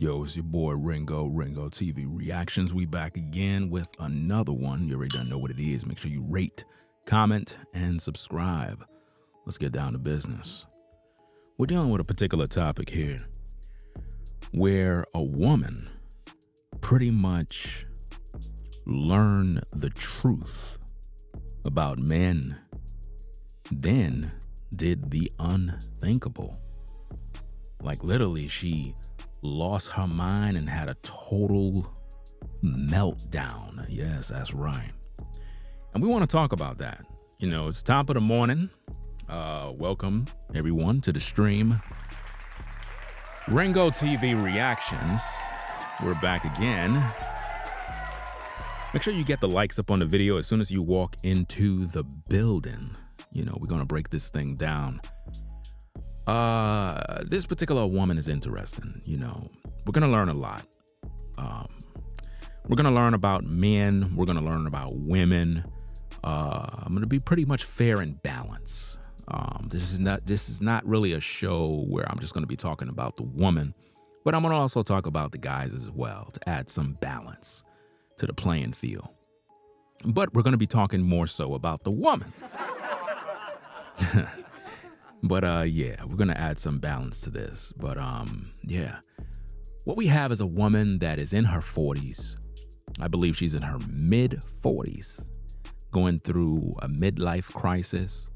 Yo, it's your boy Ringo TV Reactions. We back again with another one. You already done know what it is. Make sure you rate, comment, and subscribe. Let's get down to business. We're dealing with a particular topic here where a woman pretty much learned the truth about men, then did the unthinkable. Like literally, she lost her mind and had a total meltdown. Yes, that's right. And we want to talk about that. You know, it's top of the morning. Welcome everyone to the stream. Ringo TV Reactions. We're back again. Make sure you get the likes up on the video as soon as you walk into the building. You know, we're going to break this thing down. This particular woman is interesting. You know, we're going to learn a lot. We're going to learn about men. We're going to learn about women. I'm going to be pretty much fair and balanced. This is not really a show where I'm just going to be talking about the woman, but I'm going to also talk about the guys as well to add some balance to the playing field. But we're going to be talking more so about the woman. But yeah, we're going to add some balance to this. But yeah, what we have is a woman that is in her 40s. I believe she's in her mid 40s, going through a midlife crisis.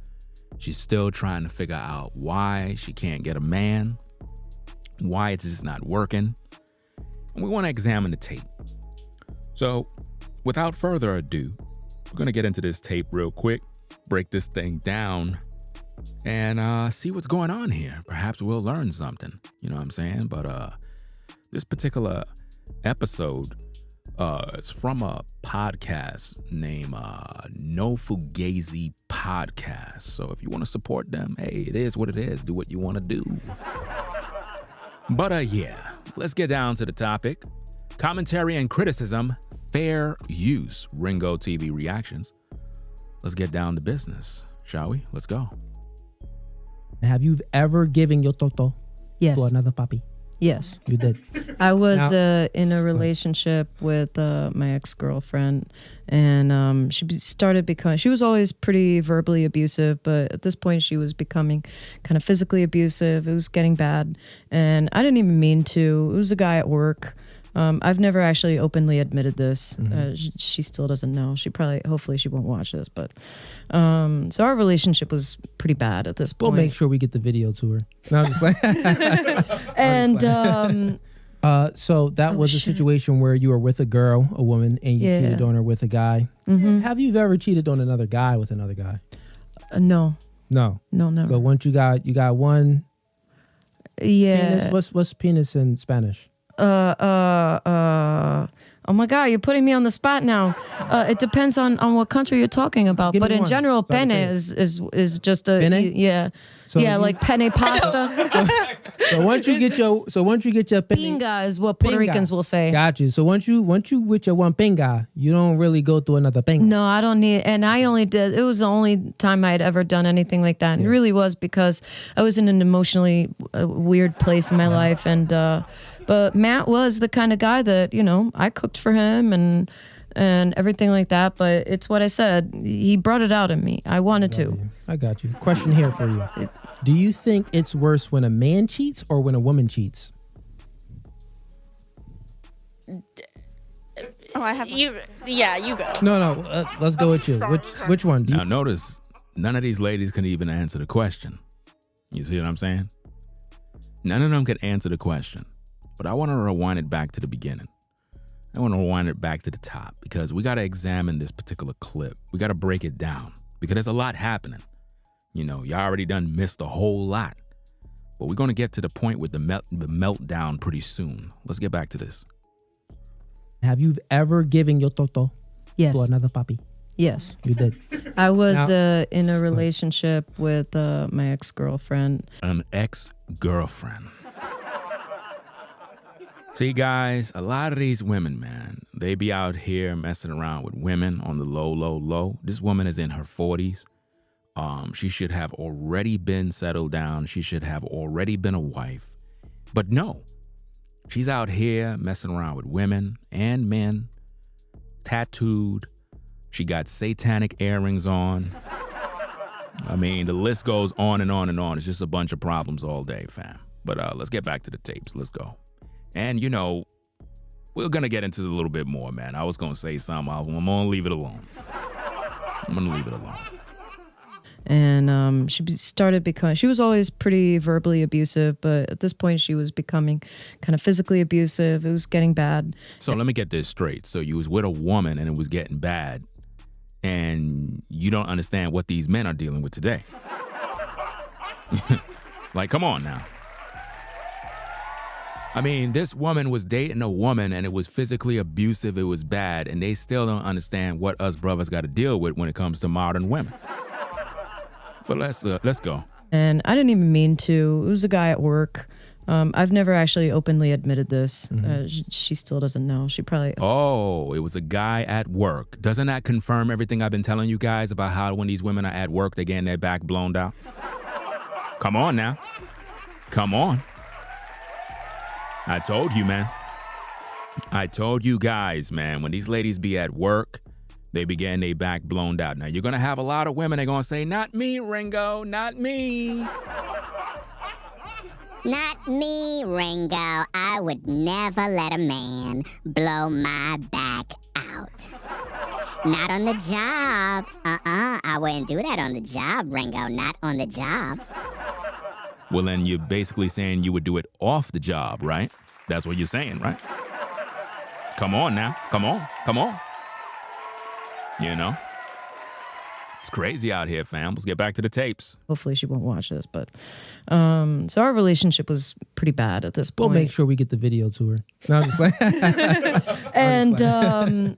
She's still trying to figure out why she can't get a man, why it's just not working. And we want to examine the tape. So without further ado, we're going to get into this tape real quick, break this thing down, and see what's going on here. Perhaps we'll learn something, you know what I'm saying? But this particular episode, it's from a podcast named No Fugazi Podcast. So if you want to support them, hey, it is what it is. Do what you want to do. But yeah, let's get down to the topic. Commentary and criticism, fair use. Ringo TV Reactions. Let's get down to business, shall we? Let's go. Have you ever given your toto Yes. to another puppy? Yes. You did. I was Now- in a relationship with my ex-girlfriend, and she was always pretty verbally abusive, but at this point she was becoming kind of physically abusive. It was getting bad, and I didn't even mean to. It was a guy at work. I've never actually openly admitted this. She still doesn't know. Hopefully she won't watch this, but so our relationship was pretty bad at this We'll point. make sure we get the video to her. No, I'm just playing. And So that was a situation where you were with a girl, a woman, and you Yeah. cheated on her with a guy. Have you ever cheated on another guy with another guy? no, No. never. So once you got one Yeah. penis. What's penis in Spanish? Oh my God, you're putting me on the spot now. It depends on what country you're talking about. Give me But in one. general, So I can penne say is just a Penne? yeah. So yeah, you- like penne pasta. So once you get your pene- Pinga is what Puerto Pinga. Ricans will say. Got you. So once you with your one pinga, you don't really go to another pinga. No, I don't need, and I only did, it was the only time I had ever done anything like that. And it really was because I was in an emotionally weird place in my life. And, but Matt was the kind of guy that, you know, I cooked for him and everything like that. But it's what I said. He brought it out in me. I wanted to. I got you. Question here for you. Do you think it's worse when a man cheats or when a woman cheats? Oh, I have you. Yeah, you go. No. Let's go with you. Which one? Now notice, none of these ladies can even answer the question. You see what I'm saying? None of them could answer the question. But I want to rewind it back to the beginning. I want to rewind it back to the top because we got to examine this particular clip. We got to break it down because there's a lot happening. You know, y'all already done missed a whole lot. But we're going to get to the point with the meltdown pretty soon. Let's get back to this. Have you ever given your toto Yes. to another puppy? Yes. You did. I was Now- in a relationship with my ex-girlfriend. An ex-girlfriend. See, guys, a lot of these women, man, they be out here messing around with women on the low. This woman is in her 40s. She should have already been settled down. She should have already been a wife. But no, She's out here messing around with women and men, tattooed. She got satanic earrings on. I mean, the list goes on and on and on. It's just a bunch of problems all day, fam. But let's get back to the tapes. Let's go. And, you know, we're going to get into it a little bit more, man. I was going to say something. I'm going to leave it alone. And she was always pretty verbally abusive, but at this point she was becoming kind of physically abusive. It was getting bad. So let me get this straight. So you was with a woman and it was getting bad, and you don't understand what these men are dealing with today. Like, come on now. I mean, this woman was dating a woman and it was physically abusive. It was bad, and they still don't understand what us brothers got to deal with when it comes to modern women. But let's go. And I didn't even mean to. It was a guy at work. I've never actually openly admitted this. She still doesn't know. She probably... Oh, it was a guy at work. Doesn't that confirm everything I've been telling you guys about how when these women are at work, they're getting their back blown out? Come on now. Come on. I told you, man. I told you guys, man, when these ladies be at work, they be getting their back blown out. Now, you're going to have a lot of women, they're going to say, not me, Ringo, not me. Not me, Ringo. I would never let a man blow my back out. Not on the job. I wouldn't do that on the job, Ringo. Not on the job. Well, then you're basically saying you would do it off the job, right? That's what you're saying, right? Come on now. Come on. Come on. You know? It's crazy out here, fam. Let's get back to the tapes. Hopefully she won't watch this, but... so our relationship was pretty bad at this point. We'll make sure we get the video to her. No, I'm just playing. And...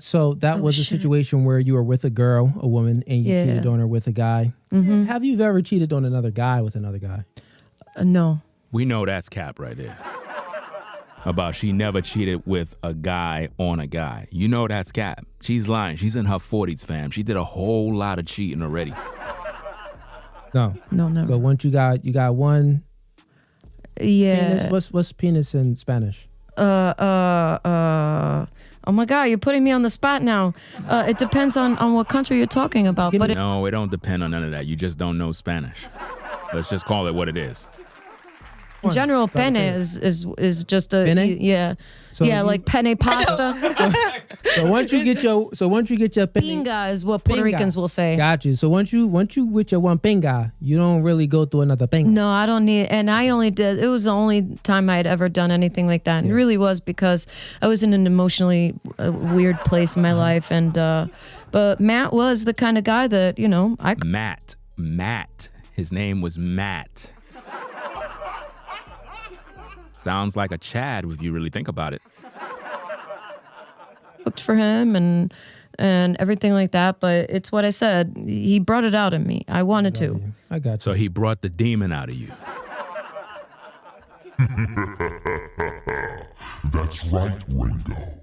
so that was a situation where you were with a girl, a woman, and you cheated on her with a guy. Mm-hmm. Have you ever cheated on another guy with another guy? No. We know that's cap right there. About she never cheated with a guy on a guy. You know that's cap. She's lying. She's in her 40s, fam. She did a whole lot of cheating already. No. No, never. So once you got one Yeah. penis, what's penis in Spanish? Oh my God, you're putting me on the spot now. It depends on what country you're talking about. But No, it don't depend on none of that. You just don't know Spanish. Let's just call it what it is. in general, penne is just a Penne? yeah. So yeah, you- like penne pasta. So once you get your penne, Pinga is what Puerto Pinga. Ricans will say. Got you. So once you with your one pinga, you don't really go through another pinga. No, I don't need, and I only did, it was the only time I had ever done anything like that. And it really was because I was in an emotionally weird place in my life. And, but Matt was the kind of guy that, you know, Matt. His name was Matt. Sounds like a Chad if you really think about it. cooked for him and everything like that. But it's what I said. He brought it out in me. I wanted to. I got you. So he brought the demon out of you. That's right, Ringo.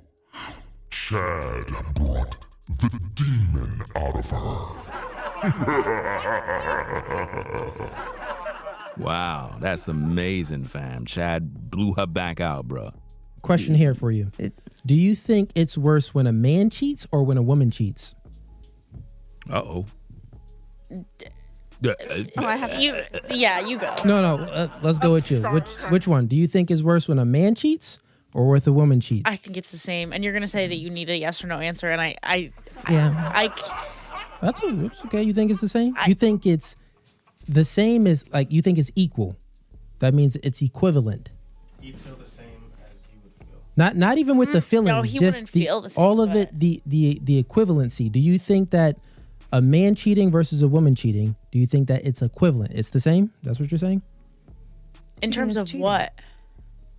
Chad brought the demon out of her. Wow, that's amazing, fam. Chad blew her back out, bro. Question here for you. Do you think it's worse when a man cheats or when a woman cheats? Uh-oh. Oh, I have you. Yeah, you go. No. Let's go with you. Which one? Do you think is worse when a man cheats or with a woman cheats? I think it's the same. And you're gonna say that you need a yes or no answer, and I That's okay. You think it's the same? You think it's the same as, like, you think it's equal? That means it's equivalent. You feel the same as you would feel. Not even with the feeling. No, he just wouldn't feel the same, all of but- it. The equivalency. Do you think that a man cheating versus a woman cheating? Do you think that it's equivalent? It's the same. That's what you're saying. in terms of what?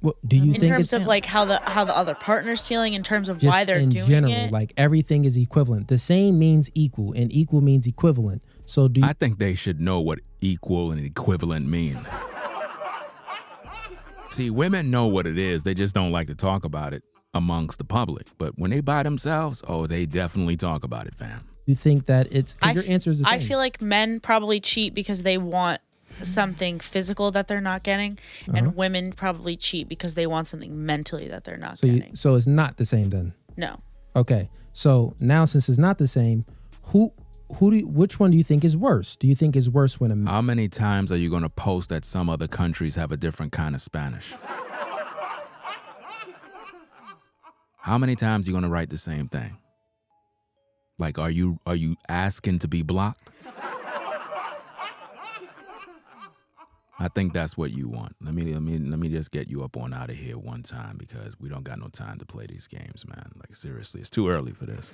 What do you In think? terms it's of like how the other partner's feeling, in terms of just why they're in doing general, it. like everything is equivalent. The same means equal, and equal means equivalent. So do you? I think they should know what equal and equivalent mean. See, women know what it is. They just don't like to talk about it amongst the public. But when they by themselves, oh, they definitely talk about it, fam. You think that it's? 'Cause I your answer is the same. I feel like men probably cheat because they want something physical that they're not getting, and women probably cheat because they want something mentally that they're not getting. So it's not the same then. No. Okay. So now since it's not the same, which one do you think is worse? Do you think is worse when How many times are you going to post that some other countries have a different kind of Spanish? How many times are you going to write the same thing? Like, are you asking to be blocked? I think that's what you want. Let me just get you up on out of here one time, because we don't got no time to play these games, man. Like, seriously, it's too early for this.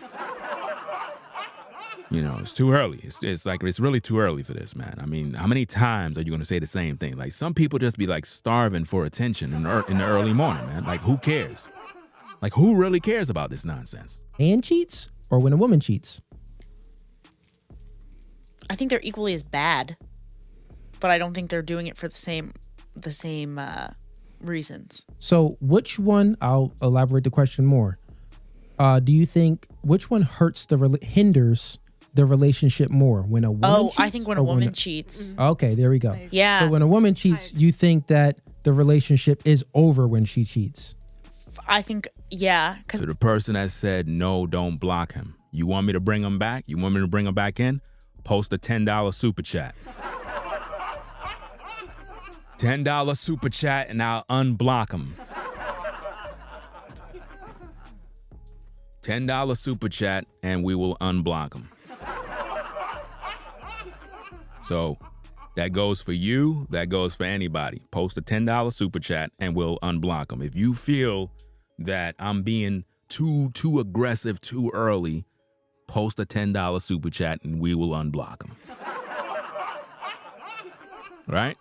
You know, it's too early. It's really too early for this, man. I mean, how many times are you going to say the same thing? Like, some people just be like starving for attention in the early morning, man. Like, who cares? Like, who really cares about this nonsense? man cheats or when a woman cheats? I think they're equally as bad, but I don't think they're doing it for the same reasons. So which one, I'll elaborate the question more. Do you think which one hinders the relationship more, when a woman cheats? I think when a woman cheats. Okay, there we go. Yeah. So when a woman cheats, you think that the relationship is over when she cheats? I think, yeah. Cause To the person that said, no, don't block him. You want me to bring him back? You want me to bring him back in? Post a $10 super chat. $10 super chat and I'll unblock him. $10 super chat and we will unblock him. So that goes for you. That goes for anybody. Post a $10 super chat and we'll unblock them. If you feel that I'm being too aggressive too early, post a $10 super chat and we will unblock them. Right?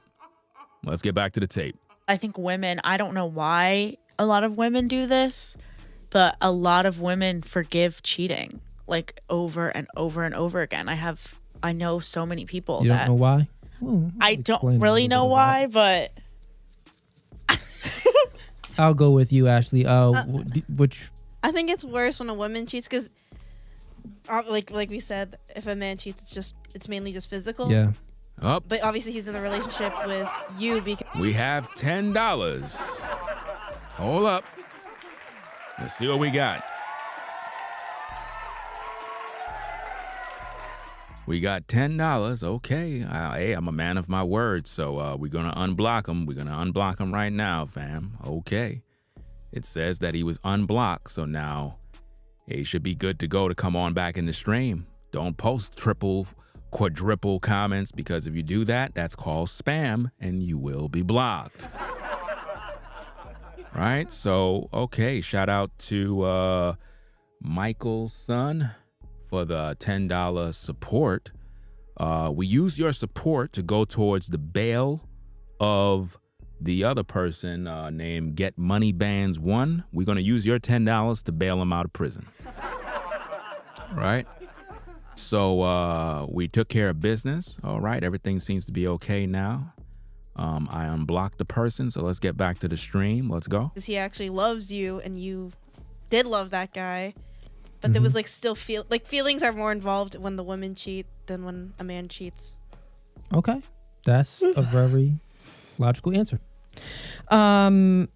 Let's get back to the tape. I think women, I don't know why a lot of women do this, but a lot of women forgive cheating like over and over and over again. I know so many people You that don't know why? Well, I don't really know why, but I'll go with you, Ashley. Which I think it's worse when a woman cheats because, like we said, if a man cheats, it's mainly just physical. yeah. Up. But obviously he's in a relationship with you because We have $10. Hold up. Let's see what we got. We got $10. Okay. Hey, I'm a man of my word. So we're going to unblock him. We're going to unblock him right now, fam. Okay. It says that he was unblocked. So now he should be good to go to come on back in the stream. Don't post triple, quadruple comments, because if you do that, that's called spam and you will be blocked. Right? So, okay. Shout out to Michael's son for the $10 support. We use your support to go towards the bail of the other person named Get Money Bands 1. We're going to use your $10 to bail him out of prison. Right? So we took care of business. All right. Everything seems to be okay now. I unblocked the person. So let's get back to the stream. Let's go. he actually loves you and you did love that guy. But there was still feelings are more involved when the woman cheat than when a man cheats. Okay. That's a very logical answer. I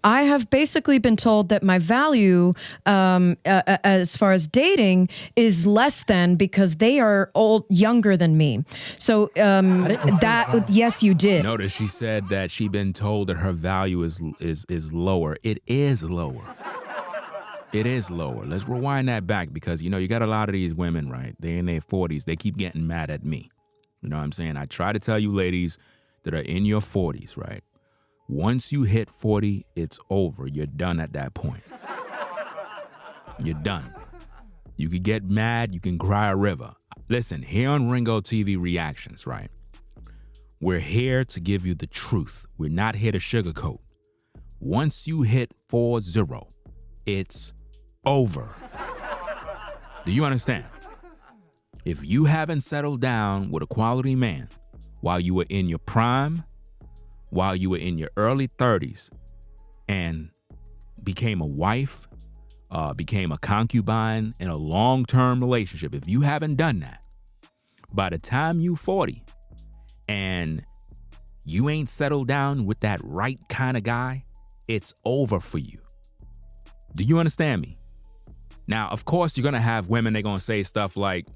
have basically been told that my value as far as dating is less than because they are younger than me. So yes, you did. Notice she said that she'd been told that her value is lower. It is lower. It is lower. Let's rewind that back because, you got a lot of these women, right? They're in their 40s. They keep getting mad at me. You know what I'm saying? I try to tell you ladies that are in your 40s, right? Once you hit 40, it's over. You're done at that point. You're done. You can get mad. You can cry a river. Listen, here on Ringo TV Reactions, right? We're here to give you the truth. We're not here to sugarcoat. Once you hit 40, it's over. Do you understand? If you haven't settled down with a quality man while you were in your prime, while you were in your early 30s, and became a wife, became a concubine in a long-term relationship, if you haven't done that, by the time you 40, and you ain't settled down with that right kind of guy, it's over for you. Do you understand me? Now, of course, you're going to have women, they're going to say stuff like,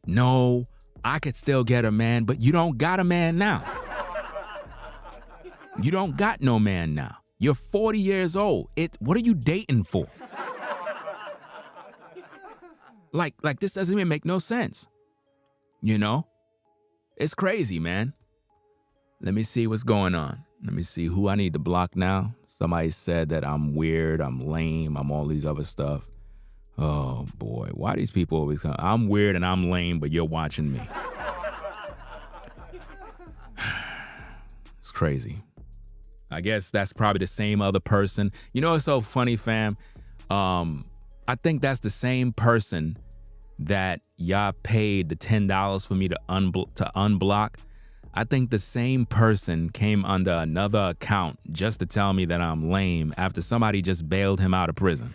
no, I could still get a man, but you don't got a man now. You don't got no man now. You're 40 years old. What are you dating for? Like this doesn't even make no sense. You know? It's crazy, man. Let me see what's going on. Let me see who I need to block now. Somebody said that I'm weird, I'm lame, I'm all these other stuff. Oh boy, why these people always come? I'm weird and I'm lame, but you're watching me. It's crazy. I guess that's probably the same other person. You know what's so funny, fam? I think that's the same person that y'all paid the $10 for me to unblock. I think the same person came under another account just to tell me that I'm lame after somebody just bailed him out of prison.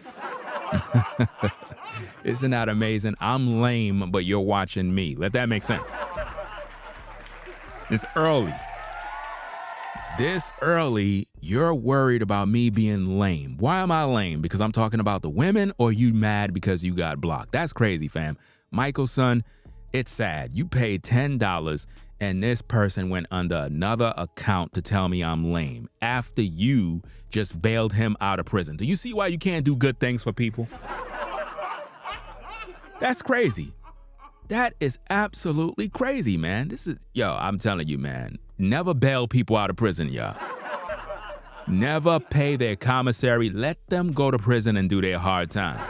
Isn't that amazing? I'm lame, but you're watching me. Let that make sense. It's early. This early, you're worried about me being lame. Why am I lame? Because I'm talking about the women, or you mad because you got blocked? That's crazy, fam. Michael, son, it's sad. You paid $10 and this person went under another account to tell me I'm lame after you just bailed him out of prison. Do you see why you can't do good things for people? That's crazy. That is absolutely crazy, man. I'm telling you, man, never bail people out of prison, y'all. Never pay their commissary. Let them go to prison and do their hard time.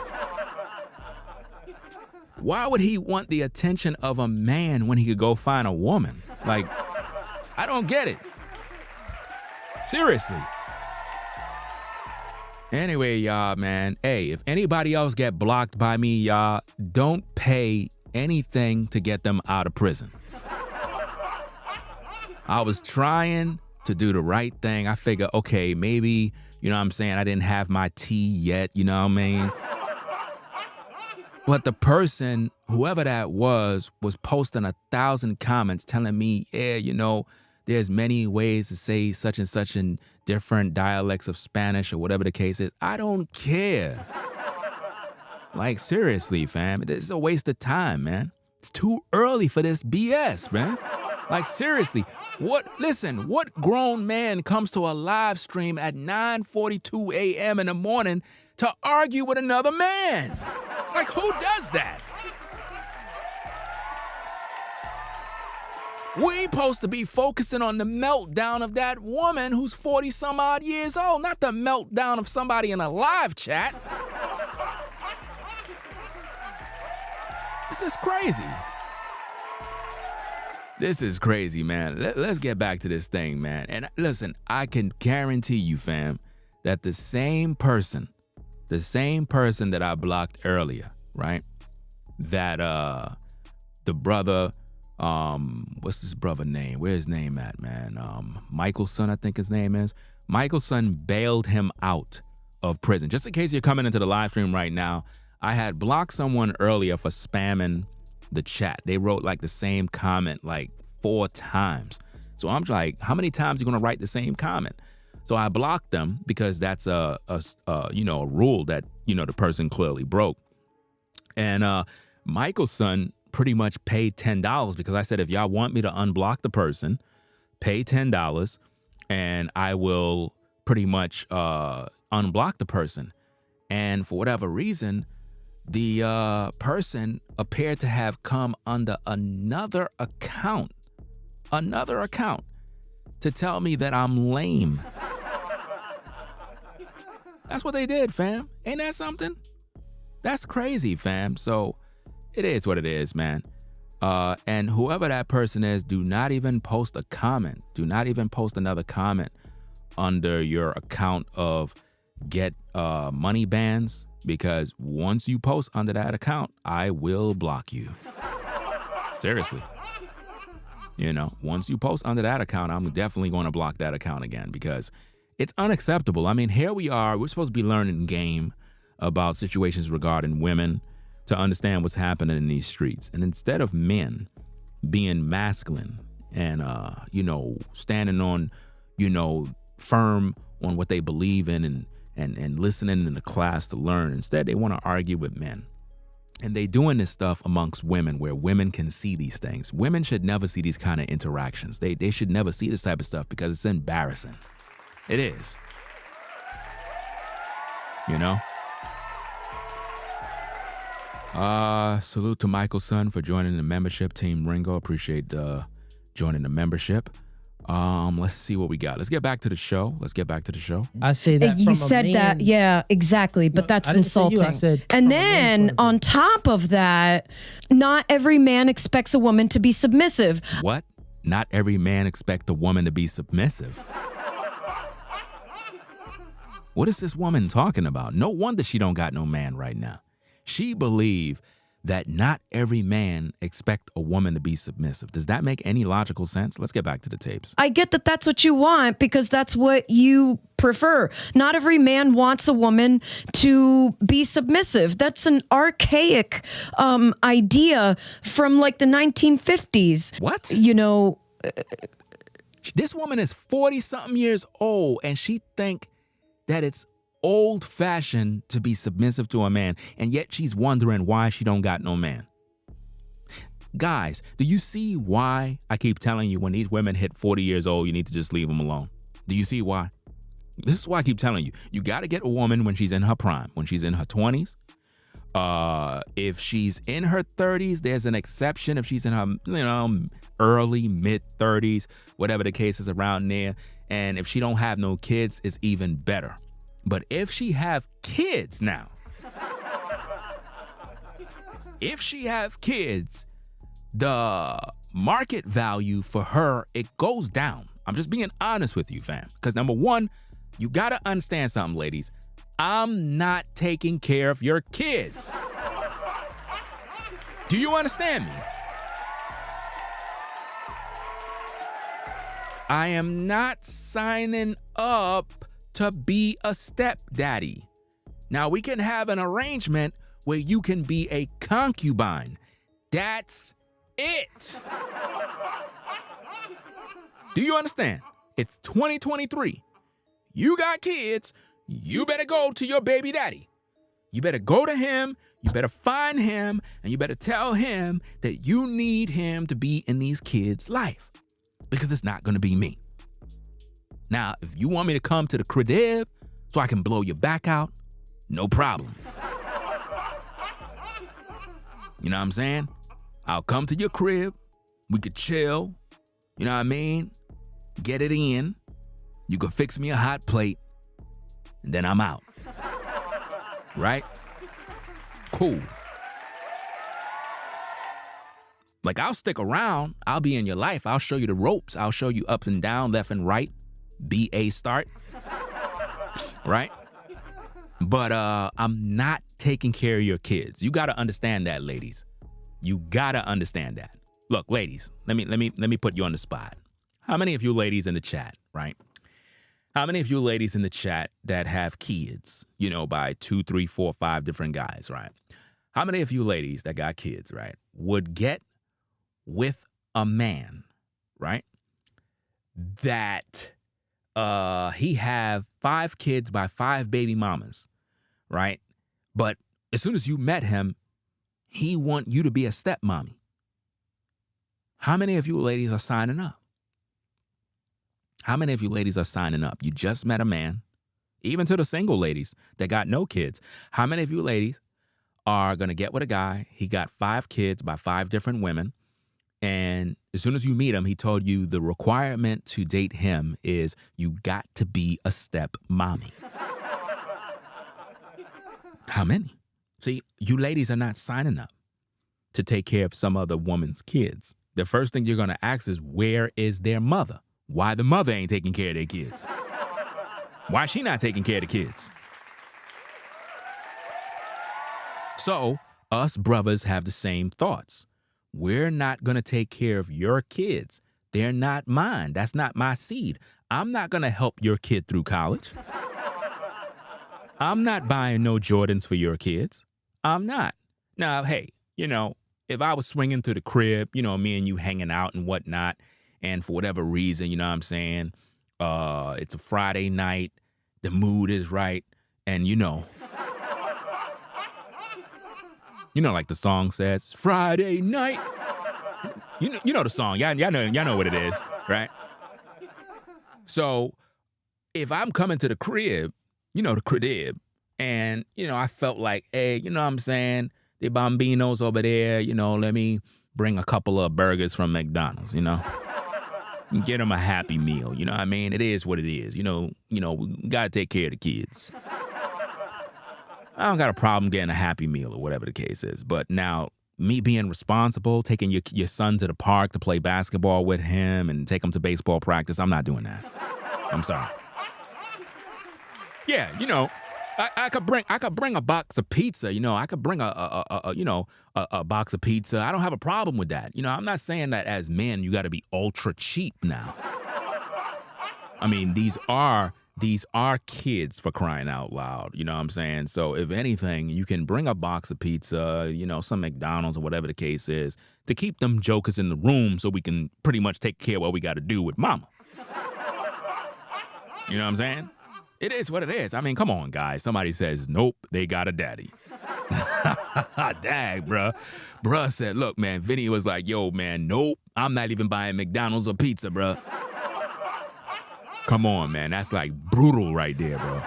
Why would he want the attention of a man when he could go find a woman? Like, I don't get it. Seriously. Anyway, y'all, man, hey, if anybody else get blocked by me, y'all, don't pay anything to get them out of prison. I was trying to do the right thing. I figure, okay, maybe, you know what I'm saying, I didn't have my tea yet, you know what I mean? But the person, whoever that was posting 1,000 comments telling me, yeah, you know, there's many ways to say such and such in different dialects of Spanish or whatever the case is. I don't care. Like, seriously, fam, this is a waste of time, man. It's too early for this BS, man. Like, seriously, what grown man comes to a live stream at 9:42 a.m. in the morning to argue with another man? Like, who does that? We supposed to be focusing on the meltdown of that woman who's 40 some odd years old, not the meltdown of somebody in a live chat. This is crazy. This is crazy, man. Let's get back to this thing, man. And listen, I can guarantee you, fam, that the same person that I blocked earlier, right? That the brother, what's this brother name? Where's his name at, man? Michael's son, I think his name is. Michael's son bailed him out of prison. Just in case you're coming into the live stream right now, I had blocked someone earlier for spamming the chat. They wrote like the same comment like 4 times. So I'm like, how many times are you gonna write the same comment? So I blocked them because that's a rule that, you know, the person clearly broke. And Michael's son pretty much paid $10 because I said, if y'all want me to unblock the person, pay $10 and I will pretty much unblock the person. And for whatever reason, the person appeared to have come under another account to tell me that I'm lame. That's what they did, fam. Ain't that something? That's crazy, fam. So it is what it is, man. And whoever that person is, do not even post a comment. Do not even post another comment under your account of get money bans, because once you post under that account, I will block you. Seriously. You know, once you post under that account, I'm definitely going to block that account again because it's unacceptable. I mean, here we are. We're supposed to be learning game about situations regarding women to understand what's happening in these streets. And instead of men being masculine and standing on, firm on what they believe in and listening in the class to learn. Instead, they want to argue with men. And they doing this stuff amongst women where women can see these things. Women should never see these kind of interactions. They should never see this type of stuff because it's embarrassing. It is. Salute to Michael's son for joining the membership. Team Ringo, appreciate joining the membership. Let's see what we got. Let's get back to the show. I say that You from said a man. that, yeah, exactly. But that's I didn't say you, insulting. I said and from a man's then point of on view. top of that, not every man expects a woman to be submissive. What? Not every man expects a woman to be submissive. What is this woman talking about? No wonder she don't got no man right now. She believe that not every man expect a woman to be submissive. Does that make any logical sense? Let's get back to the tapes. I get that that's what you want because that's what you prefer. Not every man wants a woman to be submissive. That's an archaic idea from like the 1950s. What? This woman is 40-something years old, and she think that it's old-fashioned to be submissive to a man, and yet she's wondering why she don't got no man. Guys, do you see why I keep telling you when these women hit 40 years old, you need to just leave them alone? Do you see why? This is why I keep telling you. You got to get a woman when she's in her prime, when she's in her 20s. If she's in her 30s, there's an exception. If she's in her, early, mid-30s, whatever the case is around there. And if she don't have no kids, it's even better. But if she have kids now, the market value for her, it goes down. I'm just being honest with you, fam. Because number one, you got to understand something, ladies. I'm not taking care of your kids. Do you understand me? I am not signing up to be a stepdaddy. Now, we can have an arrangement where you can be a concubine. That's it. Do you understand? It's 2023. You got kids. You better go to your baby daddy. You better go to him. You better find him. And you better tell him that you need him to be in these kids' life. Because it's not going to be me. Now, if you want me to come to the crib so I can blow your back out, no problem. You know what I'm saying? I'll come to your crib. We could chill. You know what I mean? Get it in. You could fix me a hot plate. And then I'm out. Right? Cool. Like, I'll stick around. I'll be in your life. I'll show you the ropes. I'll show you up and down, left and right. BA start. Right? But I'm not taking care of your kids. You got to understand that, ladies. You got to understand that. Look, ladies, let me put you on the spot. How many of you ladies in the chat, right? How many of you ladies in the chat that have kids, by 2, 3, 4, 5 different guys, right? How many of you ladies that got kids, right, would get with a man, right, that he have 5 kids by 5 baby mamas, right? But as soon as you met him, he want you to be a stepmommy. How many of you ladies are signing up? How many of you ladies are signing up? You just met a man, even to the single ladies that got no kids. How many of you ladies are going to get with a guy? He got 5 kids by 5 different women. And as soon as you meet him, he told you the requirement to date him is you got to be a step mommy. How many? See, you ladies are not signing up to take care of some other woman's kids. The first thing you're going to ask is, where is their mother? Why the mother ain't taking care of their kids? Why she not taking care of the kids? So, us brothers have the same thoughts. We're not going to take care of your kids. They're not mine. That's not my seed. I'm not going to help your kid through college. I'm not buying no Jordans for your kids. I'm not. Now, hey, if I was swinging through the crib, me and you hanging out and whatnot, and for whatever reason, you know what I'm saying, it's a Friday night, the mood is right, and like the song says, it's Friday night. You know the song. Y'all know what it is, right? So if I'm coming to the crib, the crib, and, I felt like, hey, you know what I'm saying, the Bambinos over there, let me bring a couple of burgers from McDonald's, get them a Happy Meal, you know what I mean? It is what it is, we got to take care of the kids. I don't got a problem getting a Happy Meal or whatever the case is, but now me being responsible, taking your son to the park to play basketball with him and take him to baseball practice, I'm not doing that. I'm sorry. Yeah, I could bring a box of pizza. I could bring a box of pizza. I don't have a problem with that. I'm not saying that as men you got to be ultra cheap now. I mean, these are kids, for crying out loud. You know what I'm saying? So if anything, you can bring a box of pizza, some McDonald's or whatever the case is, to keep them jokers in the room so we can pretty much take care of what we got to do with mama. You know what I'm saying? It is what it is. I mean, come on, guys. Somebody says, nope, they got a daddy. Dag, bruh. Bruh said, look, man, Vinny was like, yo, man, nope, I'm not even buying McDonald's or pizza, bruh. Come on, man. That's like brutal right there, bro.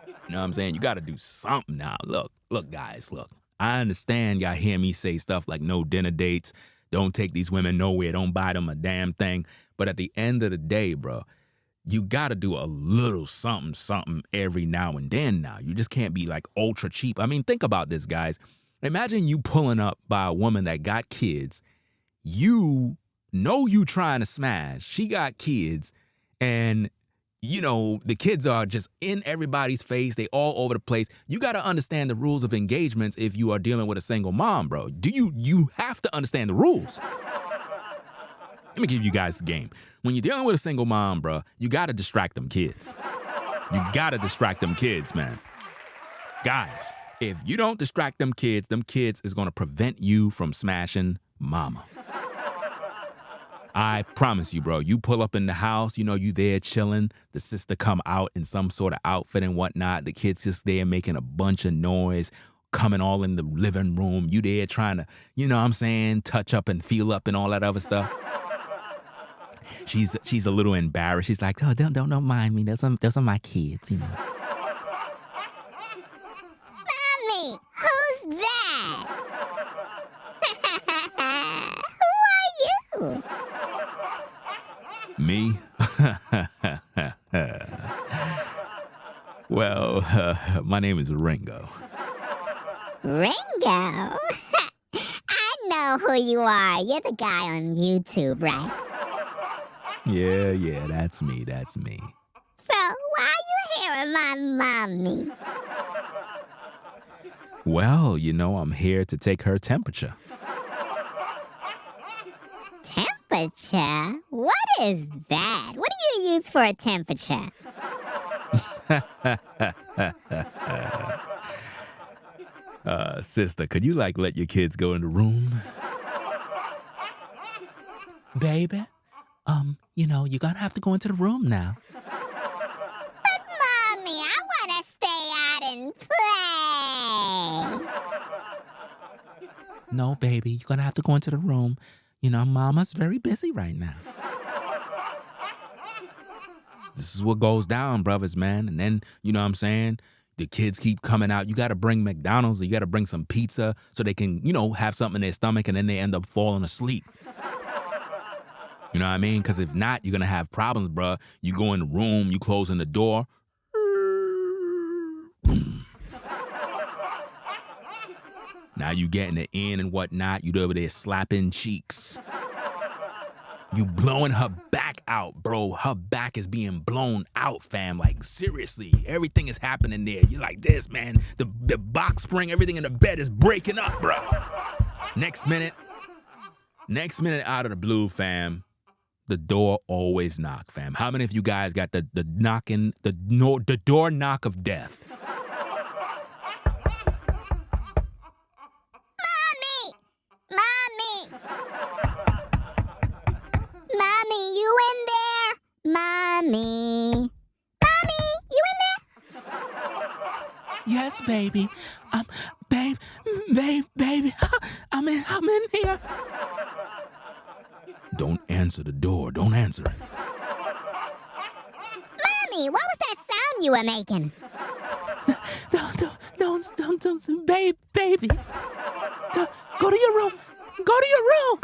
You know what I'm saying? You got to do something now. Look, guys, look. I understand y'all hear me say stuff like no dinner dates, don't take these women nowhere, don't buy them a damn thing. But at the end of the day, bro, you got to do a little something every now and then now. You just can't be like ultra cheap. I mean, think about this, guys. Imagine you pulling up by a woman that got kids. You know you trying to smash. She got kids. And, the kids are just in everybody's face. They all over the place. You got to understand the rules of engagements if you are dealing with a single mom, bro. You have to understand the rules. Let me give you guys a game. When you're dealing with a single mom, bro, you got to distract them kids. You got to distract them kids, man. Guys, if you don't distract them kids is going to prevent you from smashing mama. I promise you, bro. You pull up in the house, you there chilling. The sister come out in some sort of outfit and whatnot. The kid's just there making a bunch of noise, coming all in the living room. You there trying to, touch up and feel up and all that other stuff. She's a little embarrassed. She's like, oh, don't mind me. Those are my kids, Mommy, who's that? Who are you? Me? Well, my name is Ringo. Ringo? I know who you are. You're the guy on YouTube, right? Yeah, that's me. So, why are you here with my mommy? Well, I'm here to take her temperature. Temperature? What is that? What do you use for a temperature? Sister, could you let your kids go in the room? Baby, you're gonna have to go into the room now. But Mommy, I wanna stay out and play. No, baby, you're gonna have to go into the room. Mama's very busy right now. This is what goes down, brothers, man. And then, the kids keep coming out. You got to bring McDonald's. You got to bring some pizza so they can, have something in their stomach, and then they end up falling asleep. You know what I mean? Because if not, you're going to have problems, bro. You go in the room, you closing the door. Now you getting it in and whatnot. You over there slapping cheeks. You blowing her back out, bro. Her back is being blown out, fam. Like, seriously, everything is happening there. You're like this, man. The box spring, everything in the bed is breaking up, bro. Next minute, out of the blue, fam, the door always knock, fam. How many of you guys got the knocking, the door knock of death? Mommy, you in there? Yes, baby. Baby, I'm in here. Don't answer the door. Don't answer it. Mommy, what was that sound you were making? Don't, baby. Go to your room. Go to your room.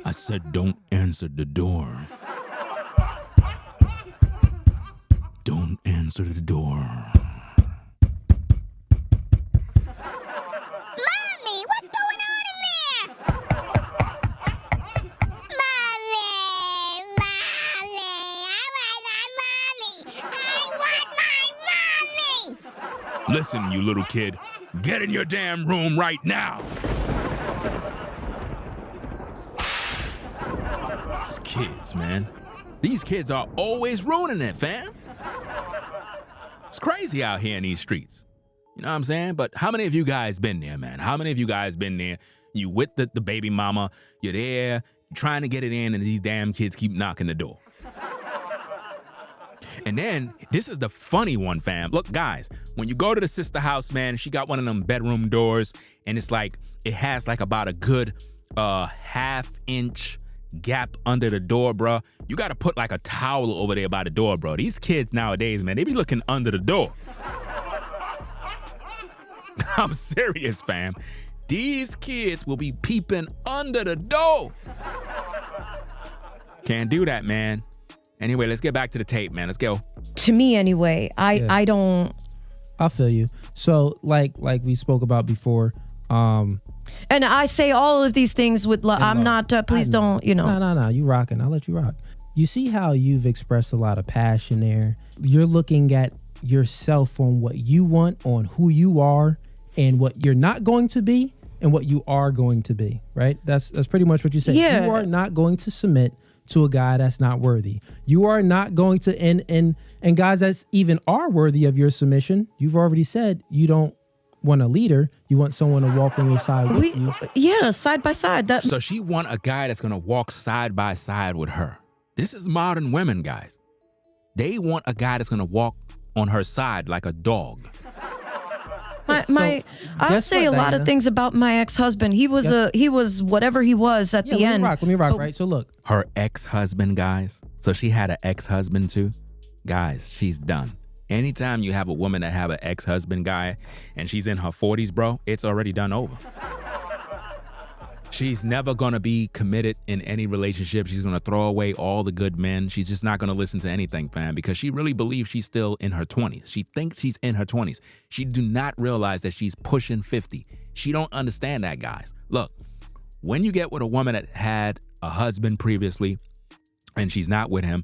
I said don't answer the door. Don't answer the door. Mommy, what's going on in there? Mommy, I want my mommy. Listen, you little kid. Get in your damn room right now. These kids, man. These kids are always ruining it, fam. It's crazy out here in these streets. You know what I'm saying? But how many of you guys been there, man? How many of you guys been there? You with the baby mama, you're there, trying to get it in, and these damn kids keep knocking the door. And then, this is the funny one, fam. Look, guys, when you go to the sister house, man, she got one of them bedroom doors, and it's like, it has like about a good half-inch gap under the door, bro. You got to put like a towel over there by the door, bro. These kids nowadays, man, they be looking under the door. I'm serious, fam. These kids will be peeping under the door. Can't do that, man. Anyway, let's get back to the tape, man. Let's go. To me, anyway, I don't. I feel you. So, like we spoke about before. And I say all of these things with love. I'm not. Please don't. You know. No. You rocking. I'll let you rock. You see how you've expressed a lot of passion there. You're looking at yourself on what you want, on who you are, and what you're not going to be, and what you are going to be. Right? That's pretty much what you said. Yeah. You are not going to submit to a guy that's not worthy. You are not going to and guys that even are worthy of your submission. You've already said you don't want a leader. You want someone to walk on your side with you. Yeah, side by side. So she want a guy that's gonna walk side by side with her. This is modern women, guys. They want a guy that's gonna walk on her side like a dog. I'll say a lot of things about my ex-husband. He was whatever he was at the end. Let me rock, right? So look. Her ex-husband, guys. So she had an ex-husband too. Guys, she's done. Anytime you have a woman that have an ex-husband guy and she's in her 40s, bro, it's already done over. She's never gonna be committed in any relationship. She's gonna throw away all the good men. She's just not gonna listen to anything, fam, because she really believes she's still in her 20s. She thinks she's in her 20s. She do not realize that she's pushing 50. She don't understand that, guys. Look, when you get with a woman that had a husband previously and she's not with him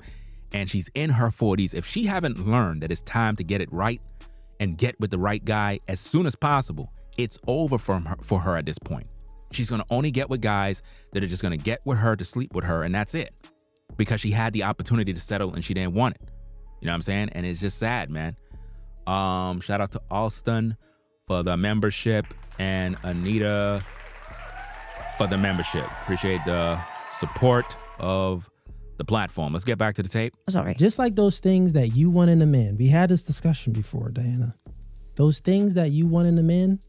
and she's in her 40s, if she haven't learned that it's time to get it right and get with the right guy as soon as possible, it's over for her at this point. She's going to only get with guys that are just going to get with her to sleep with her, and that's it. Because she had the opportunity to settle and she didn't want it. You know what I'm saying? And it's just sad, man. Shout out to Alston for the membership and Anita for the membership. Appreciate the support of the platform. Let's get back to the tape. Sorry. Just like those things that you want in a man. We had this discussion before, Diana. Those things that you want in a man,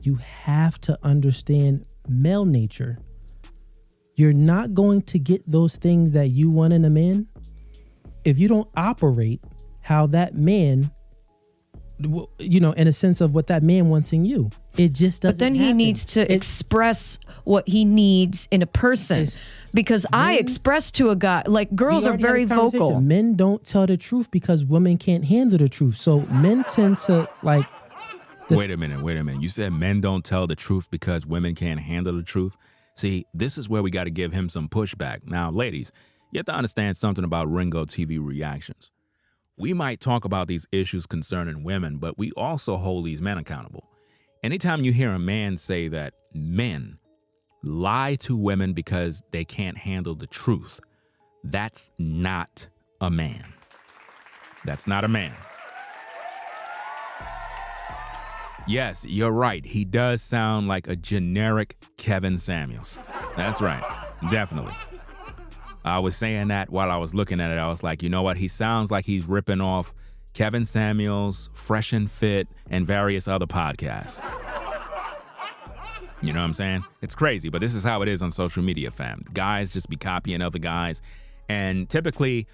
you have to understand male nature. You're not going to get those things that you want in a man if you don't operate how that man, you know, in a sense of what that man wants in you. It just doesn't But then he happen. needs to express what he needs in a person. Because I express to a guy, like girls are very vocal. Men don't tell the truth because women can't handle the truth. So men tend to like... Wait a minute. You said men don't tell the truth because women can't handle the truth? See, this is where we got to give him some pushback. Now, ladies, you have to understand something about Ringo TV reactions. We might talk about these issues concerning women, but we also hold these men accountable. Anytime you hear a man say that men lie to women because they can't handle the truth, that's not a man. That's not a man. Yes, you're right. He does sound like a generic Kevin Samuels. That's right. Definitely. I was saying that while I was looking at it. I was like, you know what? He sounds like he's ripping off Kevin Samuels, Fresh and Fit, and various other podcasts. You know what I'm saying? It's crazy, but this is how it is on social media, fam. Guys just be copying other guys. And typically,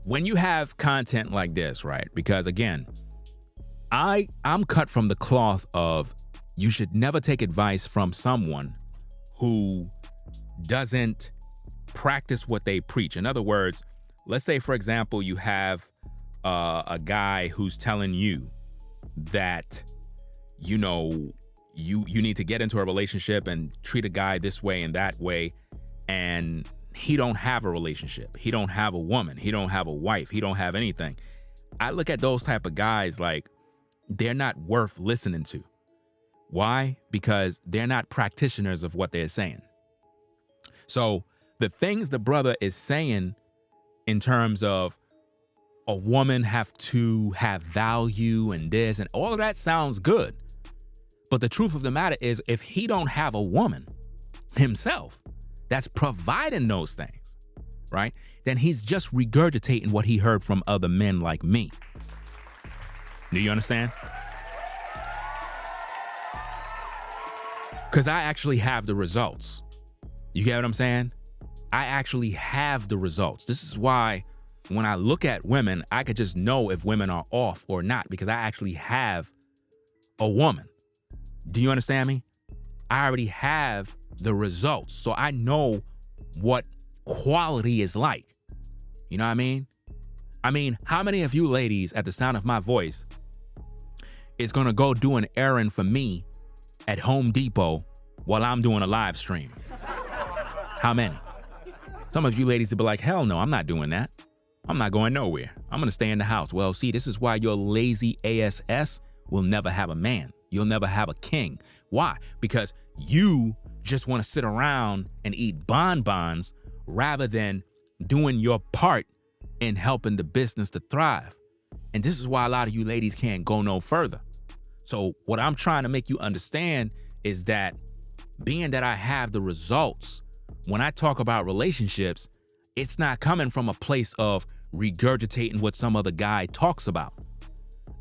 when you have content like this, right? Because again, I'm cut from the cloth of you should never take advice from someone who doesn't practice what they preach. In other words, let's say, for example, you have a guy who's telling you that, you know, you need to get into a relationship and treat a guy this way and that way, and he don't have a relationship. He don't have a woman. He don't have a wife. He don't have anything. I look at those type of guys like they're not worth listening to. Why? Because they're not practitioners of what they're saying. So the things the brother is saying in terms of a woman have to have value and this and all of that sounds good. But the truth of the matter is, if he don't have a woman himself that's providing those things, right, then he's just regurgitating what he heard from other men like me. Do you understand? Because I actually have the results. You get what I'm saying? I actually have the results. This is why when I look at women, I could just know if women are off or not, because I actually have a woman. Do you understand me? I already have the results. So I know what quality is like. You know what I mean? I mean, how many of you ladies at the sound of my voice is going to go do an errand for me at Home Depot while I'm doing a live stream? How many? Some of you ladies will be like, hell no, I'm not doing that. I'm not going nowhere. I'm going to stay in the house. Well, see, this is why your lazy ASS will never have a man. You'll never have a king. Why? Because you just want to sit around and eat bonbons rather than doing your part in helping the business to thrive. And this is why a lot of you ladies can't go no further. So what I'm trying to make you understand is that being that I have the results, when I talk about relationships, it's not coming from a place of regurgitating what some other guy talks about.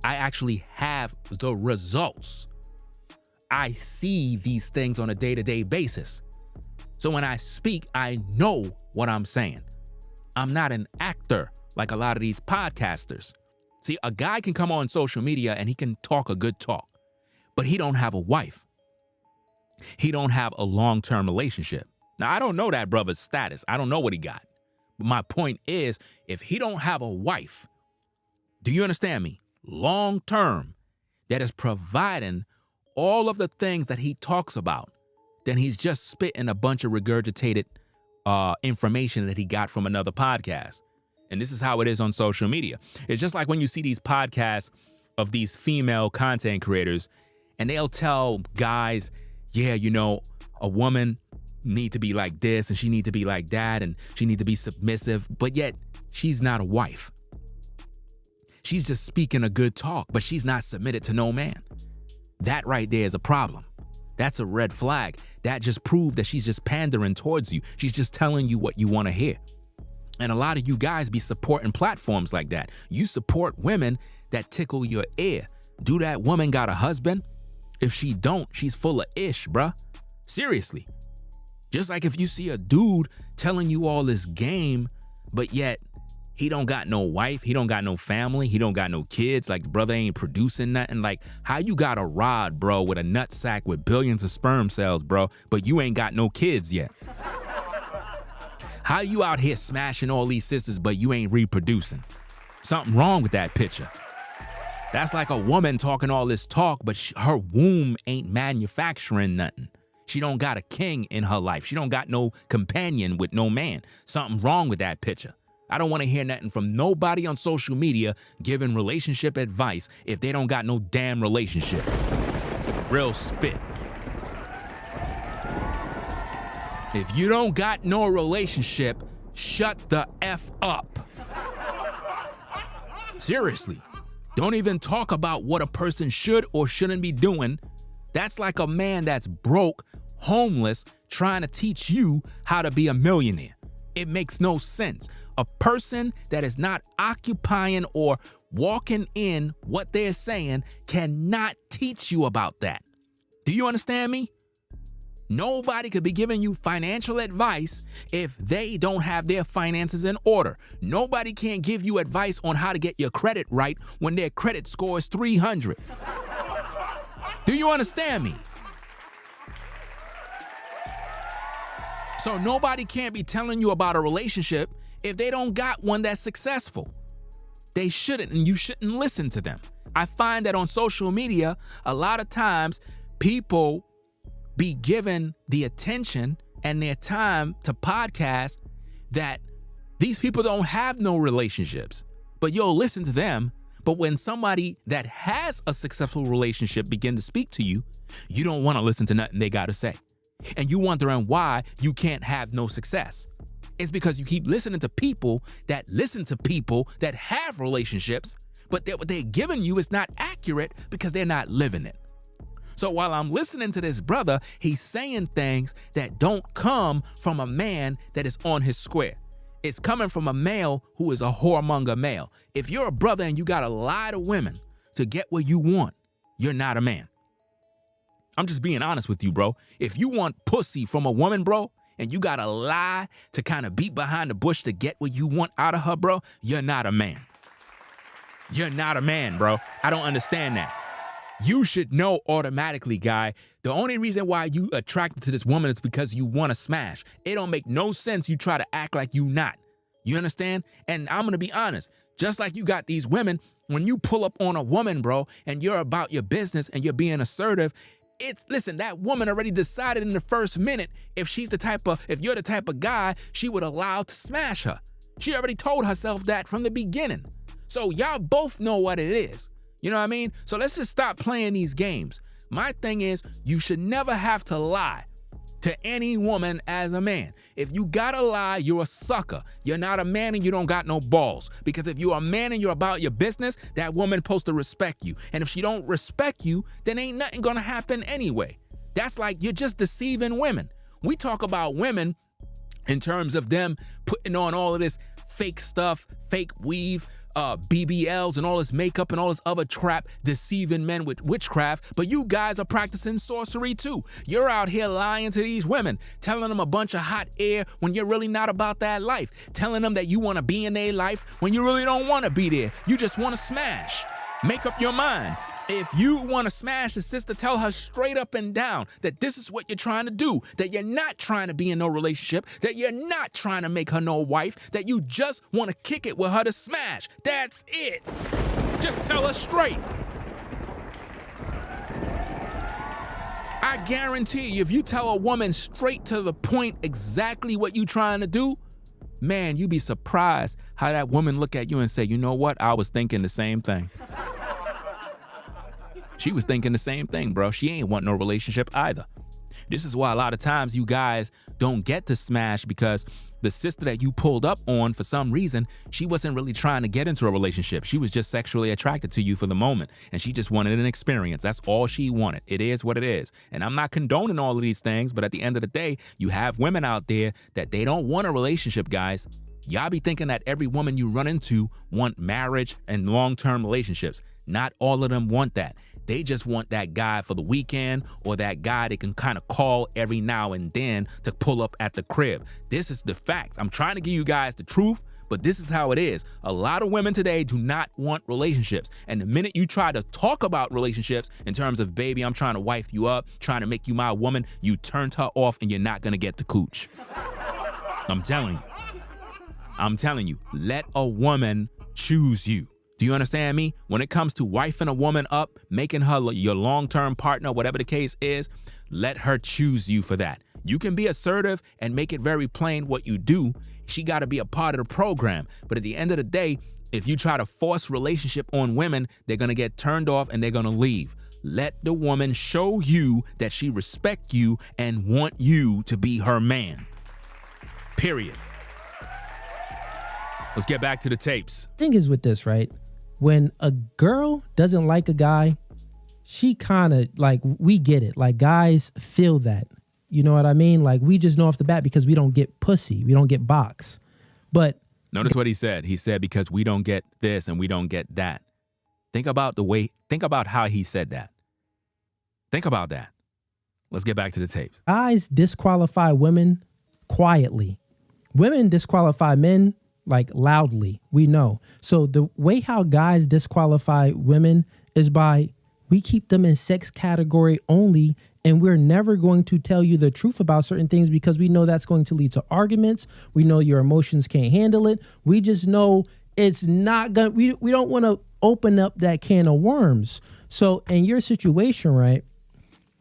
I actually have the results. I see these things on a day-to-day basis. So when I speak, I know what I'm saying. I'm not an actor like a lot of these podcasters. See, a guy can come on social media and he can talk a good talk, but he don't have a wife. He don't have a long-term relationship. Now, I don't know that brother's status. I don't know what he got. But my point is, if he don't have a wife, do you understand me? Long-term, that is providing all of the things that he talks about, then he's just spitting a bunch of regurgitated information that he got from another podcast. And this is how it is on social media. It's just like when you see these podcasts of these female content creators, and they'll tell guys, yeah, you know, a woman need to be like this and she need to be like that and she need to be submissive, but yet she's not a wife. She's just speaking a good talk, but she's not submitted to no man. That right there is a problem. That's a red flag. That just proved that she's just pandering towards you. She's just telling you what you want to hear. And a lot of you guys be supporting platforms like that. You support women that tickle your ear. Do that woman got a husband? If she don't, she's full of ish, bruh. Seriously. Just like if you see a dude telling you all this game, but yet he don't got no wife, he don't got no family, he don't got no kids, like the brother ain't producing nothing. Like, how you got a rod, bro, with a nut sack with billions of sperm cells, bro, but you ain't got no kids yet? How you out here smashing all these sisters, but you ain't reproducing? Something wrong with that picture. That's like a woman talking all this talk, but her womb ain't manufacturing nothing. She don't got a king in her life. She don't got no companion with no man. Something wrong with that picture. I don't want to hear nothing from nobody on social media giving relationship advice if they don't got no damn relationship. Real spit. If you don't got no relationship, shut the F up. Seriously. Don't even talk about what a person should or shouldn't be doing. That's like a man that's broke, homeless, trying to teach you how to be a millionaire. It makes no sense. A person that is not occupying or walking in what they're saying cannot teach you about that. Do you understand me? Nobody could be giving you financial advice if they don't have their finances in order. Nobody can give you advice on how to get your credit right when their credit score is 300. Do you understand me? So nobody can't be telling you about a relationship if they don't got one that's successful. They shouldn't, and you shouldn't listen to them. I find that on social media, a lot of times people be given the attention and their time to podcast that these people don't have no relationships, but you'll listen to them. But when somebody that has a successful relationship begin to speak to you, you don't want to listen to nothing they got to say. And you wondering why you can't have no success. It's because you keep listening to people that listen to people that have relationships, but what they're giving you is not accurate because they're not living it. So while I'm listening to this brother, he's saying things that don't come from a man that is on his square. It's coming from a male who is a whoremonger male. If you're a brother and you gotta lie to women to get what you want, you're not a man. I'm just being honest with you, bro. If you want pussy from a woman, bro, and you gotta lie to kind of beat behind the bush to get what you want out of her, bro, you're not a man. You're not a man, bro. I don't understand that. You should know automatically, guy. The only reason why you attracted to this woman is because you want to smash. It don't make no sense you try to act like you not. You understand? And I'm going to be honest. Just like you got these women, when you pull up on a woman, bro, and you're about your business and you're being assertive, listen, that woman already decided in the first minute if you're the type of guy she would allow to smash her. She already told herself that from the beginning. So y'all both know what it is. You know what I mean? So let's just stop playing these games. My thing is, you should never have to lie to any woman as a man. If you gotta lie, you're a sucker. You're not a man and you don't got no balls. Because if you're a man and you're about your business, that woman supposed to respect you. And if she don't respect you, then ain't nothing gonna happen anyway. That's like you're just deceiving women. We talk about women in terms of them putting on all of this fake stuff, fake weave, BBLs and all this makeup and all this other crap, deceiving men with witchcraft, but you guys are practicing sorcery too. You're out here lying to these women, telling them a bunch of hot air when you're really not about that life, telling them that you want to be in their life when you really don't want to be there. You just want to smash. Make up your mind. If you want to smash the sister, tell her straight up and down that this is what you're trying to do, that you're not trying to be in no relationship, that you're not trying to make her no wife, that you just want to kick it with her to smash. That's it. Just tell her straight. I guarantee you, if you tell a woman straight to the point exactly what you're trying to do, man, you'd be surprised how that woman look at you and say, you know what? I was thinking the same thing. She was thinking the same thing, bro. She ain't want no relationship either. This is why a lot of times you guys don't get to smash, because the sister that you pulled up on, for some reason, she wasn't really trying to get into a relationship. She was just sexually attracted to you for the moment, and she just wanted an experience. That's all she wanted. It is what it is. And I'm not condoning all of these things, but at the end of the day, you have women out there that they don't want a relationship, guys. Y'all be thinking that every woman you run into want marriage and long-term relationships. Not all of them want that. They just want that guy for the weekend, or that guy they can kind of call every now and then to pull up at the crib. This is the facts. I'm trying to give you guys the truth, but this is how it is. A lot of women today do not want relationships. And the minute you try to talk about relationships in terms of, baby, I'm trying to wife you up, trying to make you my woman, you turned her off and you're not going to get the cooch. I'm telling you, let a woman choose you. Do you understand me? When it comes to wifing a woman up, making her your long-term partner, whatever the case is, let her choose you for that. You can be assertive and make it very plain what you do. She got to be a part of the program. But at the end of the day, if you try to force relationship on women, they're going to get turned off and they're going to leave. Let the woman show you that she respects you and want you to be her man. Period. Let's get back to the tapes. Thing is with this, right? When a girl doesn't like a guy, she kind of, like, we get it. Like, guys feel that. You know what I mean? Like, we just know off the bat because we don't get pussy. We don't get box. But Notice what he said. He said, because we don't get this and we don't get that. Think about how he said that. Think about that. Let's get back to the tapes. guys disqualify women quietly. Women disqualify men like loudly. We know. So the way how guys disqualify women is by we keep them in sex category only, and we're never going to tell you the truth about certain things because we know that's going to lead to arguments. We know your emotions can't handle it. We just know it's not going to, we don't want to open up that can of worms. So in your situation, right?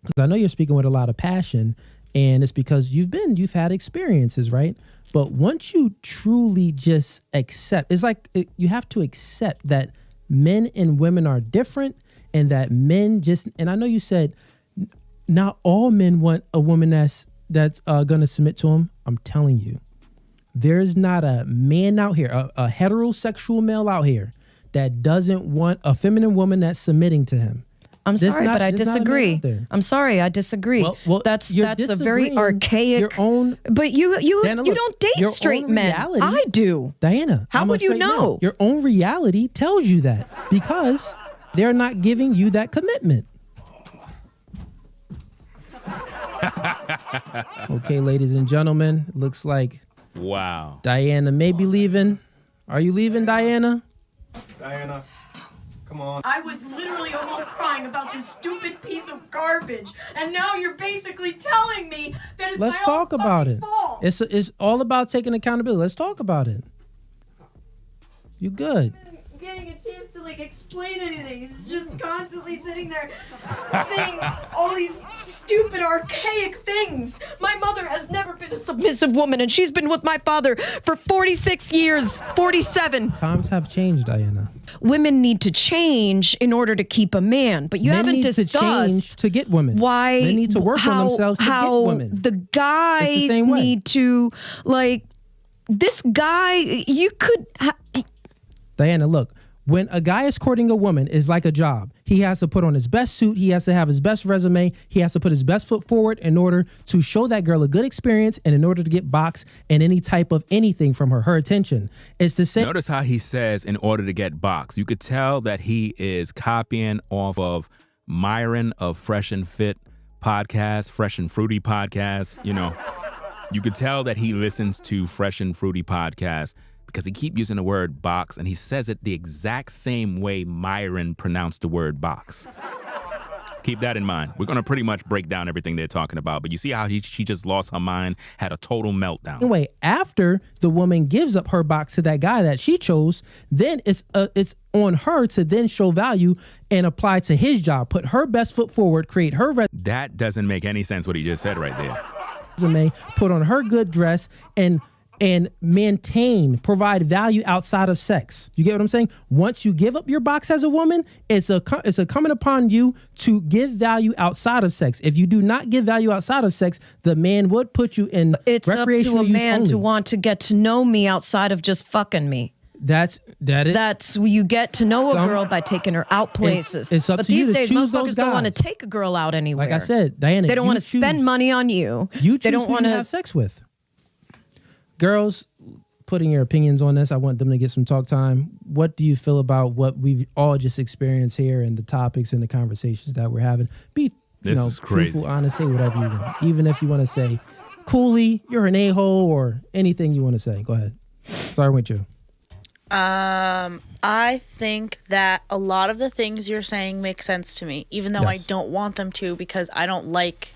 Because I know you're speaking with a lot of passion, and it's because you've had experiences, right? But once you truly just accept, it's like you have to accept that men and women are different, and that men just, and I know you said not all men want a woman that's going to submit to them. I'm telling you, there's not a man out here, a heterosexual male out here that doesn't want a feminine woman that's submitting to him. I'm sorry, but I disagree. I'm sorry, I disagree. Well, that's a very archaic. Your own, but you Diana, you look, don't date your straight own men. reality- I do. Diana, How I'm a would you straight man. know? Your own reality tells you that because they're not giving you that commitment. Okay, ladies and gentlemen, looks like Wow. Diana may be leaving. Are you leaving, Diana? Diana, come on. I was literally almost crying about this stupid piece of garbage, and now you're basically telling me that it's Let's my talk own about fucking it. fault. It's all about taking accountability. Let's talk about it. You good? Getting a chance to explain anything. He's just constantly sitting there saying all these stupid archaic things. My mother has never been a Submissive woman, and she's been with my father for 46 years, 47. Times have changed, Diana. Women need to change in order to keep a man, but you Men haven't need to change discussed to get women. why They need to work on themselves to how get women. the guys same way. need to this guy. You could. Diana, look, when a guy is courting a woman, it's like a job. He has to put on his best suit. He has to have his best resume. He has to put his best foot forward in order to show that girl a good experience and in order to get box and any type of anything from her attention. It's the same. Notice how he says in order to get box. You could tell that he is copying off of Myron of Fresh and Fit podcast, Fresh and Fruity podcast. You know, you could tell that he listens to Fresh and Fruity podcast because he keep using the word box, and he says it the exact same way Myron pronounced the word box. Keep that in mind. We're going to pretty much break down everything they're talking about, but you see how she just lost her mind, had a total meltdown. Anyway, after the woman gives up her box to that guy that she chose, then it's on her to then show value and apply to his job, put her best foot forward, create her That doesn't make any sense what he just said right there. resume, put on her good dress, and provide value outside of sex. You get what I'm saying? Once you give up your box as a woman, it's a coming upon you to give value outside of sex. If you do not give value outside of sex, the man would put you in It's up to recreational a use man only. to want to get to know me outside of just fucking me. That's You get to know a girl by taking her out places. it's up but to you these to days, choose those motherfuckers don't want to guys. take a girl out anywhere. like I said, Diana. they don't you want to spend choose- money on you. You choose They don't who want you to have sex with. Girls, putting your opinions on this. I want them to get some talk time. What do you feel about what we've all just experienced here and the topics and the conversations that we're having? Be This is crazy. truthful, honest, say whatever you want. Even if you want to say, Cooley, you're an a-hole, or anything you want to say. Go ahead. Start with you. I think that a lot of the things you're saying make sense to me, even though I Yes. don't want them to, because I don't like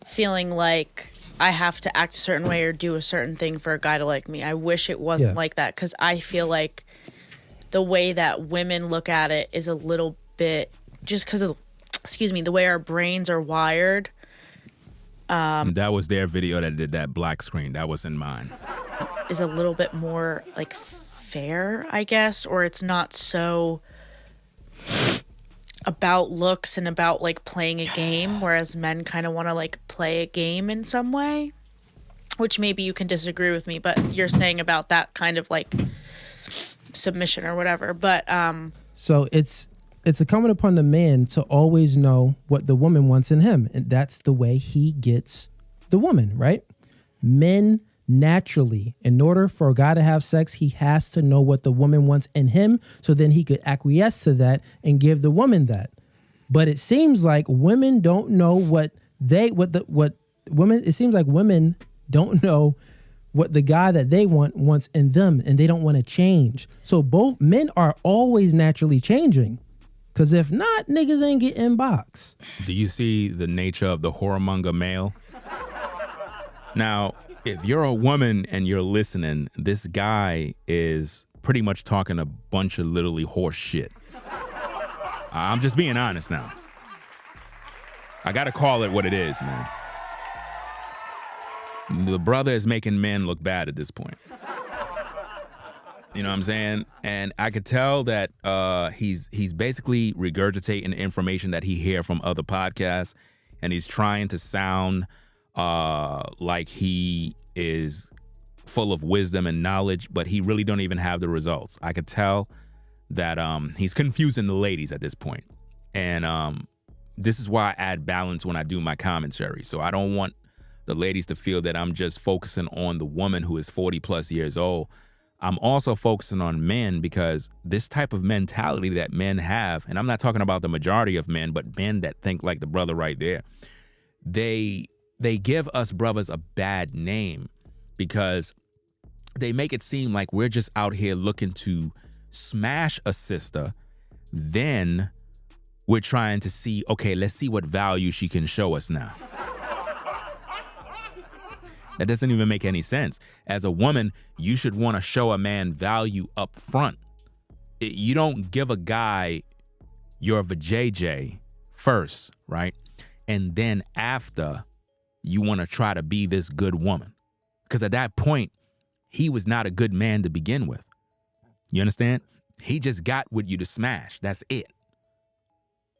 feeling like I have to act a certain way or do a certain thing for a guy to like me. I wish it wasn't Yeah. like that, because I feel like the way that women look at it is a little bit, just because of, the way our brains are wired. That was their video that did that black screen. That wasn't mine. Is a little bit more fair, I guess, or it's not so about looks and about playing a game, whereas men kind of want to play a game in some way, which maybe you can disagree with me, but you're saying about that kind of submission or whatever. But So it's it's incumbent upon the man to always know what the woman wants in him. And that's the way he gets the woman, right? Men naturally, in order for a guy to have sex, he has to know what the woman wants in him. So then he could acquiesce to that and give the woman that. But it seems like women don't know it seems like women don't know what the guy that they wants in them, and they don't want to change. So both men are always naturally changing. Because if not, niggas ain't getting box. Do you see the nature of the whoremonger male? Now, if you're a woman and you're listening, this guy is pretty much talking a bunch of literally horse shit. I'm just being honest now. I got to call it what it is, man. The brother is making men look bad at this point. You know what I'm saying? And I could tell that he's basically regurgitating information that he hear from other podcasts, and he's trying to sound like he is full of wisdom and knowledge, but he really don't even have the results. I could tell that he's confusing the ladies at this point. And this is why I add balance when I do my commentary. So I don't want the ladies to feel that I'm just focusing on the woman who is 40 plus years old. I'm also focusing on men, because this type of mentality that men have, and I'm not talking about the majority of men, but men that think like the brother right there, they give us brothers a bad name because they make it seem like we're just out here looking to smash a sister. Then we're trying to see, okay, let's see what value she can show us now. That doesn't even make any sense. As a woman, you should want to show a man value up front. You don't give a guy your vajayjay first, right? And then after, you want to try to be this good woman. Because at that point, he was not a good man to begin with. You understand? He just got with you to smash. That's it.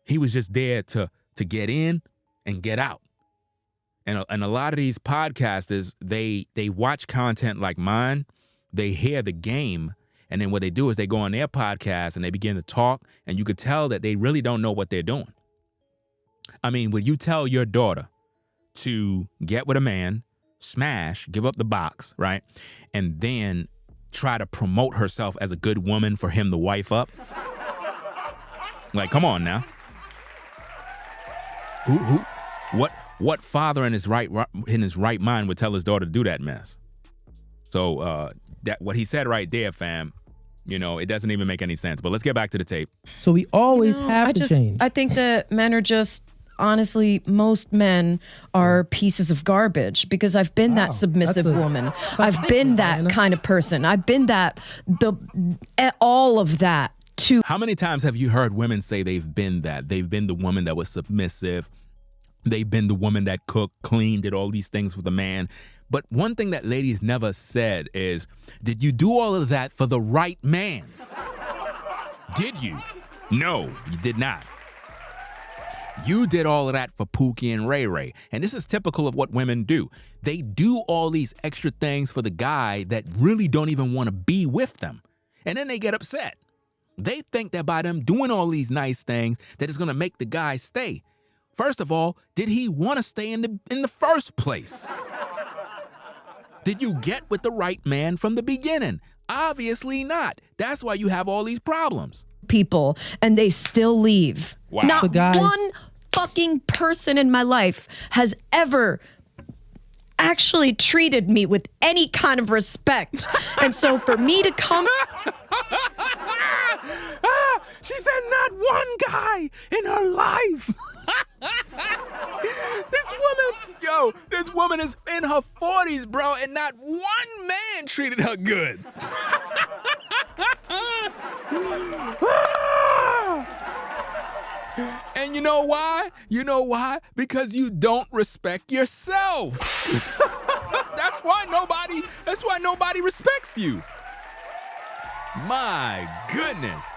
He was just there to get in and get out. And a lot of these podcasters, they watch content like mine, they hear the game, and then what they do is they go on their podcast and they begin to talk, and you could tell that they really don't know what they're doing. I mean, would you tell your daughter to get with a man, smash, give up the box, right, and then try to promote herself as a good woman for him to wife up? Like, come on now. What father in his right mind would tell his daughter to do that mess? So that what he said right there, fam, you know, it doesn't even make any sense. But let's get back to the tape. So we always have to change. I think that men are just, honestly, most men are pieces of garbage, because I've been that submissive woman. I've been that kind of person. I've been all of that too. How many times have you heard women say they've been that? They've been the woman that was submissive. They've been the woman that cooked, cleaned, did all these things for the man. But one thing that ladies never said is, did you do all of that for the right man? Did you? No, you did not. You did all of that for Pookie and Ray Ray. And this is typical of what women do. They do all these extra things for the guy that really don't even want to be with them. And then they get upset. They think that by them doing all these nice things, that it's going to make the guy stay. First of all, did he want to stay in the first place? Did you get with the right man from the beginning? Obviously not. That's why you have all these problems. People, and they still leave. Wow. Not one fucking person in my life has ever actually treated me with any kind of respect. And so for me to come... She said not one guy in her life. This woman is in her 40s, bro, and not one man treated her good. And you know why? You know why? Because you don't respect yourself. That's why nobody respects you. My goodness.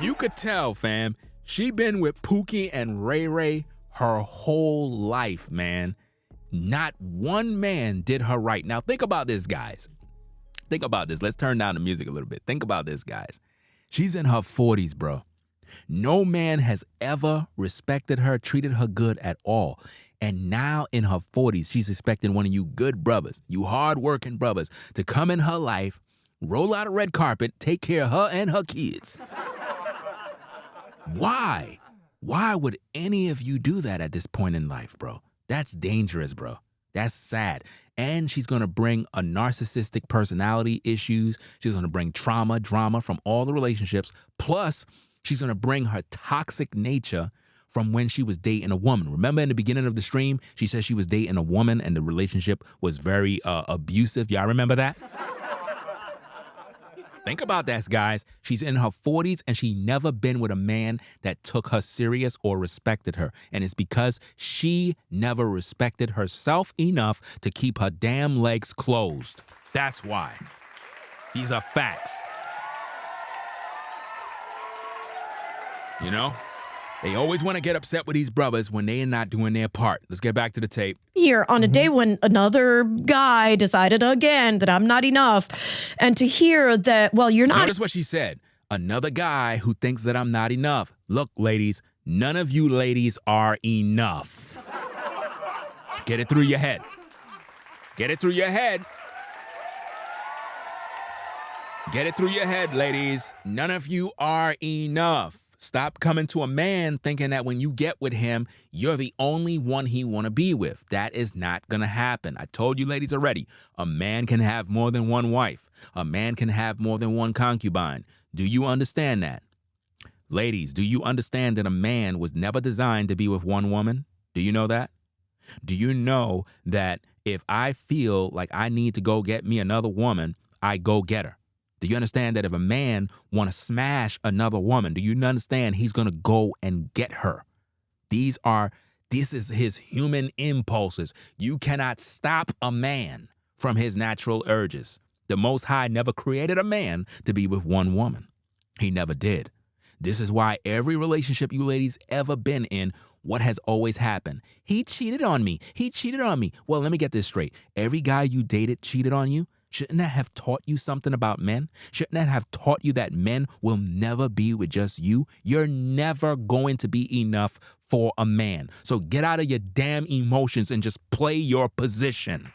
You could tell, fam, she been with Pookie and Ray Ray her whole life, man. Not one man did her right. Now, think about this, guys. Think about this. Let's turn down the music a little bit. Think about this, guys. She's in her 40s, bro. No man has ever respected her, treated her good at all. And now in her 40s, she's expecting one of you good brothers, you hardworking brothers, to come in her life, roll out a red carpet, take care of her and her kids. Why? Why would any of you do that at this point in life, bro? That's dangerous, bro. That's sad. And she's going to bring a narcissistic personality issues. She's going to bring trauma, drama from all the relationships. Plus, she's going to bring her toxic nature from when she was dating a woman. Remember in the beginning of the stream, she said she was dating a woman and the relationship was very abusive. Y'all remember that? Think about that, guys. She's in her 40s and she never been with a man that took her serious or respected her. And it's because she never respected herself enough to keep her damn legs closed. That's why. These are facts. You know? They always want to get upset with these brothers when they are not doing their part. Let's get back to the tape. Here on a day when another guy decided again that I'm not enough. And to hear that, well, you're not. Notice what she said. Another guy who thinks that I'm not enough. Look, ladies, none of you ladies are enough. Get it through your head. Get it through your head. Get it through your head, ladies. None of you are enough. Stop coming to a man thinking that when you get with him, you're the only one he want to be with. That is not going to happen. I told you ladies already, a man can have more than one wife. A man can have more than one concubine. Do you understand that? Ladies, do you understand that a man was never designed to be with one woman? Do you know that? Do you know that if I feel like I need to go get me another woman, I go get her? Do you understand that if a man want to smash another woman, do you understand he's going to go and get her? This is his human impulses. You cannot stop a man from his natural urges. The Most High never created a man to be with one woman. He never did. This is why every relationship you ladies ever been in, what has always happened? He cheated on me. He cheated on me. Well, let me get this straight. Every guy you dated cheated on you? Shouldn't that have taught you something about men? Shouldn't that have taught you that men will never be with just you? You're never going to be enough for a man. So get out of your damn emotions and just play your position.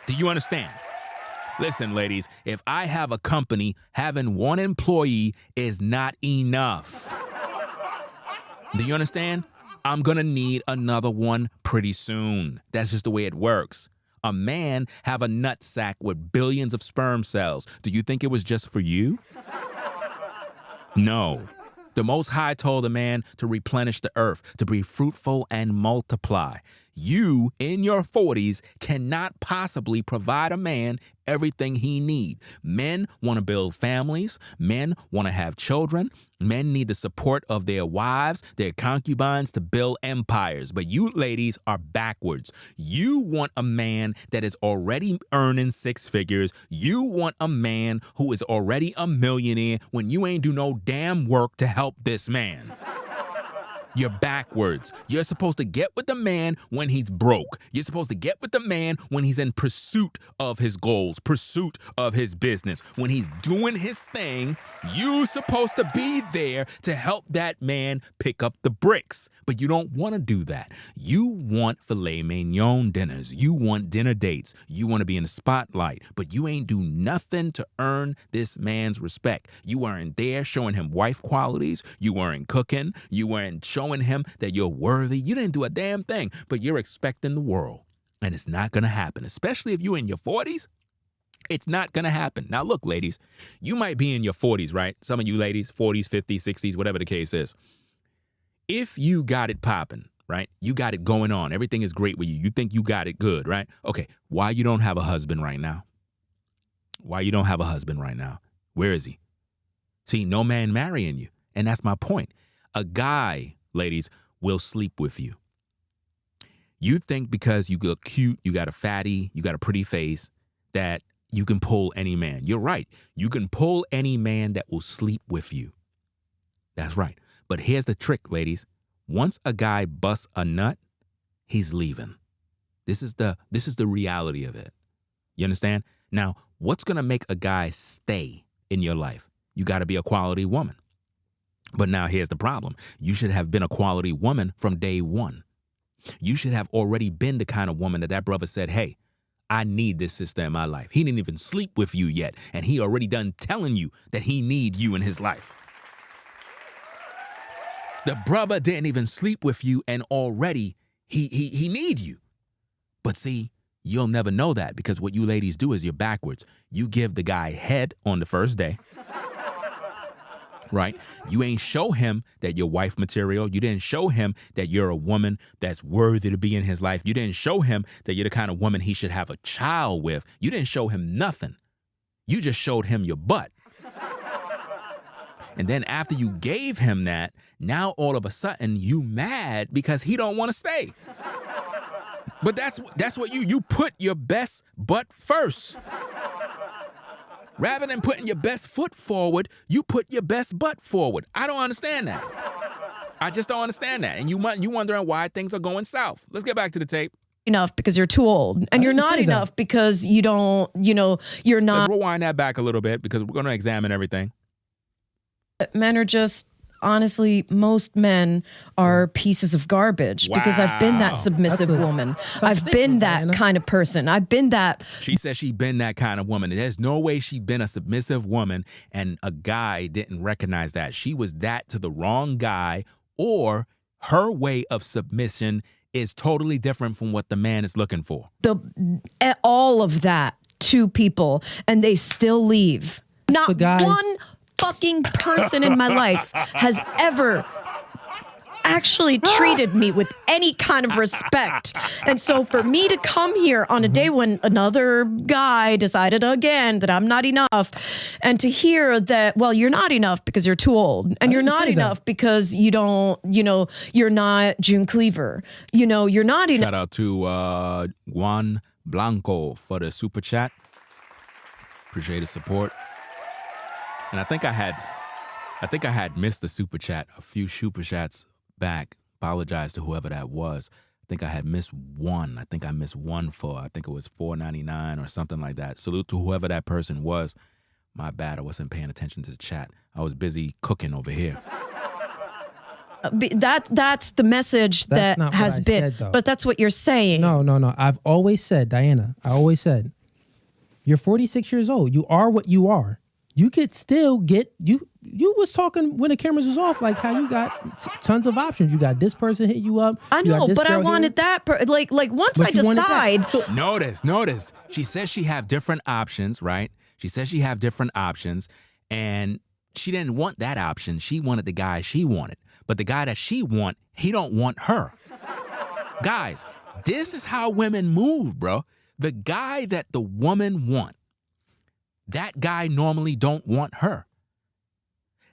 Do you understand? Listen, ladies, if I have a company, having one employee is not enough. Do you understand? I'm going to need another one pretty soon. That's just the way it works. A man have a nut sack with billions of sperm cells. Do you think it was just for you? No. The Most High told a man to replenish the earth, to be fruitful and multiply. You, in your 40s, cannot possibly provide a man everything he needs. Men want to build families. Men want to have children. Men need the support of their wives, their concubines to build empires. But you ladies are backwards. You want a man that is already earning six figures. You want a man who is already a millionaire when you ain't do no damn work to help this man. You're backwards. You're supposed to get with the man when he's broke. You're supposed to get with the man when he's in pursuit of his goals, pursuit of his business. When he's doing his thing, you're supposed to be there to help that man pick up the bricks. But you don't want to do that. You want filet mignon dinners. You want dinner dates. You want to be in the spotlight. But you ain't do nothing to earn this man's respect. You weren't there showing him wife qualities. You weren't cooking. You weren't showing him that you're worthy. You didn't do a damn thing, but you're expecting the world. And it's not going to happen, especially if you're in your 40s. It's not going to happen. Now, look, ladies, you might be in your 40s, right? Some of you ladies, 40s, 50s, 60s, whatever the case is. If you got it popping, right? You got it going on. Everything is great with you. You think you got it good, right? Okay, why you don't have a husband right now? Why you don't have a husband right now? Where is he? See, no man marrying you. And that's my point. A guy, ladies, will sleep with you. You think because you look cute, you got a fatty, you got a pretty face, that you can pull any man. You're right. You can pull any man that will sleep with you. That's right. But here's the trick, ladies. Once a guy busts a nut, he's leaving. This is the reality of it. You understand? Now, what's going to make a guy stay in your life? You got to be a quality woman. But now here's the problem. You should have been a quality woman from day one. You should have already been the kind of woman that brother said, hey, I need this sister in my life. He didn't even sleep with you yet, and he already done telling you that he need you in his life. The brother didn't even sleep with you, and already he need you. But see, you'll never know that because what you ladies do is you're backwards. You give the guy head on the first day. Right? You ain't show him that you're wife material. You didn't show him that you're a woman that's worthy to be in his life. You didn't show him that you're the kind of woman he should have a child with. You didn't show him nothing. You just showed him your butt. And then after you gave him that, now all of a sudden you mad because he don't want to stay. But that's what you put your best butt first. Rather than putting your best foot forward, you put your best butt forward. I don't understand that. I just don't understand that. And you wondering why things are going south. Let's get back to the tape. Enough because you're too old, and you're not enough because you don't, you're not. Let's rewind that back a little bit because we're going to examine everything. Men are just, honestly, most men are pieces of garbage because I've been that submissive woman. I've been that kind of person. I've been that. She said she been that kind of woman. There's no way she been a submissive woman and a guy didn't recognize that. She was that to the wrong guy, or her way of submission is totally different from what the man is looking for. All of that to people, and they still leave. Not one fucking person in my life has ever actually treated me with any kind of respect. And so for me to come here on a day when another guy decided again that I'm not enough, and to hear that, well, you're not enough because you're too old, and you're not enough because you don't, you're not June Cleaver, you're not enough. Shout out to Juan Blanco for the super chat. Appreciate the support. And I think I had missed the super chat, a few super chats back. Apologize to whoever that was. I think I had missed one. I think I missed one I think it was $4.99 or something like that. Salute to whoever that person was. My bad, I wasn't paying attention to the chat. I was busy cooking over here. That's the message that has been. But that's what you're saying. No. I've always said, Diana, you're 46 years old. You are what you are. You could still get, you was talking when the cameras was off, like how you got tons of options. You got this person hit you up. I know, but I wanted that. Like once I decide. Notice. She says she have different options, right? She says she have different options, and she didn't want that option. She wanted the guy she wanted. But the guy that she want, he don't want her. Guys, this is how women move, bro. The guy that the woman want, that guy normally don't want her.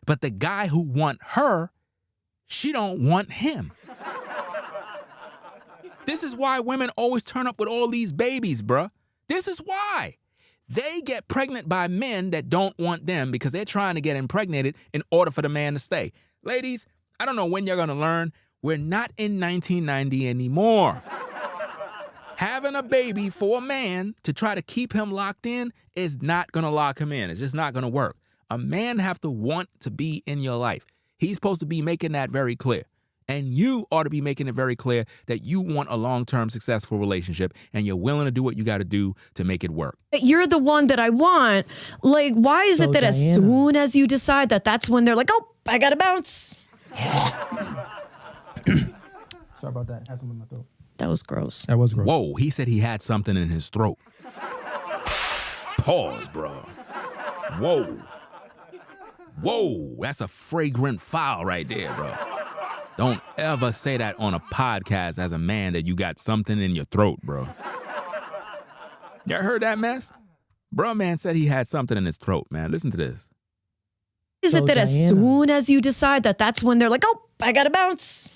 But the guy who want her, she don't want him. This is why women always turn up with all these babies, bruh. This is why. They get pregnant by men that don't want them because they're trying to get impregnated in order for the man to stay. Ladies, I don't know when you're going to learn. We're not in 1990 anymore. Having a baby for a man to try to keep him locked in is not going to lock him in. It's just not going to work. A man have to want to be in your life. He's supposed to be making that very clear. And you ought to be making it very clear that you want a long-term successful relationship and you're willing to do what you got to do to make it work. You're the one that I want. Like, why is it that Diana, as soon as you decide that's when they're like, oh, I got to bounce. Sorry about that. Had something in my throat. That was gross. That was gross. Whoa, he said he had something in his throat. Pause, bro. Whoa, that's a fragrant foul right there, bro. Don't ever say that on a podcast as a man that you got something in your throat, bro. Y'all heard that mess? Bro, man said he had something in his throat, man. Listen to this. Is it that Diana, as soon as you decide that's when they're like, oh, I got to bounce.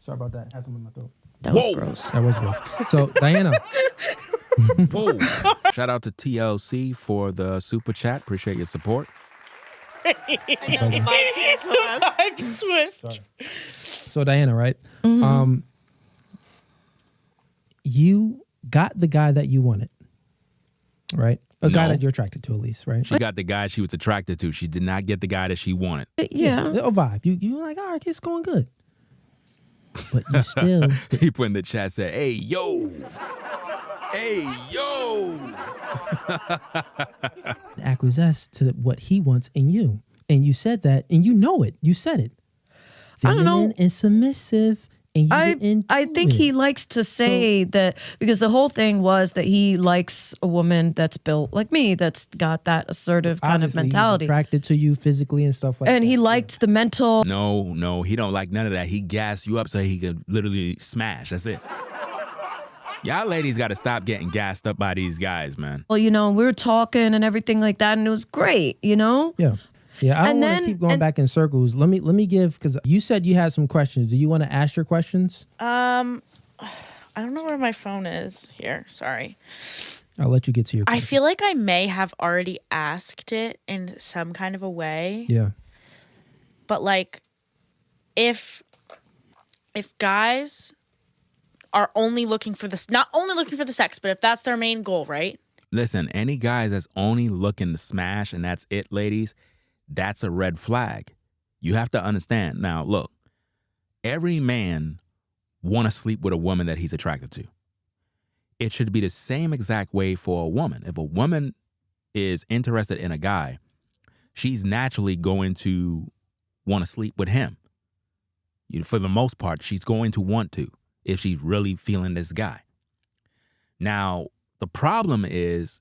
Sorry about that. Had something in my throat. That was gross. That was gross. So, Diana. Whoa. Shout out to TLC for the super chat. Appreciate your support. I'm swift. So, Diana, right? Mm-hmm. You got the guy that you wanted, right? A guy No. that you're attracted to, at least, right? She got the guy she was attracted to. She did not get the guy that she wanted. Yeah. A vibe. You like, all right, it's going good. But you still People in the chat said, hey, yo. Hey, yo. acquiesce to what he wants in you. And you said that, and you know it. You said it. I don't know. Feminine and submissive. And you didn't I do think it. he likes to say that, because the whole thing was that he likes a woman that's built like me, that's got that assertive kind Obviously, of he's mentality. attracted to you physically and stuff like that. And he liked the mental. No, he don't like none of that. He gassed you up so he could literally smash. That's it. Y'all ladies got to stop getting gassed up by these guys, man. Well, we were talking and everything like that, and it was great, Yeah. Yeah, I don't And want then- to keep going and- back in circles. Let me give, because you said you had some questions. Do you want to ask your questions? I don't know where my phone is here. Sorry. I'll let you get to your I question. feel like I may have already asked it in some kind of a way. Yeah. But like if guys are only looking for this, not only looking for the sex, but if that's their main goal, right? Listen, any guy that's only looking to smash and that's it, ladies, that's a red flag. You have to understand. Now, look, every man want to sleep with a woman that he's attracted to. It should be the same exact way for a woman. If a woman is interested in a guy, she's naturally going to want to sleep with him. For the most part, she's going to want to if she's really feeling this guy. Now, the problem is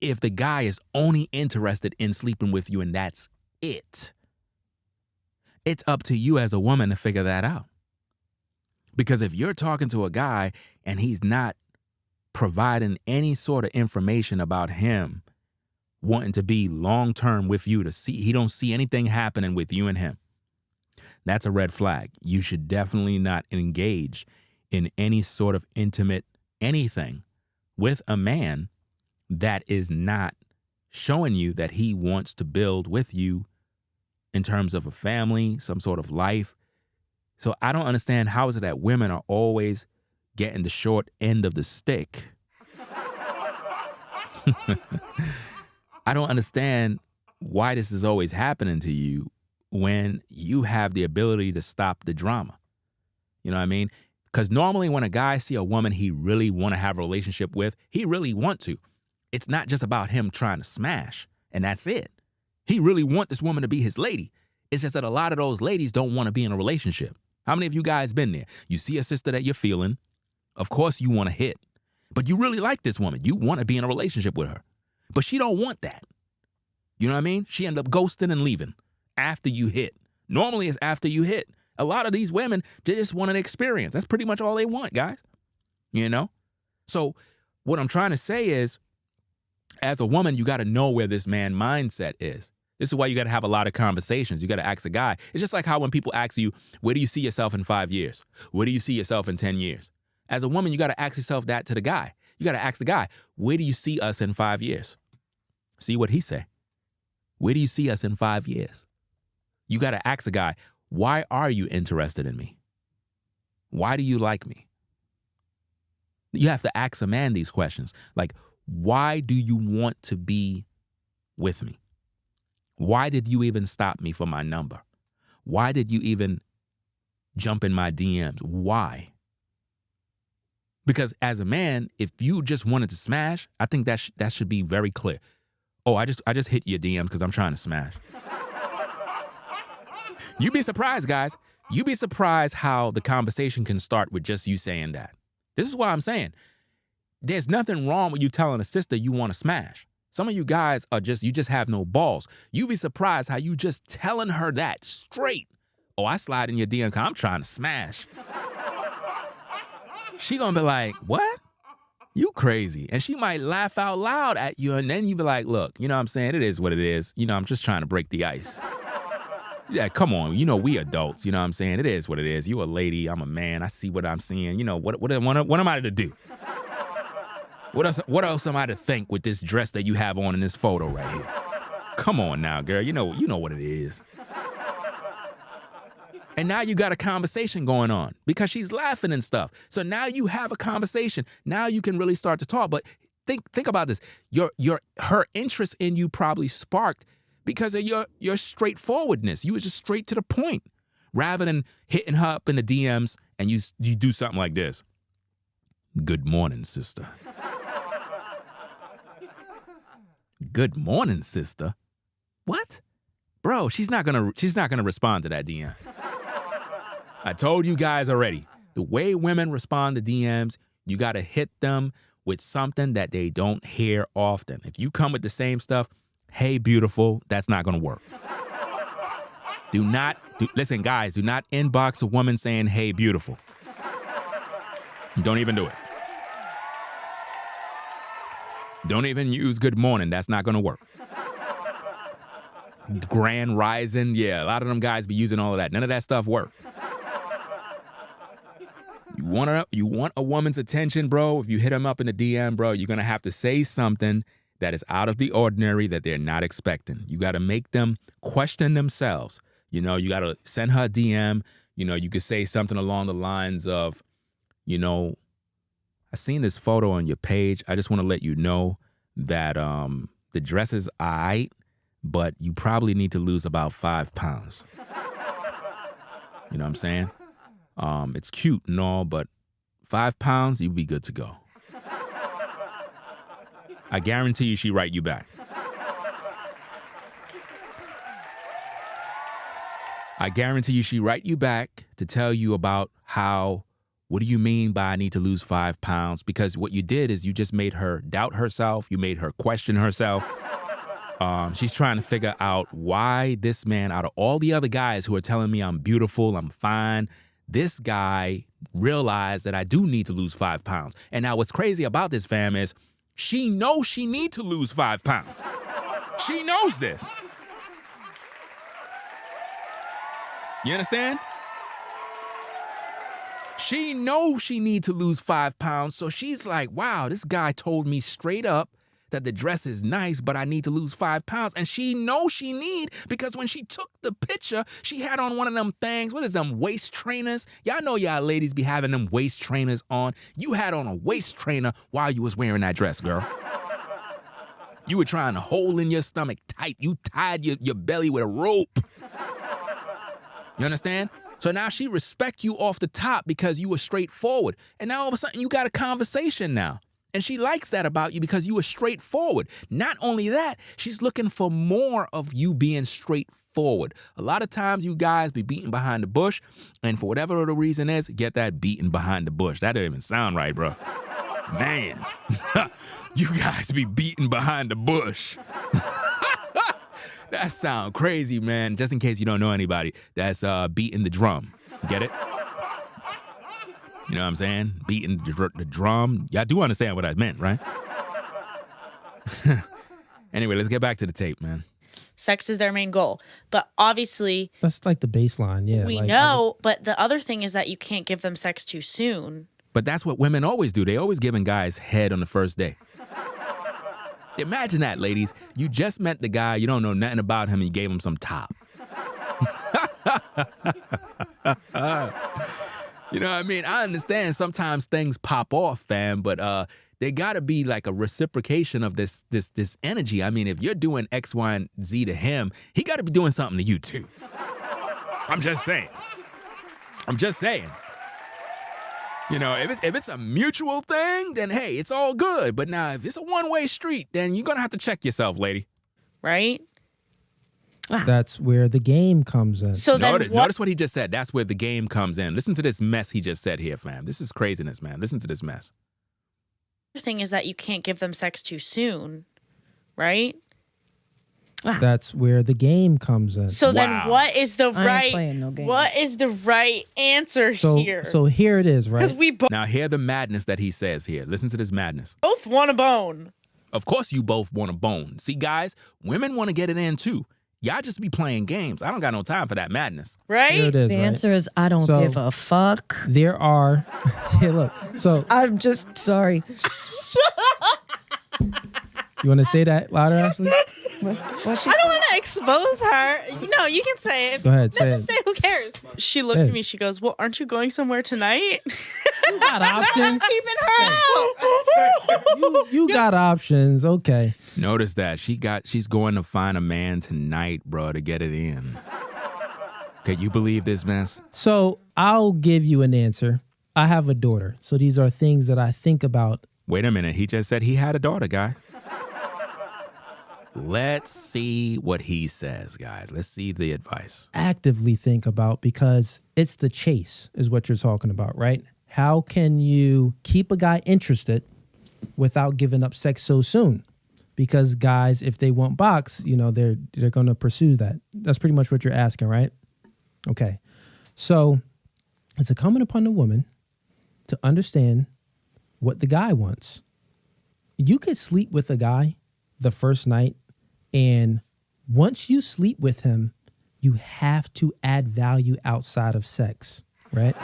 if the guy is only interested in sleeping with you and that's it. It's up to you as a woman to figure that out. Because if you're talking to a guy and he's not providing any sort of information about him wanting to be long-term with you, he don't see anything happening with you and him, that's a red flag. You should definitely not engage in any sort of intimate anything with a man that is not showing you that he wants to build with you in terms of a family, some sort of life. So I don't understand how is it that women are always getting the short end of the stick. I don't understand why this is always happening to you when you have the ability to stop the drama. You know what I mean? Because normally when a guy see a woman he really want to have a relationship with, he really want to. It's not just about him trying to smash, and that's it. He really want this woman to be his lady. It's just that a lot of those ladies don't want to be in a relationship. How many of you guys been there? You see a sister that you're feeling. Of course you want to hit. But you really like this woman. You want to be in a relationship with her. But she don't want that. You know what I mean? She end up ghosting and leaving after you hit. Normally it's after you hit. A lot of these women, they just want an experience. That's pretty much all they want, guys. You know? So what I'm trying to say is, as a woman, you got to know where this man mindset is. This is why you got to have a lot of conversations. You got to ask a guy. It's just like how when people ask you, where do you see yourself in 5 years? Where do you see yourself in 10 years? As a woman, you got to ask yourself that to the guy. You got to ask the guy, where do you see us in 5 years? See what he say. Where do you see us in 5 years? You got to ask a guy, why are you interested in me? Why do you like me? You have to ask a man these questions. Like, why do you want to be with me? Why did you even stop me for my number? Why did you even jump in my DMs? Why? Because as a man, if you just wanted to smash, I think that should be very clear. Oh, I just hit your DMs because I'm trying to smash. You'd be surprised, guys. You'd be surprised how the conversation can start with just you saying that. This is what I'm saying. There's nothing wrong with you telling a sister you want to smash. Some of you guys are you just have no balls. You'd be surprised how you just telling her that straight. Oh, I slide in your DM because I'm trying to smash. She gonna be like, what? You crazy. And she might laugh out loud at you, and then you be like, look, you know what I'm saying? It is what it is. You know, I'm just trying to break the ice. Yeah, come on. You know, we adults. You know what I'm saying? It is what it is. You a lady. I'm a man. I see what I'm seeing. You know, what am I to do? What else am I to think with this dress that you have on in this photo right here? Come on now, girl. You know what it is. And now you got a conversation going on because she's laughing and stuff. So now you have a conversation. Now you can really start to talk. But think about this. Her interest in you probably sparked because of your straightforwardness. You was just straight to the point, rather than hitting her up in the DMs and you do something like this. Good morning, sister. Good morning, sister. What? Bro, she's not gonna respond to that DM. I told you guys already. The way women respond to DMs, you gotta hit them with something that they don't hear often. If you come with the same stuff, hey, beautiful, that's not gonna work. Listen, guys, do not inbox a woman saying, hey, beautiful. Don't even do it. Don't even use good morning. That's not gonna work. Grand rising, yeah, a lot of them guys be using all of that. None of that stuff work. You want a woman's attention, bro? If you hit them up in the DM, bro, you're gonna have to say something that is out of the ordinary that they're not expecting. You gotta make them question themselves. You know, you gotta send her a DM. You know, you could say something along the lines of, you know, I seen this photo on your page. I just want to let you know that the dress is all right, but you probably need to lose about 5 pounds. You know what I'm saying? It's cute and all, but 5 pounds, you'll be good to go. I guarantee you she write you back. I guarantee you she write you back to tell you about what do you mean by I need to lose 5 pounds? Because what you did is you just made her doubt herself. You made her question herself. She's trying to figure out why this man, out of all the other guys who are telling me I'm beautiful, I'm fine, this guy realized that I do need to lose 5 pounds. And now what's crazy about this, fam, is she knows she needs to lose 5 pounds. She knows this. You understand? She knows she needs to lose 5 pounds, so she's like, wow, this guy told me straight up that the dress is nice, but I need to lose 5 pounds. And she knows she need, because when she took the picture, she had on one of them things. What is them, waist trainers? Y'all know y'all ladies be having them waist trainers on. You had on a waist trainer while you was wearing that dress, girl. You were trying to hold in your stomach tight. You tied your belly with a rope. You understand? So now she respect you off the top because you were straightforward. And now all of a sudden you got a conversation now. And she likes that about you because you were straightforward. Not only that, she's looking for more of you being straightforward. A lot of times you guys be beating behind the bush, and for whatever the reason is, get that beating behind the bush. That didn't even sound right, bro. Man, you guys be beating behind the bush. That sound crazy, man. Just in case you don't know anybody, that's beating the drum. Get it? You know what I'm saying? Beating the drum. Y'all do understand what I meant, right? Anyway, let's get back to the tape, man. Sex is their main goal. But obviously, That's like the baseline, yeah. we like, know, but the other thing is that you can't give them sex too soon. But that's what women always do. They always giving guys head on the first day. Imagine that, ladies. You just met the guy, you don't know nothing about him, and you gave him some top. You know what I mean? I understand sometimes things pop off, fam, but there gotta be like a reciprocation of this energy. I mean, if you're doing X, Y, and Z to him, he gotta be doing something to you too. I'm just saying. You know, if it's a mutual thing, then hey, it's all good. But now, if it's a one-way street, then you're gonna have to check yourself, lady. Right? That's where the game comes in. So then Notice what he just said. That's where the game comes in. Listen to this mess he just said here, fam. This is craziness, man. Listen to this mess. the thing is that you can't give them sex too soon, right? That's where the game comes in. So then what is the right game. what is the right answer here? So here it is, right? Because we Now hear the madness that he says here. Listen to this madness. both want a bone. Of course you both want a bone. See, guys, women want to get it in too. Y'all just be playing games. I don't got no time for that madness. Right? Here it is, The right? answer is I don't So- give a fuck. There are, here, look. So I'm just sorry. you want to say that louder, Ashley? What she I don't want to expose her. No, you can say it. Go ahead, say Just it. say who cares. She looked Hey. at me. She goes, "Well, aren't you going somewhere tonight?" You got options. Keeping her out. You got options. Okay. Notice that she's going to find a man tonight, bro, to get it in. Can you believe this mess? So I'll give you an answer. I have a daughter. So these are things that I think about. Wait a minute. He just said he had a daughter, guys. Let's see what he says, guys. Let's see the advice. Actively think about, because it's the chase is what you're talking about, right? How can you keep a guy interested without giving up sex so soon? Because guys, if they want box, they're going to pursue that. That's pretty much what you're asking, right? Okay. So it's incumbent upon the woman to understand what the guy wants. You could sleep with a guy the first night, and once you sleep with him, you have to add value outside of sex, right?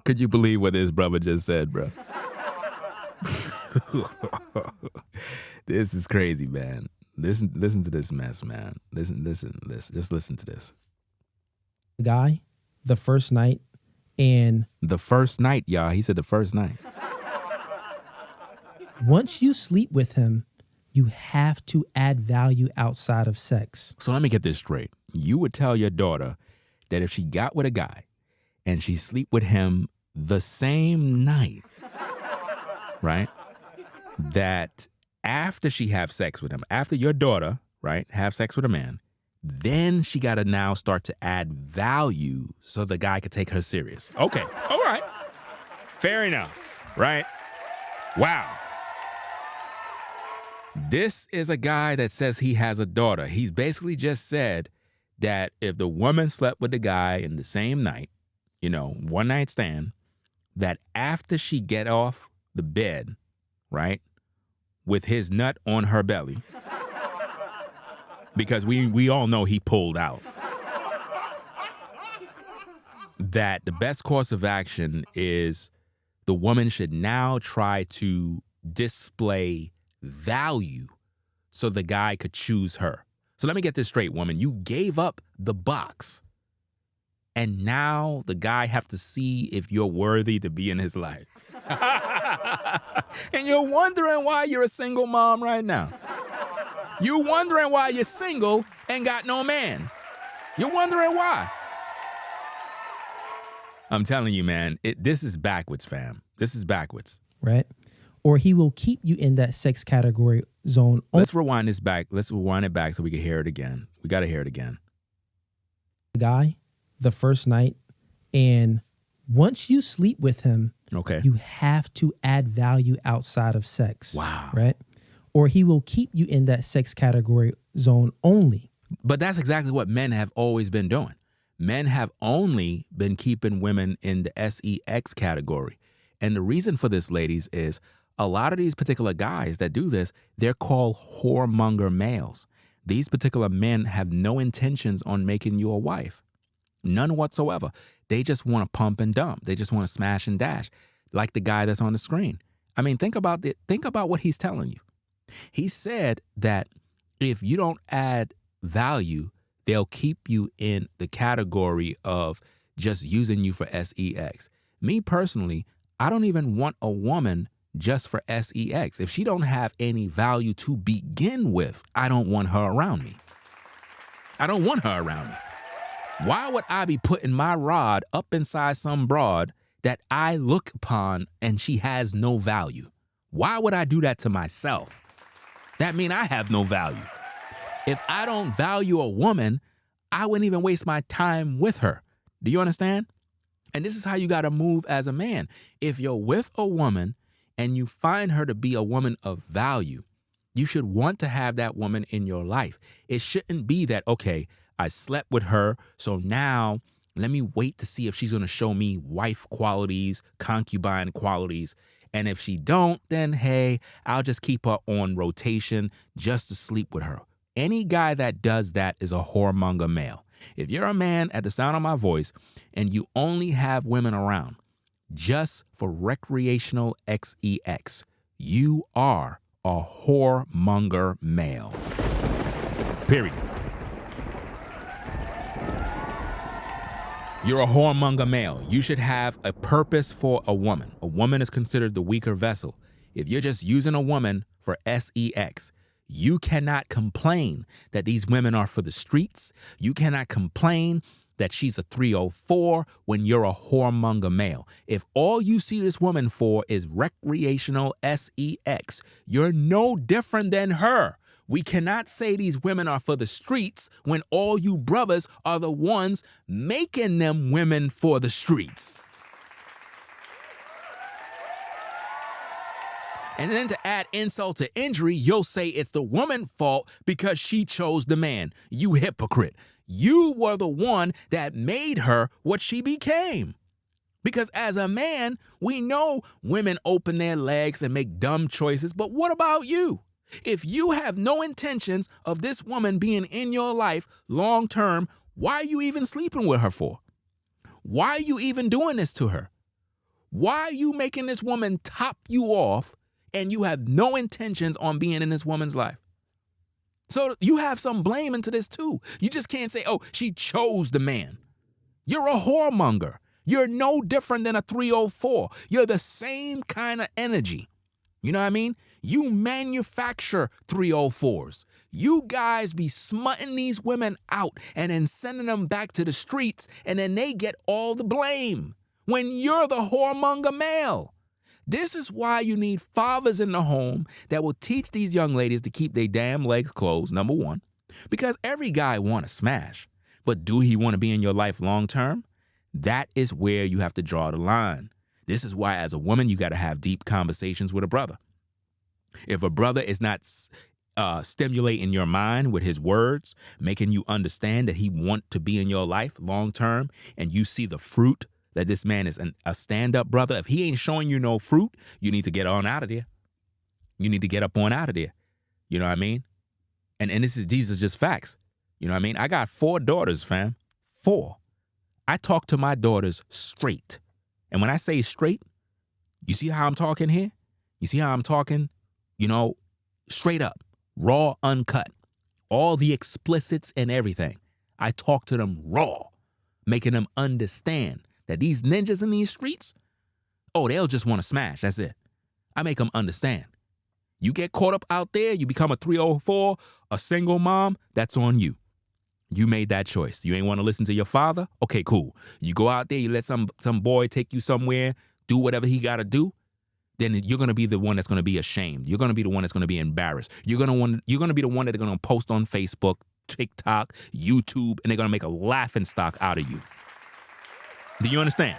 Could you believe what this brother just said, bro? This is crazy, man. Listen to this mess, man. Listen. Just listen to this. Guy, the first night, and the first night, y'all. He said the first night. Once you sleep with him, you have to add value outside of sex. So let me get this straight. You would tell your daughter that if she got with a guy and she sleep with him the same night, right, that after she have sex with him, after your daughter, right, have sex with a man, then she got to now start to add value so the guy could take her serious. Okay, all right. Fair enough, right? Wow. This is a guy that says he has a daughter. He's basically just said that if the woman slept with the guy in the same night, one night stand, that after she get off the bed, right, with his nut on her belly, because we all know he pulled out, that the best course of action is the woman should now try to display value so the guy could choose her. So let me get this straight, woman. You gave up the box, and now the guy have to see if you're worthy to be in his life. And you're wondering why you're a single mom right now. You're wondering why you're single and got no man. You're wondering why. I'm telling you, man, this is backwards, fam. This is backwards. Right? Or he will keep you in that sex category zone. Let's rewind this back. Let's rewind it back so we can hear it again. We got to hear it again. Guy, the first night, and once you sleep with him, okay, you have to add value outside of sex. Wow. Right? Or he will keep you in that sex category zone only. But that's exactly what men have always been doing. Men have only been keeping women in the sex category. And the reason for this, ladies, is a lot of these particular guys that do this, they're called whoremonger males. These particular men have no intentions on making you a wife. None whatsoever. They just want to pump and dump. They just want to smash and dash, like the guy that's on the screen. I mean, think about what he's telling you. He said that if you don't add value, they'll keep you in the category of just using you for sex. Me personally, I don't even want a woman just for sex. If she don't have any value to begin with, I don't want her around me. I don't want her around me. Why would I be putting my rod up inside some broad that I look upon and she has no value? Why would I do that to myself? That means I have no value. If I don't value a woman, I wouldn't even waste my time with her. Do you understand? And this is how you got to move as a man. If you're with a woman and you find her to be a woman of value, you should want to have that woman in your life. It shouldn't be that, okay, I slept with her, so now let me wait to see if she's going to show me wife qualities, concubine qualities. And if she don't, then hey, I'll just keep her on rotation just to sleep with her. Any guy that does that is a whoremonger male. If you're a man at the sound of my voice and you only have women around just for recreational sex, you are a whoremonger male. Period. You're a whoremonger male. You should have a purpose for a woman. A woman is considered the weaker vessel. If you're just using a woman for sex, you cannot complain that these women are for the streets. You cannot complain that she's a 304 when you're a whoremonger male. If all you see this woman for is recreational sex, you're no different than her. We cannot say these women are for the streets when all you brothers are the ones making them women for the streets. And then to add insult to injury, you'll say it's the woman's fault because she chose the man. You hypocrite. You were the one that made her what she became. Because as a man, we know women open their legs and make dumb choices, but what about you? If you have no intentions of this woman being in your life long term, why are you even sleeping with her for? Why are you even doing this to her? Why are you making this woman top you off and you have no intentions on being in this woman's life? So you have some blame into this too. You just can't say, oh, she chose the man. You're a whoremonger. You're no different than a 304. You're the same kind of energy. You know what I mean? You manufacture 304s. You guys be smutting these women out and then sending them back to the streets, and then they get all the blame when you're the whoremonger male. This is why you need fathers in the home that will teach these young ladies to keep their damn legs closed, number one, because every guy want to smash, but do he want to be in your life long term? That is where you have to draw the line. This is why, as a woman, you got to have deep conversations with a brother. If a brother is not stimulating your mind with his words, making you understand that he want to be in your life long term, and you see the fruit that this man is a stand-up brother, if he ain't showing you no fruit, you need to get on out of there. You need to get up on out of there. You know what I mean? And these are just facts. You know what I mean? I got 4 daughters, fam. 4. I talk to my daughters straight. And when I say straight, you see how I'm talking here? You see how I'm talking, straight up, raw, uncut, all the explicits and everything. I talk to them raw, making them understand that these ninjas in these streets, they'll just want to smash. That's it. I make them understand. You get caught up out there, you become a 304, a single mom, that's on you. You made that choice. You ain't want to listen to your father? Okay, cool. You go out there, you let some boy take you somewhere, do whatever he got to do, then you're going to be the one that's going to be ashamed. You're going to be the one that's going to be embarrassed. You're going to be the one that's going to post on Facebook, TikTok, YouTube, and they're going to make a laughing stock out of you. Do you understand?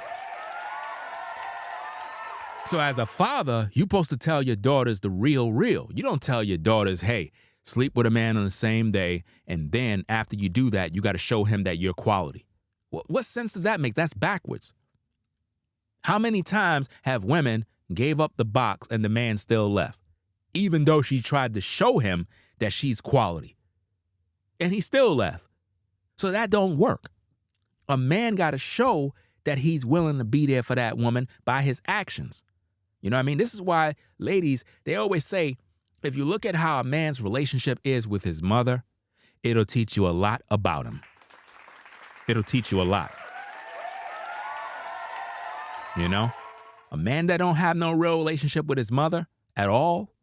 So as a father, you're supposed to tell your daughters the real. You don't tell your daughters, hey, sleep with a man on the same day, and then after you do that, you got to show him that you're quality. What sense does that make? That's backwards. How many times have women gave up the box and the man still left, even though she tried to show him that she's quality, and he still left? So that don't work. A man got to show that he's willing to be there for that woman by his actions. You know what I mean? This is why, ladies, they always say, if you look at how a man's relationship is with his mother, it'll teach you a lot about him. It'll teach you a lot. A man that don't have no real relationship with his mother at all,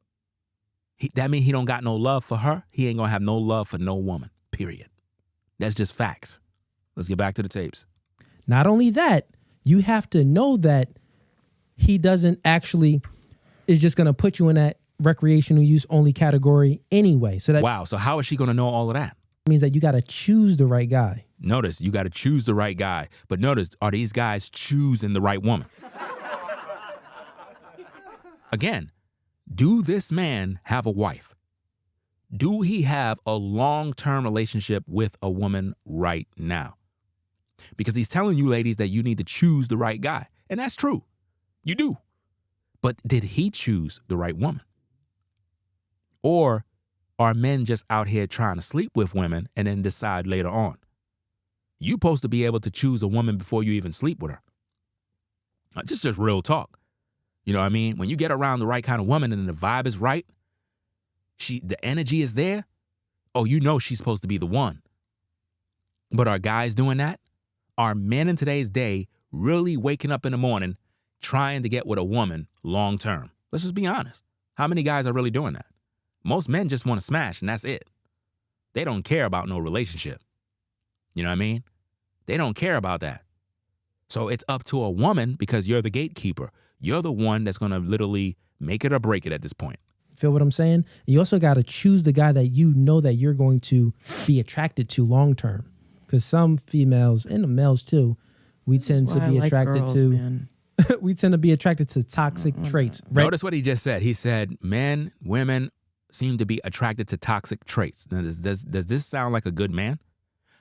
that means he don't got no love for her. He ain't gonna have no love for no woman, period. That's just facts. Let's get back to the tapes. Not only that, you have to know that he doesn't actually is just going to put you in that recreational use only category anyway. So that wow. So how is she going to know all of that? Means that you got to choose the right guy. Notice you got to choose the right guy. But notice, are these guys choosing the right woman? Again, do this man have a wife? Do he have a long-term relationship with a woman right now? Because he's telling you, ladies, that you need to choose the right guy. And that's true. You do. But did he choose the right woman? Or are men just out here trying to sleep with women and then decide later on? You're supposed to be able to choose a woman before you even sleep with her. Just real talk. You know what I mean? When you get around the right kind of woman and the vibe is right, the energy is there, she's supposed to be the one. But are guys doing that? are men in today's day really waking up in the morning trying to get with a woman long term? Let's just be honest. How many guys are really doing that? Most men just want to smash and that's it. They don't care about no relationship. You know what I mean? They don't care about that. So it's up to a woman because you're the gatekeeper. You're the one that's going to literally make it or break it at this point. Feel what I'm saying? You also got to choose the guy that you know that you're going to be attracted to long term. Because some females, and the males too, we tend to be attracted to. We tend to be attracted to toxic traits. Right? Notice what he just said. He said men, women seem to be attracted to toxic traits. Now, does this sound like a good man?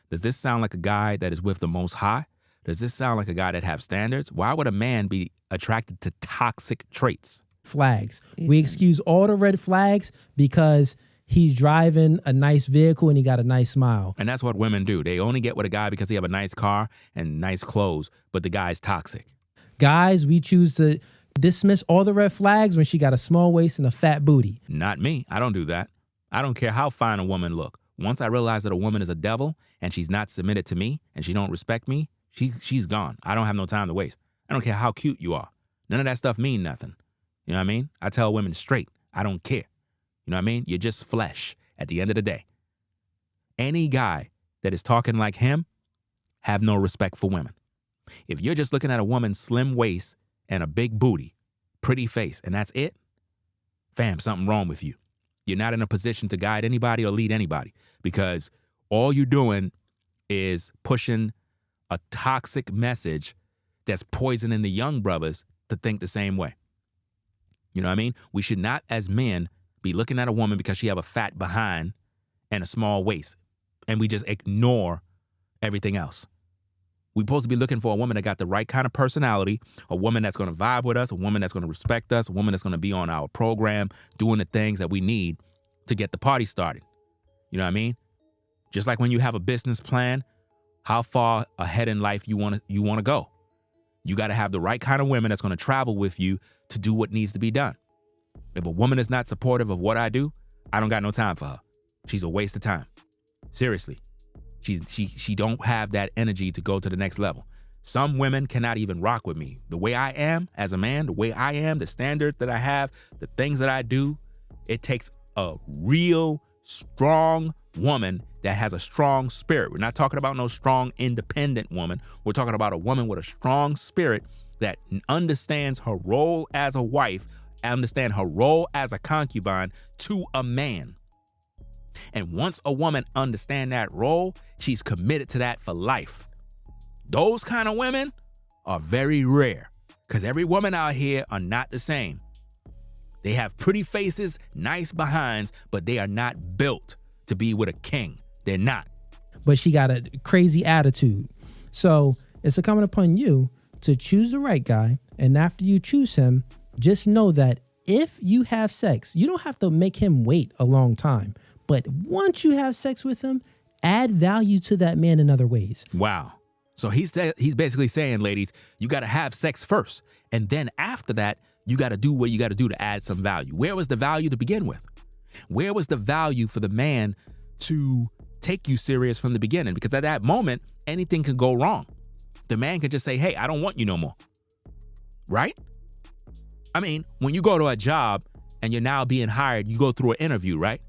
Does this sound like a guy that is with the Most High? Does this sound like a guy that have standards? Why would a man be attracted to toxic traits? Flags. We excuse all the red flags because he's driving a nice vehicle and he got a nice smile. And that's what women do. They only get with a guy because he have a nice car and nice clothes, but the guy's toxic. Guys, we choose to dismiss all the red flags when she got a small waist and a fat booty. Not me. I don't do that. I don't care how fine a woman look. Once I realize that a woman is a devil and she's not submitted to me and she don't respect me, she's gone. I don't have no time to waste. I don't care how cute you are. None of that stuff mean nothing. You know what I mean? I tell women straight, I don't care. You know what I mean? You're just flesh at the end of the day. Any guy that is talking like him have no respect for women. If you're just looking at a woman's slim waist and a big booty, pretty face, and that's it, fam, something wrong with you. You're not in a position to guide anybody or lead anybody because all you're doing is pushing a toxic message that's poisoning the young brothers to think the same way. You know what I mean? We should not, as men, be looking at a woman because she have a fat behind and a small waist, and we just ignore everything else. We're supposed to be looking for a woman that got the right kind of personality, a woman that's going to vibe with us, a woman that's going to respect us, a woman that's going to be on our program, doing the things that we need to get the party started. You know what I mean? Just like when you have a business plan, how far ahead in life you want to go. You got to have the right kind of women that's going to travel with you to do what needs to be done. If a woman is not supportive of what I do, I don't got no time for her. She's a waste of time. Seriously. She don't have that energy to go to the next level. Some women cannot even rock with me. The way I am as a man, the way I am, the standards that I have, the things that I do, it takes a real strong woman that has a strong spirit. We're not talking about no strong, independent woman. We're talking about a woman with a strong spirit that understands her role as a wife, understand her role as a concubine to a man. And once a woman understands that role, she's committed to that for life. Those kind of women are very rare because every woman out here are not the same. They have pretty faces, nice behinds, but they are not built to be with a king. They're not. But she got a crazy attitude. So it's incumbent upon you to choose the right guy. And after you choose him, just know that if you have sex, you don't have to make him wait a long time. But once you have sex with him, add value to that man in other ways. Wow. So he's basically saying, ladies, you got to have sex first. And then after that, you got to do what you got to do to add some value. Where was the value to begin with? Where was the value for the man to take you serious from the beginning? Because at that moment, anything can go wrong. The man can just say, hey, I don't want you no more. Right? I mean, when you go to a job and you're now being hired, you go through an interview, right?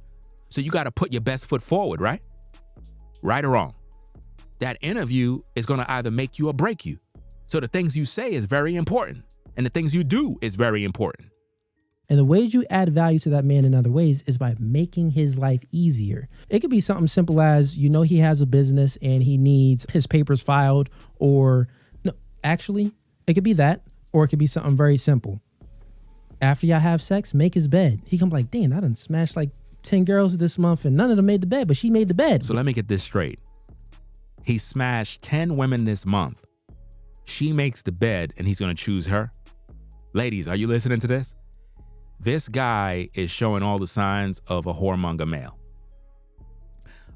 So you got to put your best foot forward, right? Right or wrong? That interview is going to either make you or break you. So the things you say is very important. And the things you do is very important. And the ways you add value to that man in other ways is by making his life easier. It could be something simple as, you know, he has a business and he needs his papers filed, or no, actually, it could be that, or it could be something very simple. After y'all have sex, make his bed. He come like, damn, I done smashed like 10 girls this month and none of them made the bed, but she made the bed. So let me get this straight. He smashed 10 women this month. She makes the bed and he's going to choose her. Ladies, are you listening to this? This guy is showing all the signs of a whoremonger male.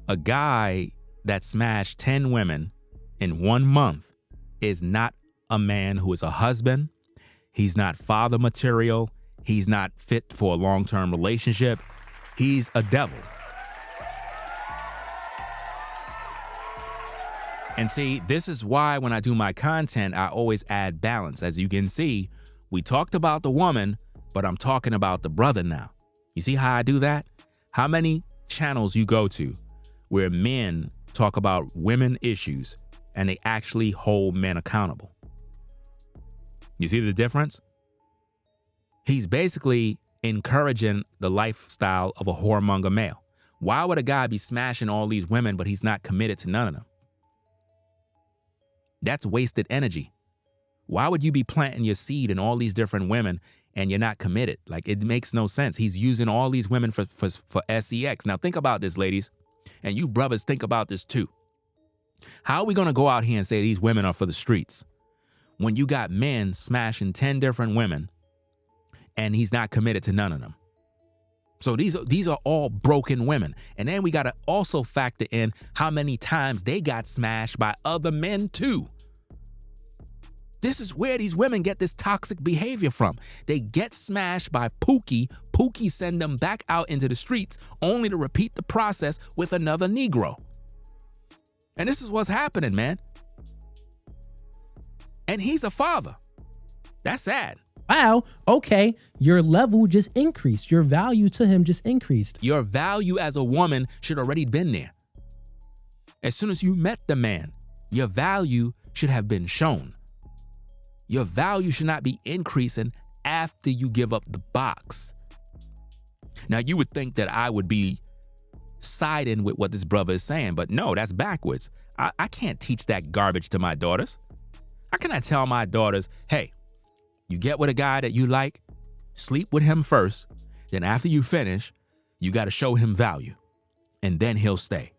A guy that smashed 10 women in 1 month is not a man who is a husband. He's not father material. He's not fit for a long-term relationship. He's a devil. And see, this is why when I do my content, I always add balance. As you can see, we talked about the woman, but I'm talking about the brother now. You see how I do that? How many channels you go to where men talk about women issues and they actually hold men accountable? You see the difference? He's basically encouraging the lifestyle of a whoremonger male. Why would a guy be smashing all these women, but he's not committed to none of them? That's wasted energy. Why would you be planting your seed in all these different women and you're not committed? Like, it makes no sense. He's using all these women for sex. Now think about this, ladies, and you brothers think about this too. How are we going to go out here and say these women are for the streets when you got men smashing 10 different women and he's not committed to none of them? So these are all broken women. And then we got to also factor in how many times they got smashed by other men too. This is where these women get this toxic behavior from. They get smashed by Pookie. Pookie send them back out into the streets only to repeat the process with another Negro. And this is what's happening, man. And he's a father. That's sad. Wow, okay, your level just increased. Your value to him just increased. Your value as a woman should already been there. As soon as you met the man, your value should have been shown. Your value should not be increasing after you give up the box. Now, you would think that I would be siding with what this brother is saying, but no, that's backwards. I can't teach that garbage to my daughters. How can I tell my daughters, hey, you get with a guy that you like, sleep with him first, then after you finish, you got to show him value, and then he'll stay.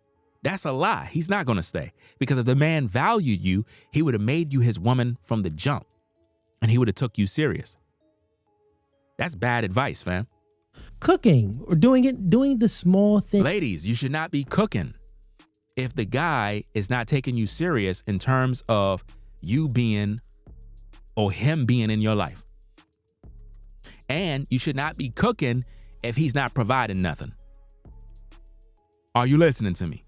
That's a lie. He's not going to stay, because if the man valued you, he would have made you his woman from the jump, and he would have took you serious. That's bad advice, fam. Cooking or doing the small thing. Ladies, you should not be cooking if the guy is not taking you serious in terms of you being or him being in your life. And you should not be cooking if he's not providing nothing. Are you listening to me?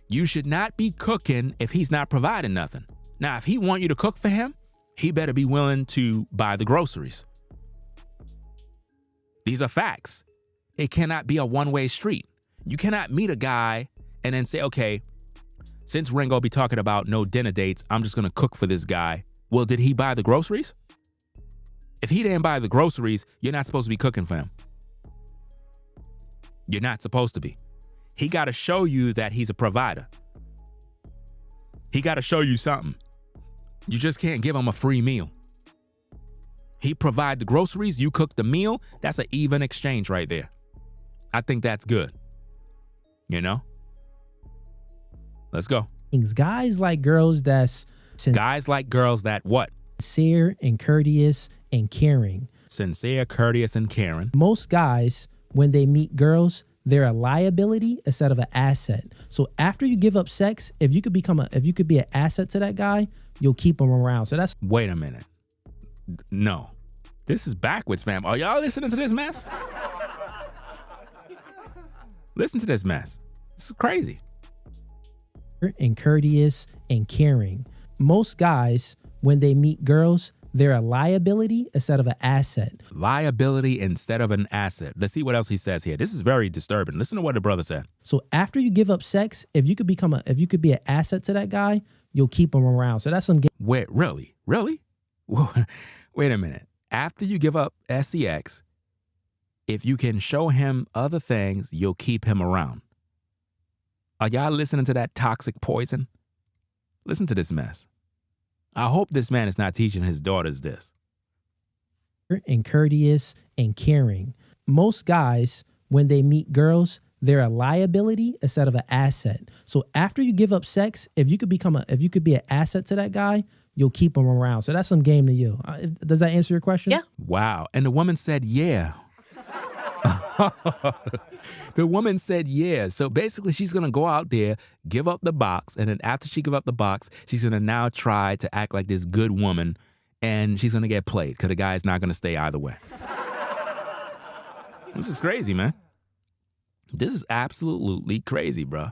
You should not be cooking if he's not providing nothing. Now, if he want you to cook for him, he better be willing to buy the groceries. These are facts. It cannot be a one-way street. You cannot meet a guy and then say, okay, since Ringo be talking about no dinner dates, I'm just going to cook for this guy. Well, did he buy the groceries? If he didn't buy the groceries, you're not supposed to be cooking for him. You're not supposed to be. He got to show you that he's a provider. He got to show you something. You just can't give him a free meal. He provide the groceries, you cook the meal. That's an even exchange right there. I think that's good. You know? Let's go. Guys like girls that what? Sincere and courteous and caring. Sincere, courteous, and caring. Most guys, when they meet girls, they're a liability instead of an asset. So after you give up sex, if you could be an asset to that guy, you'll keep him around. So that's. Wait a minute. No, this is backwards, fam. Are y'all listening to this mess? Listen to this mess. This is crazy. And courteous and caring. Most guys, when they meet girls, they're a liability instead of an asset. Liability instead of an asset. Let's see what else he says here. This is very disturbing. Listen to what the brother said. So after you give up sex, if you could be an asset to that guy, you'll keep him around. So that's some. Wait, really? Wait a minute. After you give up sex, if you can show him other things, you'll keep him around. Are y'all listening to that toxic poison? Listen to this mess. I hope this man is not teaching his daughters this. And courteous and caring. Most guys, when they meet girls, they're a liability instead of an asset. So after you give up sex, if you could be an asset to that guy, you'll keep him around. So that's some game to you. Does that answer your question? Yeah. Wow. And the woman said, yeah. The woman said, yeah. So basically, she's going to go out there, give up the box. And then after she give up the box, she's going to now try to act like this good woman. And she's going to get played because the guy's not going to stay either way. This is crazy, man. This is absolutely crazy, bro.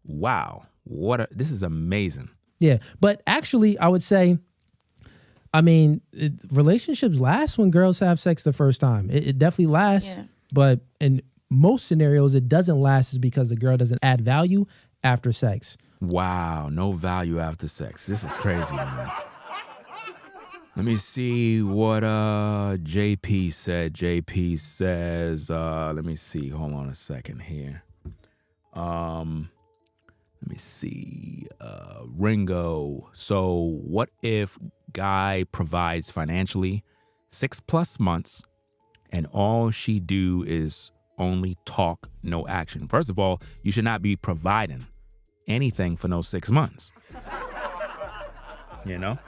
Wow. This is amazing. Yeah, but actually, I would say, I mean, relationships last when girls have sex the first time. It definitely lasts, Yeah. but in most scenarios, it doesn't last is because the girl doesn't add value after sex. Wow, no value after sex. This is crazy, man. Let me see what JP said. JP says, let me see. Hold on a second here. Let me see. Ringo. So what if guy provides financially 6+ months and all she do is only talk, no action? First of all, you should not be providing anything for no 6 months. You know?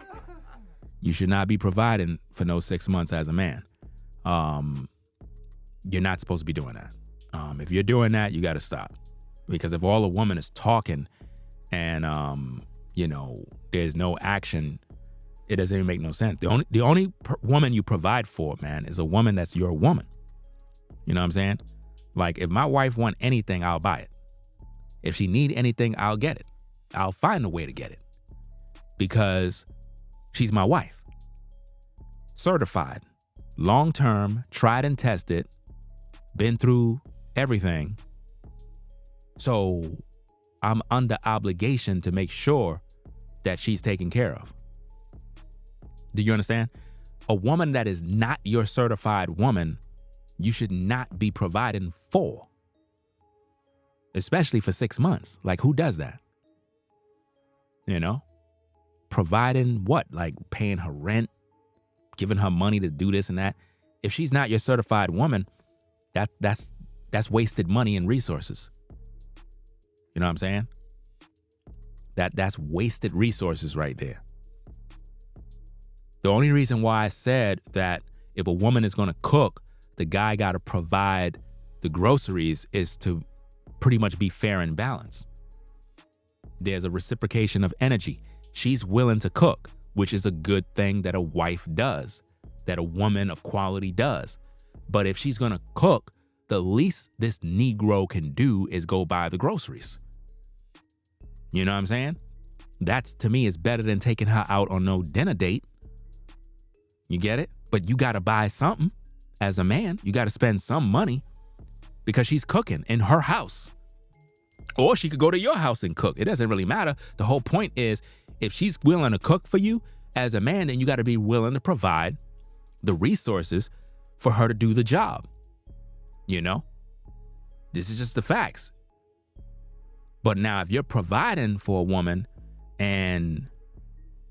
You should not be providing for no 6 months as a man. You're not supposed to be doing that. If you're doing that, you got to stop. Because if all a woman is talking and, there's no action, it doesn't even make no sense. The only woman you provide for, man, is a woman that's your woman. You know what I'm saying? Like, if my wife want anything, I'll buy it. If she need anything, I'll get it. I'll find a way to get it. Because she's my wife. Certified, long-term, tried and tested, been through everything. So I'm under obligation to make sure that she's taken care of. Do you understand? A woman that is not your certified woman, you should not be providing for. Especially for 6 months. Like, who does that? You know? Providing what? Like paying her rent, giving her money to do this and that. If she's not your certified woman, that's wasted money and resources. You know what I'm saying? That's wasted resources right there. The only reason why I said that if a woman is going to cook, the guy got to provide the groceries is to pretty much be fair and balanced. There's a reciprocation of energy. She's willing to cook, which is a good thing that a wife does, that a woman of quality does. But if she's going to cook, the least this Negro can do is go buy the groceries. You know what I'm saying? That's, to me, is better than taking her out on no dinner date. You get it? But you got to buy something as a man. You got to spend some money because she's cooking in her house. Or she could go to your house and cook. It doesn't really matter. The whole point is, if she's willing to cook for you as a man, then you got to be willing to provide the resources for her to do the job. You know? This is just the facts. But now if you're providing for a woman and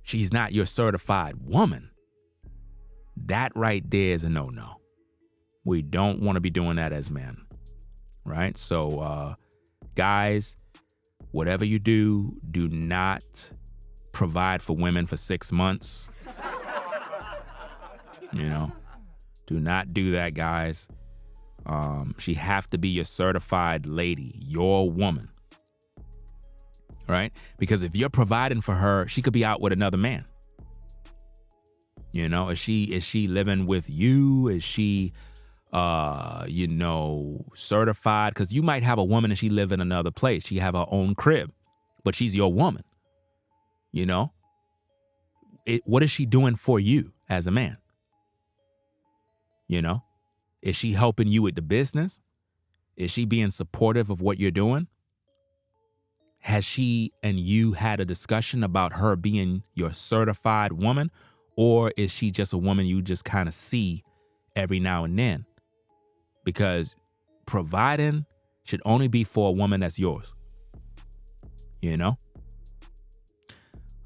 she's not your certified woman, that right there is a no-no. We don't want to be doing that as men. Right? So, guys, whatever you do, do not provide for women for 6 months. You know, do not do that, guys. She have to be your certified lady, your woman. Right? Because if you're providing for her, she could be out with another man. You know, is she living with you? Is she certified? Because you might have a woman and she live in another place. She have her own crib, but she's your woman. You know, what is she doing for you as a man? You know, is she helping you with the business? Is she being supportive of what you're doing? Has she and you had a discussion about her being your certified woman? Or is she just a woman you just kind of see every now and then? Because providing should only be for a woman that's yours. You know?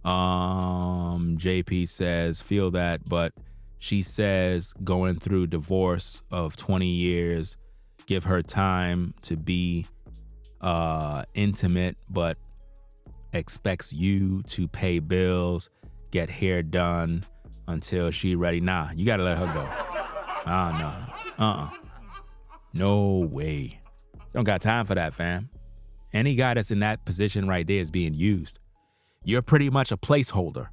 JP says, feel that, but she says going through divorce of 20 years, give her time to be intimate, but expects you to pay bills, get hair done until she ready. Nah, you gotta let her go. No way. Don't got time for that, fam. Any guy that's in that position right there is being used. You're pretty much a placeholder.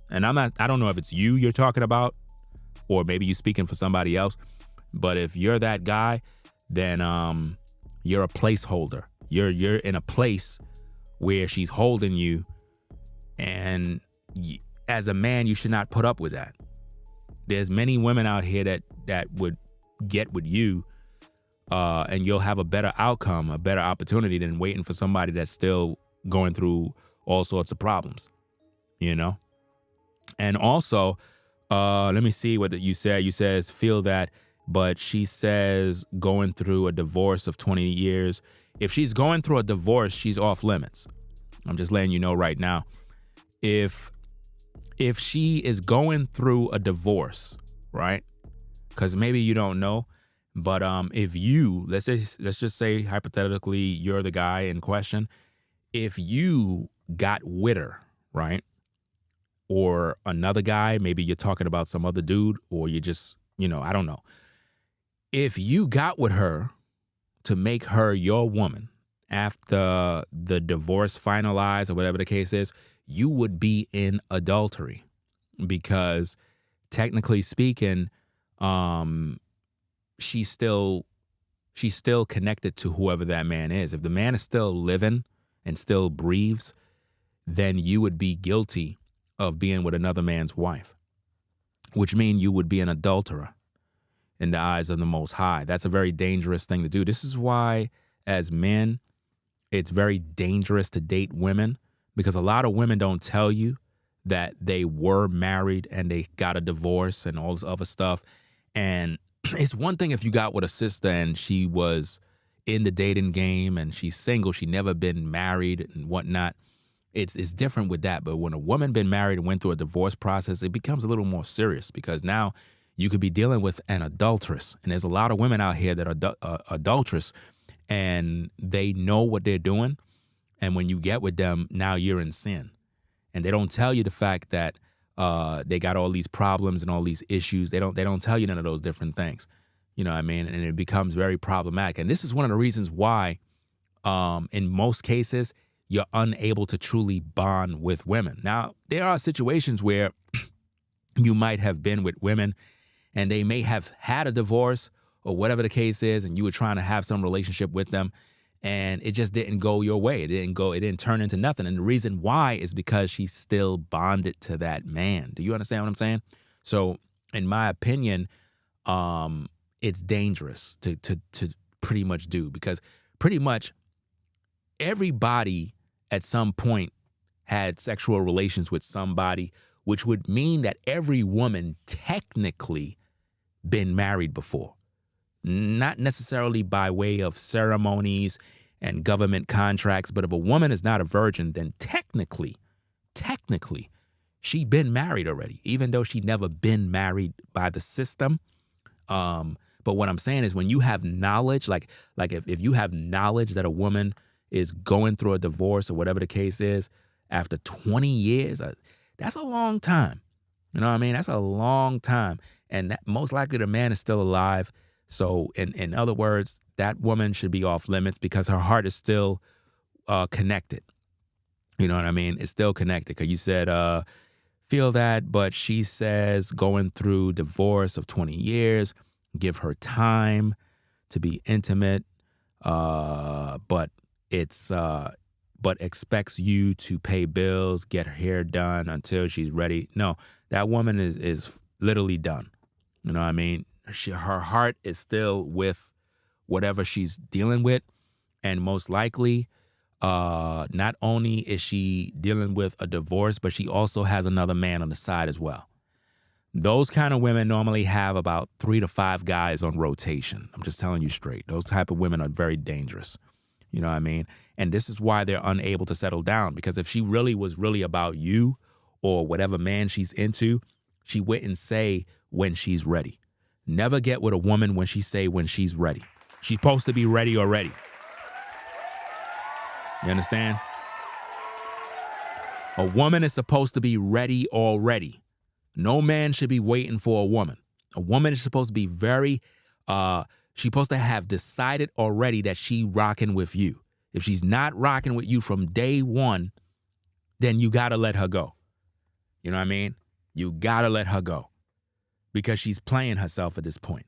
And I don't know if it's you're talking about, or maybe you speaking for somebody else. But if you're that guy, then you're a placeholder. You're in a place where she's holding you, and as a man, you should not put up with that. There's many women out here that would get with you, and you'll have a better outcome, a better opportunity than waiting for somebody that's still going through all sorts of problems, you know? And also, let me see what you said. You says feel that, but she says going through a divorce of 20 years. If she's going through a divorce, she's off limits. I'm just letting you know right now. If she is going through a divorce, right? Because maybe you don't know, but if you let's just say hypothetically you're the guy in question. If you got with her, right? Or another guy, maybe you're talking about some other dude, or you just, I don't know. If you got with her to make her your woman after the divorce finalized or whatever the case is, you would be in adultery, because technically speaking, she's still connected to whoever that man is. If the man is still living and still breathes, then you would be guilty of being with another man's wife, which means you would be an adulterer in the eyes of the Most High. That's a very dangerous thing to do. This is why, as men, it's very dangerous to date women, because a lot of women don't tell you that they were married and they got a divorce and all this other stuff. And it's one thing if you got with a sister and she was in the dating game and she's single, she never been married and whatnot. It's different with that. But when a woman been married and went through a divorce process, it becomes a little more serious, because now you could be dealing with an adulteress. And there's a lot of women out here that are adulterous, and they know what they're doing. And when you get with them, now you're in sin. And they don't tell you the fact that they got all these problems and all these issues. They don't tell you none of those different things. You know what I mean? And it becomes very problematic. And this is one of the reasons why, in most cases, you're unable to truly bond with women. Now, there are situations where you might have been with women and they may have had a divorce or whatever the case is, and you were trying to have some relationship with them, and it just didn't go your way. It didn't turn into nothing. And the reason why is because she's still bonded to that man. Do you understand what I'm saying? So, in my opinion, it's dangerous to pretty much do, because pretty much everybody at some point had sexual relations with somebody, which would mean that every woman technically been married before. Not necessarily by way of ceremonies and government contracts, but if a woman is not a virgin, then technically, she been married already, even though she never been married by the system. But what I'm saying is, when you have knowledge, like if you have knowledge that a woman is going through a divorce or whatever the case is, after 20 years, that's a long time. You know what I mean? That's a long time. And that, most likely the man is still alive. So in other words, that woman should be off limits, because her heart is still connected. You know what I mean? It's still connected. Because you said, feel that, but she says going through divorce of 20 years, give her time to be intimate, but expects you to pay bills, get her hair done until she's ready. No, that woman is literally done. You know what I mean? Her heart is still with whatever she's dealing with. And most likely, not only is she dealing with a divorce, but she also has another man on the side as well. Those kind of women normally have about 3 to 5 guys on rotation. I'm just telling you straight. Those type of women are very dangerous. You know what I mean? And this is why they're unable to settle down, because if she really was really about you or whatever man she's into, she wouldn't say when she's ready. Never get with a woman when she's ready. She's supposed to be ready already. You understand? A woman is supposed to be ready already. No man should be waiting for a woman. A woman is supposed to be she's supposed to have decided already that she rocking with you. If she's not rocking with you from day one, then you got to let her go. You know what I mean? You got to let her go, because she's playing herself at this point,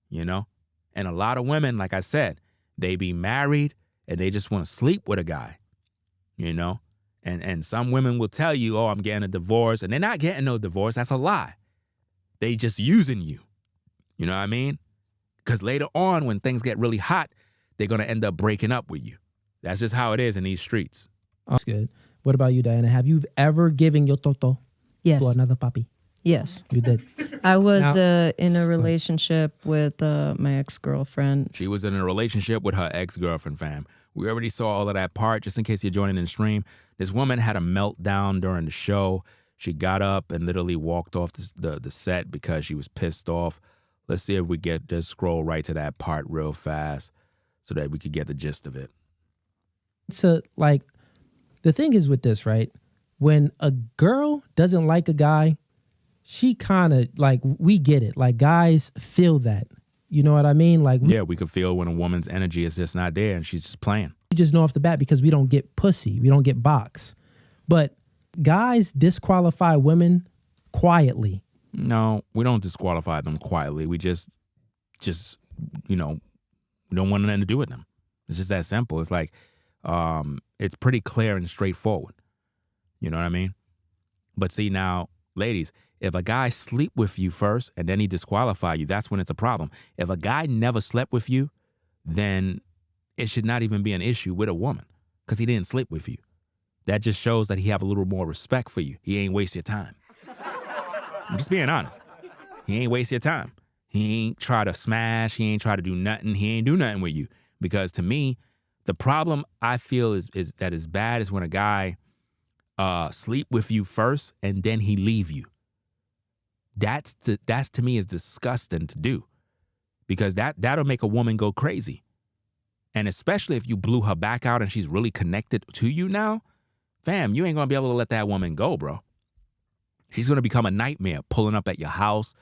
you know? And a lot of women, like I said, they be married and they just want to sleep with a guy. you know? And some women will tell you, oh, I'm getting a divorce, and they're not getting no divorce. That's a lie. They just using you. You know what I mean? Because later on, when things get really hot, they're going to end up breaking up with you. That's just how it is in these streets. That's good. What about you, Diana? Have you ever given your toto Yes. to another puppy? Yes. You did. I was Now- in a relationship with my ex-girlfriend. She was in a relationship with her ex-girlfriend, fam. We already saw all of that part. Just in case you're joining in the stream, this woman had a meltdown during the show. She got up and literally walked off the set because she was pissed off. Let's see if we get just scroll right to that part real fast so that we could get the gist of it. So, like, the thing is with this, right? When a girl doesn't like a guy, she kind of, like, we get it. Like, guys feel that. You know what I mean? Like, Yeah, we could feel when a woman's energy is just not there and she's just playing. we just know off the bat because we don't get pussy. We don't get box. But guys disqualify women quietly. No, we don't disqualify them quietly. We just, you know, we don't want nothing to do with them. It's just that simple. It's like, it's pretty clear and straightforward. You know what I mean? But see now, ladies, if a guy sleep with you first and then he disqualify you, that's when it's a problem. If a guy never slept with you, then it should not even be an issue with a woman because he didn't sleep with you. That just shows that he have a little more respect for you. He ain't waste your time. I'm just being honest. He ain't waste your time. He ain't try to smash. He ain't try to do nothing. He ain't do nothing with you. Because to me, the problem I feel is that is bad is when a guy sleep with you first and then he leave you. That's to me is disgusting to do. Because that'll make a woman go crazy. And especially if you blew her back out and she's really connected to you now, fam, you ain't gonna be able to let that woman go, bro. She's gonna become a nightmare, pulling up at your house,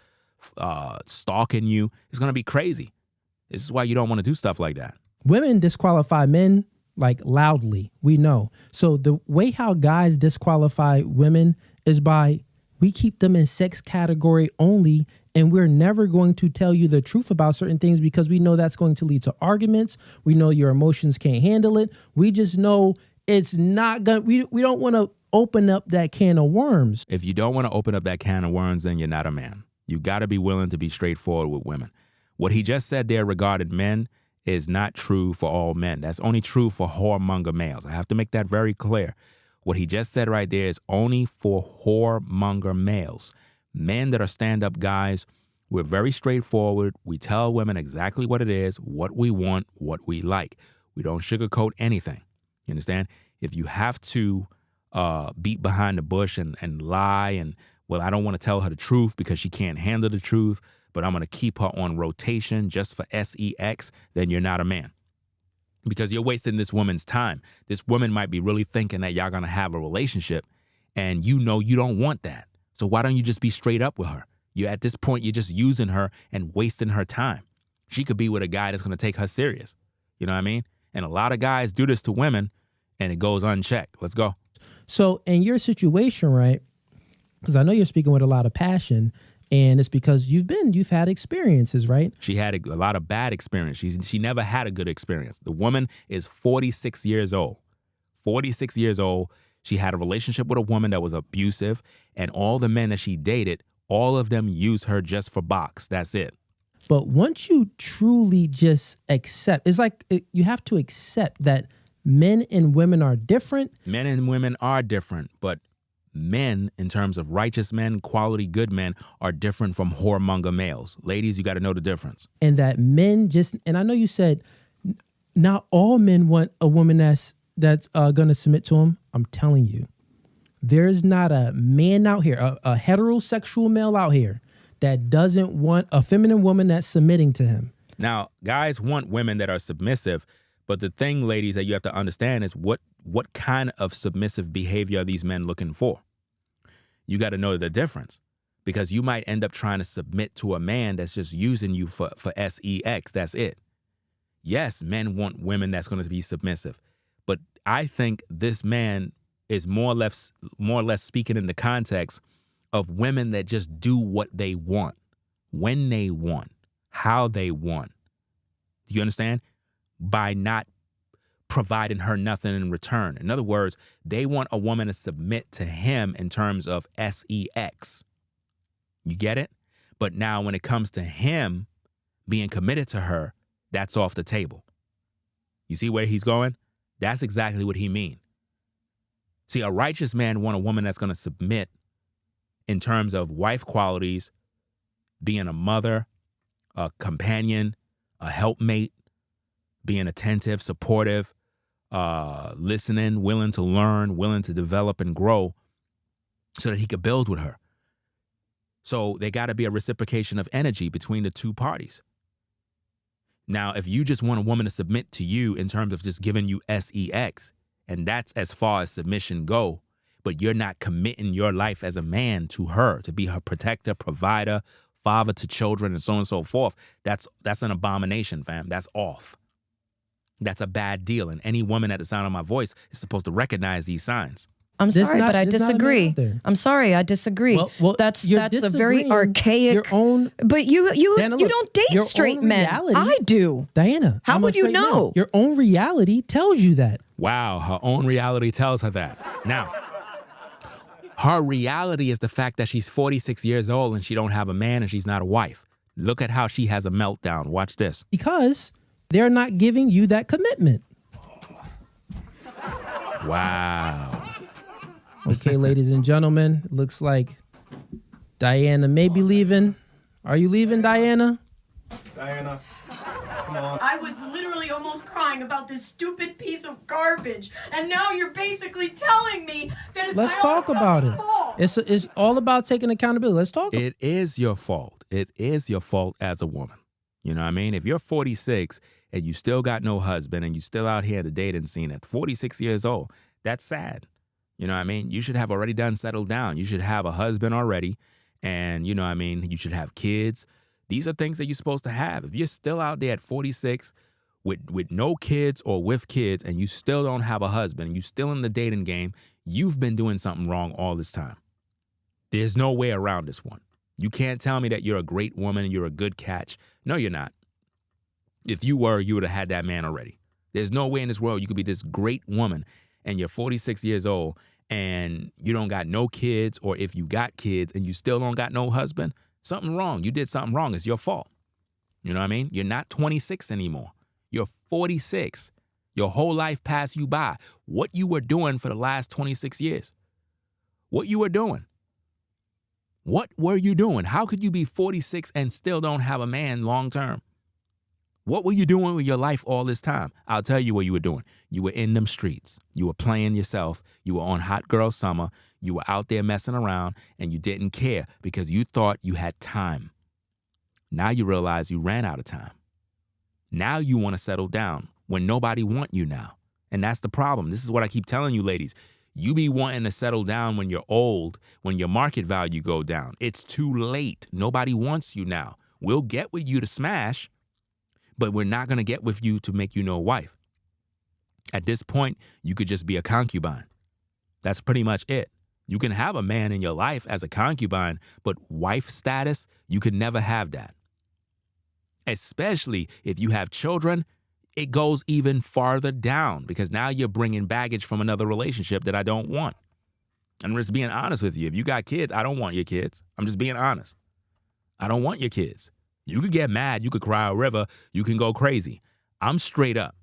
stalking you. It's gonna be crazy. This is why you don't want to do stuff like that. Women disqualify men like loudly. We know. So the way how guys disqualify women is by we keep them in sex category only, and we're never going to tell you the truth about certain things because we know that's going to lead to arguments. We know your emotions can't handle it. We just know it's not gonna. We don't want to open up that can of worms. If you don't want to open up that can of worms, then you're not a man. You got to be willing to be straightforward with women. What he just said there regarding men is not true for all men. That's only true for whoremonger males. I have to make that very clear. What he just said right there is only for whoremonger males. Men that are stand-up guys, we're very straightforward. We tell women exactly what it is, what we want, what we like. We don't sugarcoat anything. You understand? If you have to beat behind the bush and lie and, well, I don't want to tell her the truth because she can't handle the truth, but I'm going to keep her on rotation just for sex, then you're not a man. Because you're wasting this woman's time. This woman might be really thinking that y'all going to have a relationship, and you know you don't want that. So why don't you just be straight up with her? At this point, you're just using her and wasting her time. She could be with a guy that's going to take her serious. You know what I mean? And a lot of guys do this to women, and it goes unchecked. Let's go. So in your situation, right, because I know you're speaking with a lot of passion, and it's because you've had experiences, right? She had a lot of bad experience. She never had a good experience. The woman is 46 years old. 46 years old. She had a relationship with a woman that was abusive, and all the men that she dated, all of them used her just for box. That's it. But once you truly just accept, it's like you have to accept that men and women are different. Men and women are different, but men, in terms of righteous men, quality good men, are different from whoremonger males. Ladies, you got to know the difference. And that men just, and I know you said not all men want a woman that's going to submit to them. I'm telling you, there's not a man out here, a heterosexual male out here that doesn't want a feminine woman that's submitting to him. Now, guys want women that are submissive, but the thing, ladies, that you have to understand is what kind of submissive behavior are these men looking for? You got to know the difference, because you might end up trying to submit to a man that's just using you for sex. That's it. Yes, men want women that's going to be submissive, but I think this man is more or less speaking in the context of women that just do what they want, when they want, how they want. Do you understand? By not providing her nothing in return. In other words, they want a woman to submit to him in terms of sex. You get it? But now when it comes to him being committed to her, that's off the table. You see where he's going? That's exactly what he means. See, a righteous man wants a woman that's going to submit in terms of wife qualities, being a mother, a companion, a helpmate, being attentive, supportive, listening, willing to learn, willing to develop and grow so that he could build with her. So there got to be a reciprocation of energy between the two parties. Now, if you just want a woman to submit to you in terms of just giving you sex, and that's as far as submission go, but you're not committing your life as a man to her, to be her protector, provider, father to children, and so on and so forth, that's an abomination, fam. That's off. That's a bad deal. And any woman at the sound of my voice is supposed to recognize these signs. I'm sorry, but I there's not a man disagree. out there. I'm sorry, I disagree. Well, that's you're a very disagreeing archaic. your own. But you Diana, you look, don't date your straight own men. reality- I do. Diana, How I'm would a you straight man. know? Your own reality tells you that. Wow, her own reality tells her that. Now, her reality is the fact that she's 46 years old and she don't have a man and she's not a wife. Look at how she has a meltdown. Watch this. Because they're not giving you that commitment. Wow. Okay, ladies and gentlemen, looks like Diana may be leaving. Are you leaving, Diana? Diana, come on. I was literally almost crying about this stupid piece of garbage, and now you're basically telling me that it's Let's my talk own about fucking it. fault. It's all about taking accountability. Let's talk. It is your fault. It is your fault as a woman. You know what I mean? If you're 46 and you still got no husband and you still out here in the dating scene at 46 years old, that's sad. You know what I mean? You should have already done settled down. You should have a husband already. And you know what I mean? You should have kids. These are things that you're supposed to have. If you're still out there at 46 with no kids or with kids and you still don't have a husband and you still in the dating game, you've been doing something wrong all this time. There's no way around this one. You can't tell me that you're a great woman and you're a good catch. No, you're not. If you were, you would have had that man already. There's no way in this world you could be this great woman and you're 46 years old and you don't got no kids, or if you got kids and you still don't got no husband, something wrong. You did something wrong. It's your fault. You know what I mean? You're not 26 anymore. You're 46. Your whole life passed you by. What you were doing for the last 26 years. What you were doing. What were you doing? How could you be 46 and still don't have a man long term? What were you doing with your life all this time? I'll tell you what you were doing. You were in them streets. You were playing yourself. You were on Hot Girl Summer. You were out there messing around and you didn't care because you thought you had time. Now you realize you ran out of time. Now you want to settle down when nobody want you now. And that's the problem. This is what I keep telling you, ladies. You be wanting to settle down when you're old, when your market value go down. It's too late. Nobody wants you now. We'll get with you to smash, but we're not going to get with you to make you no wife. At this point, you could just be a concubine. That's pretty much it. You can have a man in your life as a concubine, but wife status, you could never have that. Especially if you have children, it goes even farther down because now you're bringing baggage from another relationship that I don't want. I'm just being honest with you. If you got kids, I don't want your kids. I'm just being honest. I don't want your kids. You could get mad. You could cry a river. You can go crazy. I'm straight up.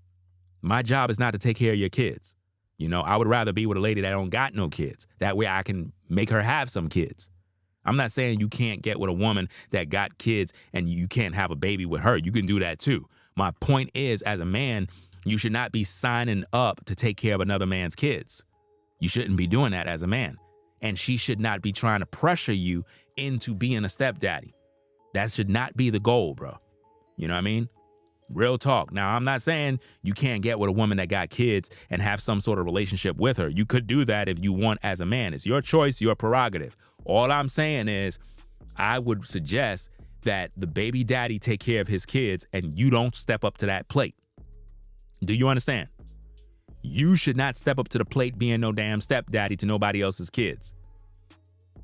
My job is not to take care of your kids. You know, I would rather be with a lady that don't got no kids. That way I can make her have some kids. I'm not saying you can't get with a woman that got kids and you can't have a baby with her. You can do that too. My point is, as a man, you should not be signing up to take care of another man's kids. You shouldn't be doing that as a man. And she should not be trying to pressure you into being a stepdaddy. That should not be the goal, bro. You know what I mean? Real talk. Now, I'm not saying you can't get with a woman that got kids and have some sort of relationship with her. You could do that if you want as a man. It's your choice, your prerogative. All I'm saying is I would suggest that the baby daddy take care of his kids and you don't step up to that plate. Do you understand? You should not step up to the plate being no damn stepdaddy to nobody else's kids.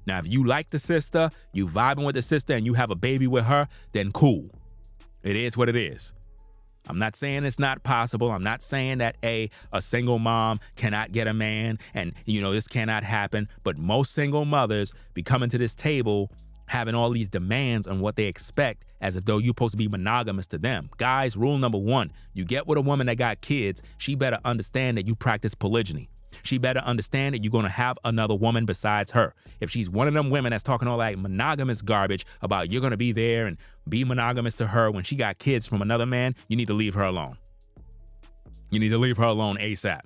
Now, if you like the sister, you vibing with the sister and you have a baby with her, then cool. It is what it is. I'm not saying it's not possible. I'm not saying that a single mom cannot get a man and, this cannot happen. But most single mothers be coming to this table having all these demands on what they expect as if though you're supposed to be monogamous to them. Guys, rule number one, you get with a woman that got kids, she better understand that you practice polygyny. She better understand that you're going to have another woman besides her. If she's one of them women that's talking all that monogamous garbage about you're going to be there and be monogamous to her when she got kids from another man, you need to leave her alone. You need to leave her alone ASAP.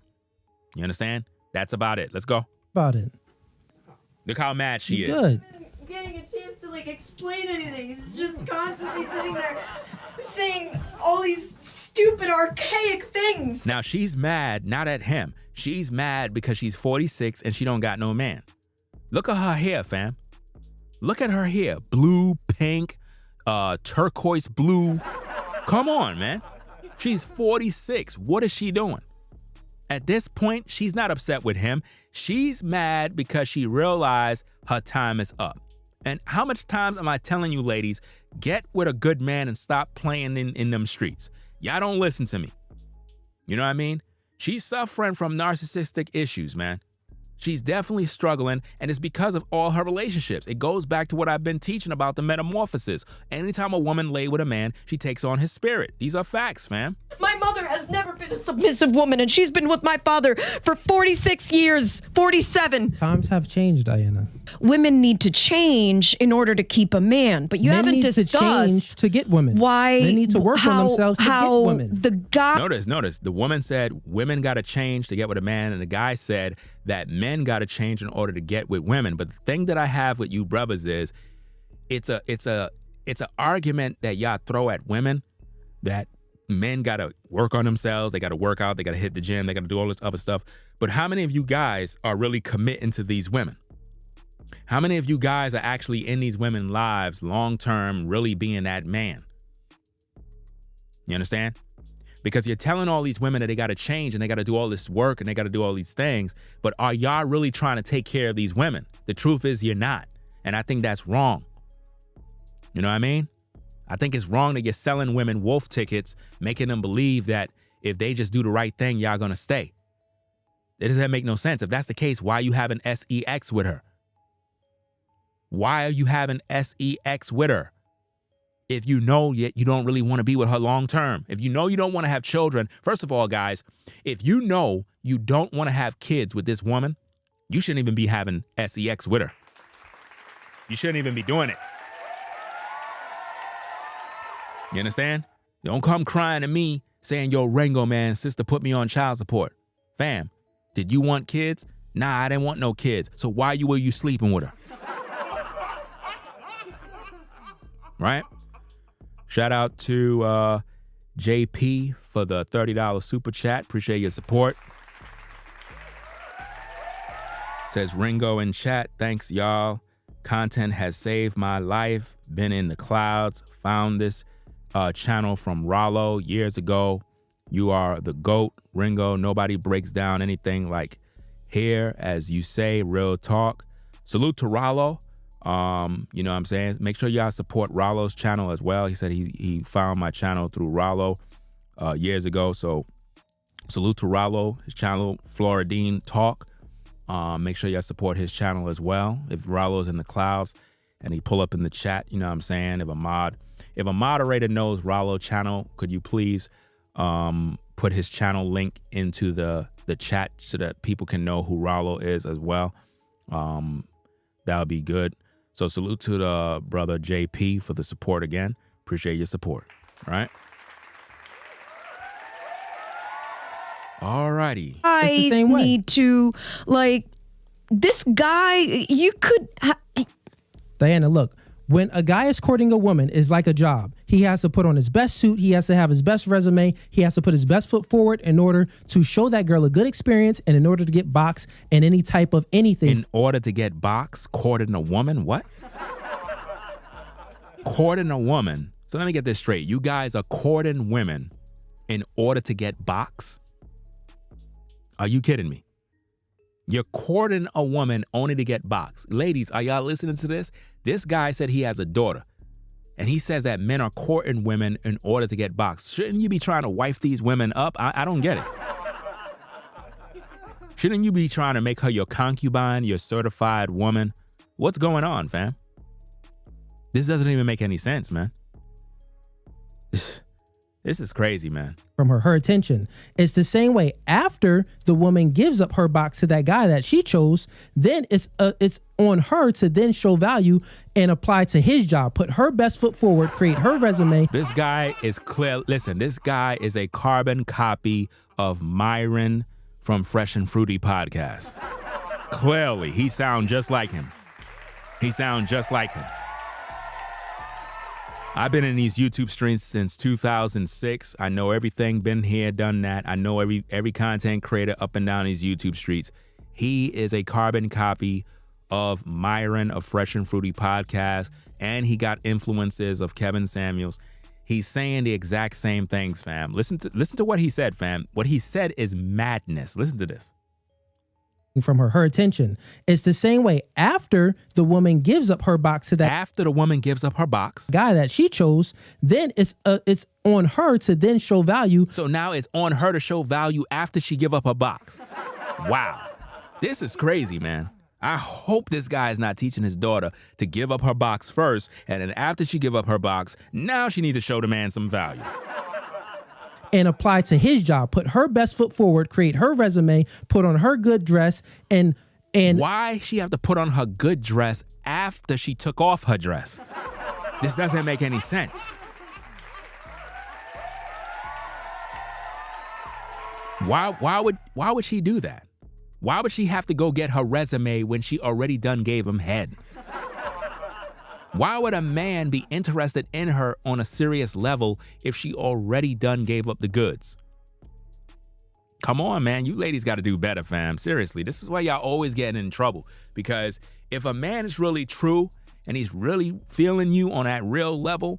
You understand? That's about it. Let's go. About it. Look how mad she is. Good. Getting a chance to explain anything. He's just constantly sitting there saying all these stupid archaic things. Now she's mad not at him. She's mad because she's 46 and she don't got no man. Look at her hair, fam. Look at her hair. Blue, pink, turquoise blue. Come on, man. She's 46. What is she doing? At this point, she's not upset with him. She's mad because she realized her time is up. And how much times am I telling you, ladies, get with a good man and stop playing in them streets. Y'all don't listen to me. You know what I mean? She's suffering from narcissistic issues, man. She's definitely struggling, and it's because of all her relationships. It goes back to what I've been teaching about the metamorphosis. Anytime a woman lay with a man, she takes on his spirit. These are facts, fam. My mother has never been a Submissive woman, and she's been with my father for 46 years, 47. Times have changed, Diana. Women need to change in order to keep a man, but you Men haven't need to change discussed to get women. why They need to work on themselves to get women. The guy Notice. The woman said women got to change to get with a man, and the guy said that men got to change in order to get with women. But the thing that I have with you brothers is it's a argument that y'all throw at women that men got to work on themselves. They got to work out. They got to hit the gym. They got to do all this other stuff. But how many of you guys are really committing to these women? How many of you guys are actually in these women's lives long-term, really being that man? You understand? Because you're telling all these women that they got to change and they got to do all this work and they got to do all these things. But are y'all really trying to take care of these women? The truth is you're not. And I think that's wrong. You know what I mean? I think it's wrong that you're selling women wolf tickets, making them believe that if they just do the right thing, y'all going to stay. It doesn't make no sense. If that's the case, why are you having sex with her? Why are you having sex with her? If you know yet you don't really want to be with her long term, if you know you don't want to have children, first of all, guys, if you know you don't want to have kids with this woman, you shouldn't even be having sex with her. You shouldn't even be doing it. You understand? Don't come crying to me saying, yo, Rango, man, sister put me on child support. Fam, did you want kids? Nah, I didn't want no kids. So why were you sleeping with her? Right? Shout out to JP for the $30 super chat. Appreciate your support. Says Ringo in chat. Thanks, y'all. Content has saved my life. Been in the clouds. Found this channel from Rollo years ago. You are the GOAT, Ringo. Nobody breaks down anything like here, as you say. Real talk. Salute to Rollo. You know what I'm saying? Make sure y'all support Rollo's channel as well. He said he found my channel through Rollo years ago. So salute to Rollo, his channel, Floridine Talk. Make sure y'all support his channel as well. If Rollo's in the clouds and he pull up in the chat, you know what I'm saying? If a moderator knows Rollo channel, could you please put his channel link into the chat so that people can know who Rollo is as well? That would be good. So salute to the brother JP for the support again. Appreciate your support. All right. All righty. guys same way. need to this guy. You could. Diana, look, when a guy is courting a woman, it's like a job. He has to put on his best suit. He has to have his best resume. He has to put his best foot forward in order to show that girl a good experience and in order to get boxed and any type of anything. In order to get boxed, courting a woman, what? Courting a woman. So let me get this straight. You guys are courting women in order to get boxed? Are you kidding me? You're courting a woman only to get boxed. Ladies, are y'all listening to this? This guy said he has a daughter. And he says that men are courting women in order to get boxed. Shouldn't you be trying to wife these women up? I don't get it. Shouldn't you be trying to make her your concubine, your certified woman? What's going on, fam? This doesn't even make any sense, man. This is crazy, man. From her attention. It's the same way after the woman gives up her box to that guy that she chose, then it's on her to then show value and apply to his job, put her best foot forward, create her resume. This guy is clear. Listen, this guy is a carbon copy of Myron from Fresh and Fruity podcast. Clearly, he sounds just like him. He sounds just like him. I've been in these YouTube streams since 2006. I know everything, been here, done that. I know every content creator up and down these YouTube streets. He is a carbon copy of Myron of Fresh and Fruity podcast, and he got influences of Kevin Samuels. He's saying the exact same things, fam. Listen to what he said, fam. What he said is madness. Listen to this. From her attention. It's the same way after the woman gives up her box to that After the woman gives up her box, guy that she chose, then it's on her to then show value. so now it's on her to show value after she give up her box. Wow. This is crazy, man. I hope this guy is not teaching his daughter to give up her box first, and then after she give up her box, now she needs to show the man some value. And apply to his job, put her best foot forward, create her resume, put on her good dress, and Why she have to put on her good dress after she took off her dress? This doesn't make any sense. Why would she do that? Why would she have to go get her resume when she already done gave him head? Why would a man be interested in her on a serious level if she already done gave up the goods? Come on, man. You ladies got to do better, fam. Seriously, this is why y'all always getting in trouble. Because if a man is really true and he's really feeling you on that real level,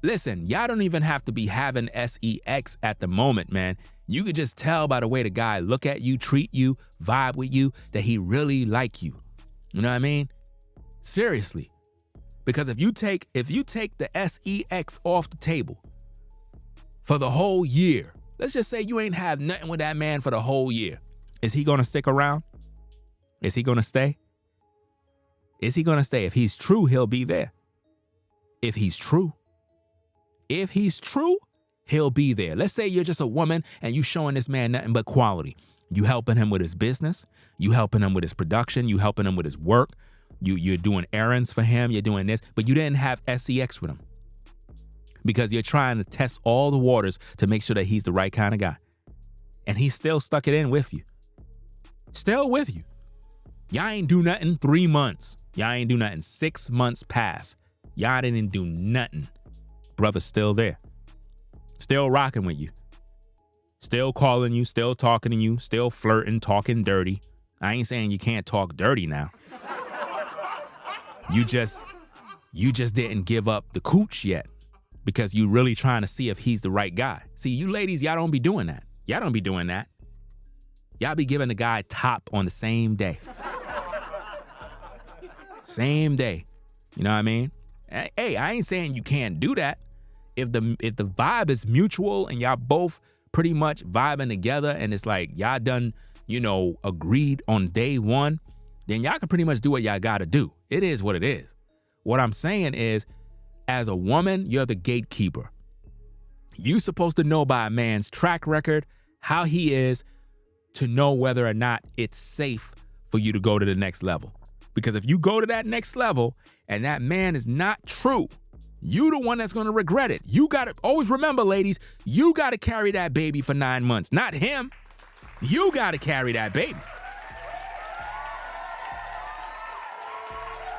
listen, y'all don't even have to be having sex at the moment, man. You could just tell by the way the guy look at you, treat you, vibe with you, that he really like you. You know what I mean? Seriously. Because if you take the sex off the table for the whole year, let's just say you ain't have nothing with that man for the whole year. Is he going to stick around? Is he going to stay? Is he going to stay? If he's true, he'll be there. If he's true, he'll be there. Let's say you're just a woman and you showing this man nothing but quality. You helping him with his business. You helping him with his production. You helping him with his work. You're doing errands for him. You're doing this, but you didn't have sex with him because you're trying to test all the waters to make sure that he's the right kind of guy. And he still stuck it in with you. Still with you. Y'all ain't do nothing 3 months. Y'all ain't do nothing 6 months past. Y'all didn't do nothing. Brother's still there. Still rocking with you. Still calling you, still talking to you, still flirting, talking dirty. I ain't saying you can't talk dirty now. You just didn't give up the cooch yet because you really trying to see if he's the right guy. See, you ladies, y'all don't be doing that. Y'all don't be doing that. Y'all be giving the guy top on the same day. Same day. You know what I mean? Hey, I ain't saying you can't do that. If the vibe is mutual and y'all both pretty much vibing together and it's like y'all done, agreed on day one, then y'all can pretty much do what y'all gotta do. It is what it is. What I'm saying is, as a woman, you're the gatekeeper. You supposed to know by a man's track record, how he is, to know whether or not it's safe for you to go to the next level. Because if you go to that next level and that man is not true, you the one that's gonna regret it. You gotta always remember, ladies, you gotta carry that baby for 9 months, not him. You gotta carry that baby.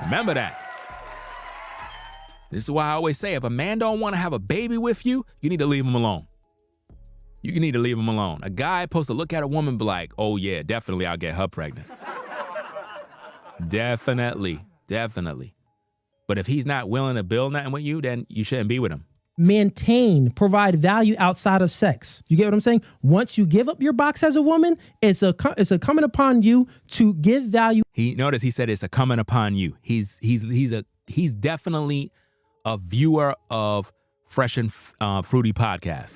Remember that. This is why I always say, if a man don't want to have a baby with you, you need to leave him alone. You need to leave him alone. A guy supposed to look at a woman and be like, oh yeah, definitely I'll get her pregnant. Definitely. But if he's not willing to build nothing with you, then you shouldn't be with him. Maintain, provide value outside of sex. You get what I'm saying? Once you give up your box as a woman, it's a coming upon you to give value. Notice he said it's a coming upon you. He's definitely a viewer of Fresh and Fruity podcast.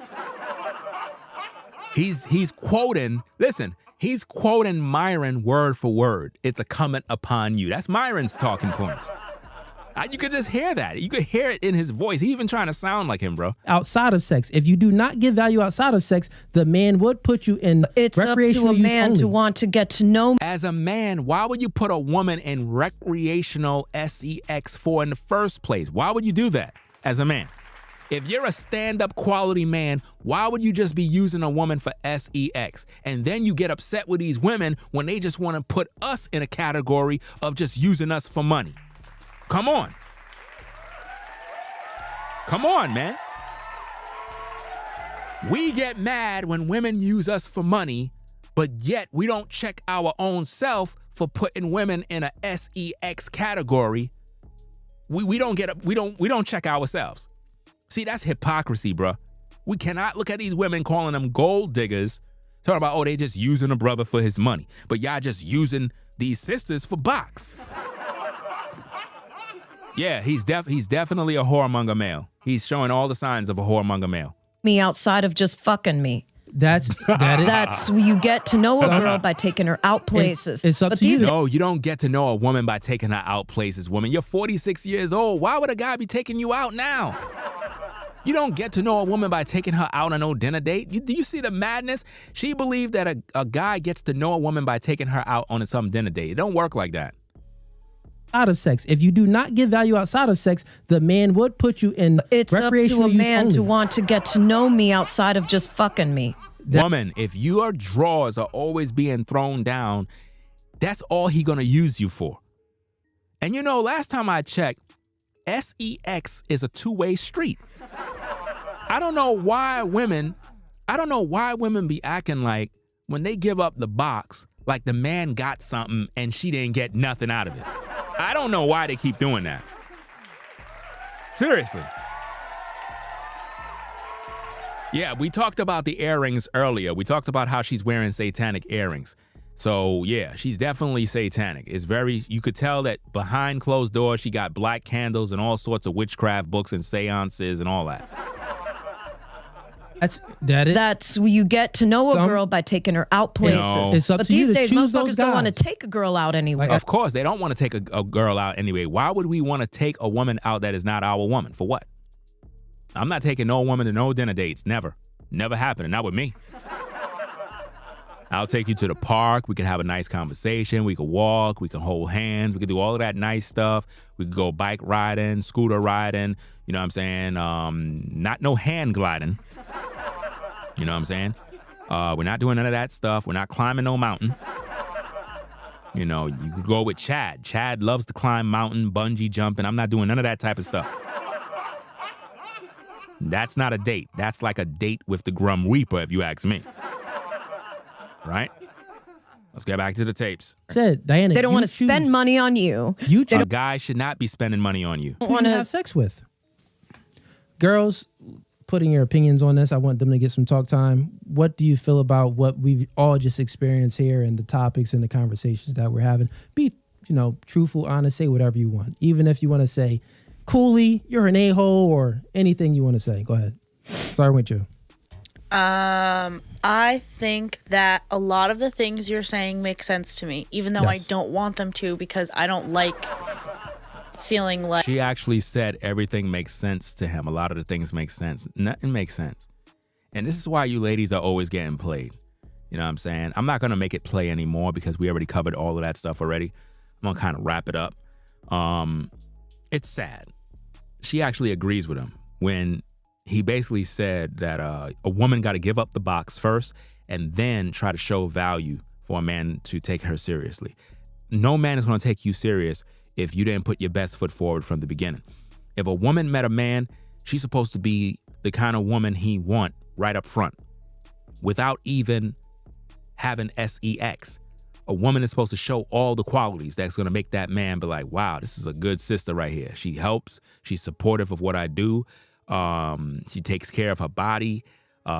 He's quoting, listen, he's quoting Myron word for word. It's a comment upon you. That's Myron's talking points. You could just hear that. You could hear it in his voice. He even trying to sound like him, bro. Outside of sex, if you do not give value outside of sex, the man would put you in It's up to recreational a use man only. to want to get to know. As a man, why would you put a woman in recreational sex for in the first place? Why would you do that as a man? If you're a stand-up quality man, why would you just be using a woman for sex? And then you get upset with these women when they just want to put us in a category of just using us for money. Come on. Come on, man. We get mad when women use us for money, but yet we don't check our own self for putting women in a sex category. We don't check ourselves. See, that's hypocrisy, bruh. We cannot look at these women calling them gold diggers, talking about, oh, they just using a brother for his money, but y'all just using these sisters for box. Yeah, he's definitely a whoremonger male. He's showing all the signs of a whoremonger male. Me outside of just fucking me. That's You get to know a girl by taking her out places. It's up to you. No, you don't get to know a woman by taking her out places, woman. You're 46 years old. Why would a guy be taking you out now? You don't get to know a woman by taking her out on no dinner date. Do you see the madness? She believed that a guy gets to know a woman by taking her out on some dinner date. It don't work like that. Out of sex. If you do not give value outside of sex, the man would put you in It's up to recreational a use man only. to want to get to know me outside of just fucking me. Woman, if your drawers are always being thrown down, that's all he gonna use you for. And you know, last time I checked, sex is a two-way street. I don't know why women be acting like when they give up the box, like the man got something and she didn't get nothing out of it. I don't know why they keep doing that. Seriously. Yeah, we talked about the earrings earlier. We talked about how she's wearing satanic earrings. So yeah, she's definitely satanic. You could tell that behind closed doors, she got black candles and all sorts of witchcraft books and seances and all that. That's you get to know a girl by taking her out places. It's up but to you these to days, choose those motherfuckers don't want to guys. take a girl out anyway. Of course, they don't want to take a girl out anyway. Why would we want to take a woman out that is not our woman? For what? I'm not taking no woman to no dinner dates. Never. Never happening. Not with me. I'll take you to the park. We can have a nice conversation. We can walk. We can hold hands. We can do all of that nice stuff. We can go bike riding, scooter riding. You know what I'm saying? Not no hand gliding. You know what I'm saying? We're not doing none of that stuff. We're not climbing no mountain. You know, you could go with Chad. Chad loves to climb mountain, bungee jumping. I'm not doing none of that type of stuff. That's not a date. That's like a date with the Grim Reaper, if you ask me. Right? Let's get back to the tapes. Said Diana, they don't you want to choose. spend money on you. A guy should not be spending money on you. Who do you have sex with? Girls, putting your opinions on this. I want them to get some talk time. What do you feel about what we've all just experienced here and the topics and the conversations that we're having? Be, truthful, honest, say whatever you want. Even if you want to say, Cooley, you're an a-hole, or anything you want to say. Go ahead. Starting with you. I think that a lot of the things you're saying make sense to me, even though Yes. I don't want them to, because I don't like feeling like She actually said everything makes sense to him. A lot of the things make sense. Nothing makes sense. And this is why you ladies are always getting played. You know what I'm saying? I'm not going to make it play anymore because we already covered all of that stuff already. I'm going to kind of wrap it up. It's sad. She actually agrees with him when he basically said that a woman got to give up the box first and then try to show value for a man to take her seriously. No man is going to take you serious if you didn't put your best foot forward from the beginning. If a woman met a man, she's supposed to be the kind of woman he want right up front without even having sex. A woman is supposed to show all the qualities that's going to make that man be like, wow, this is a good sister right here. She helps. She's supportive of what I do. She takes care of her body.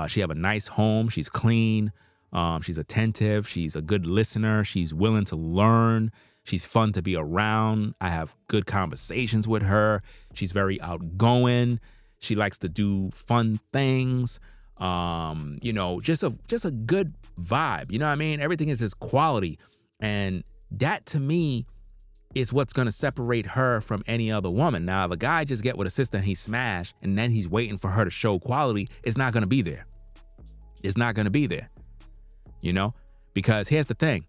She have a nice home. She's clean. She's attentive. She's a good listener. She's willing to learn. She's fun to be around. I have good conversations with her. She's very outgoing. She likes to do fun things. Just a good vibe. You know what I mean? Everything is just quality. And that to me is what's going to separate her from any other woman. Now, if a guy just get with a sister and he smash and then he's waiting for her to show quality, it's not going to be there. It's not going to be there, because here's the thing.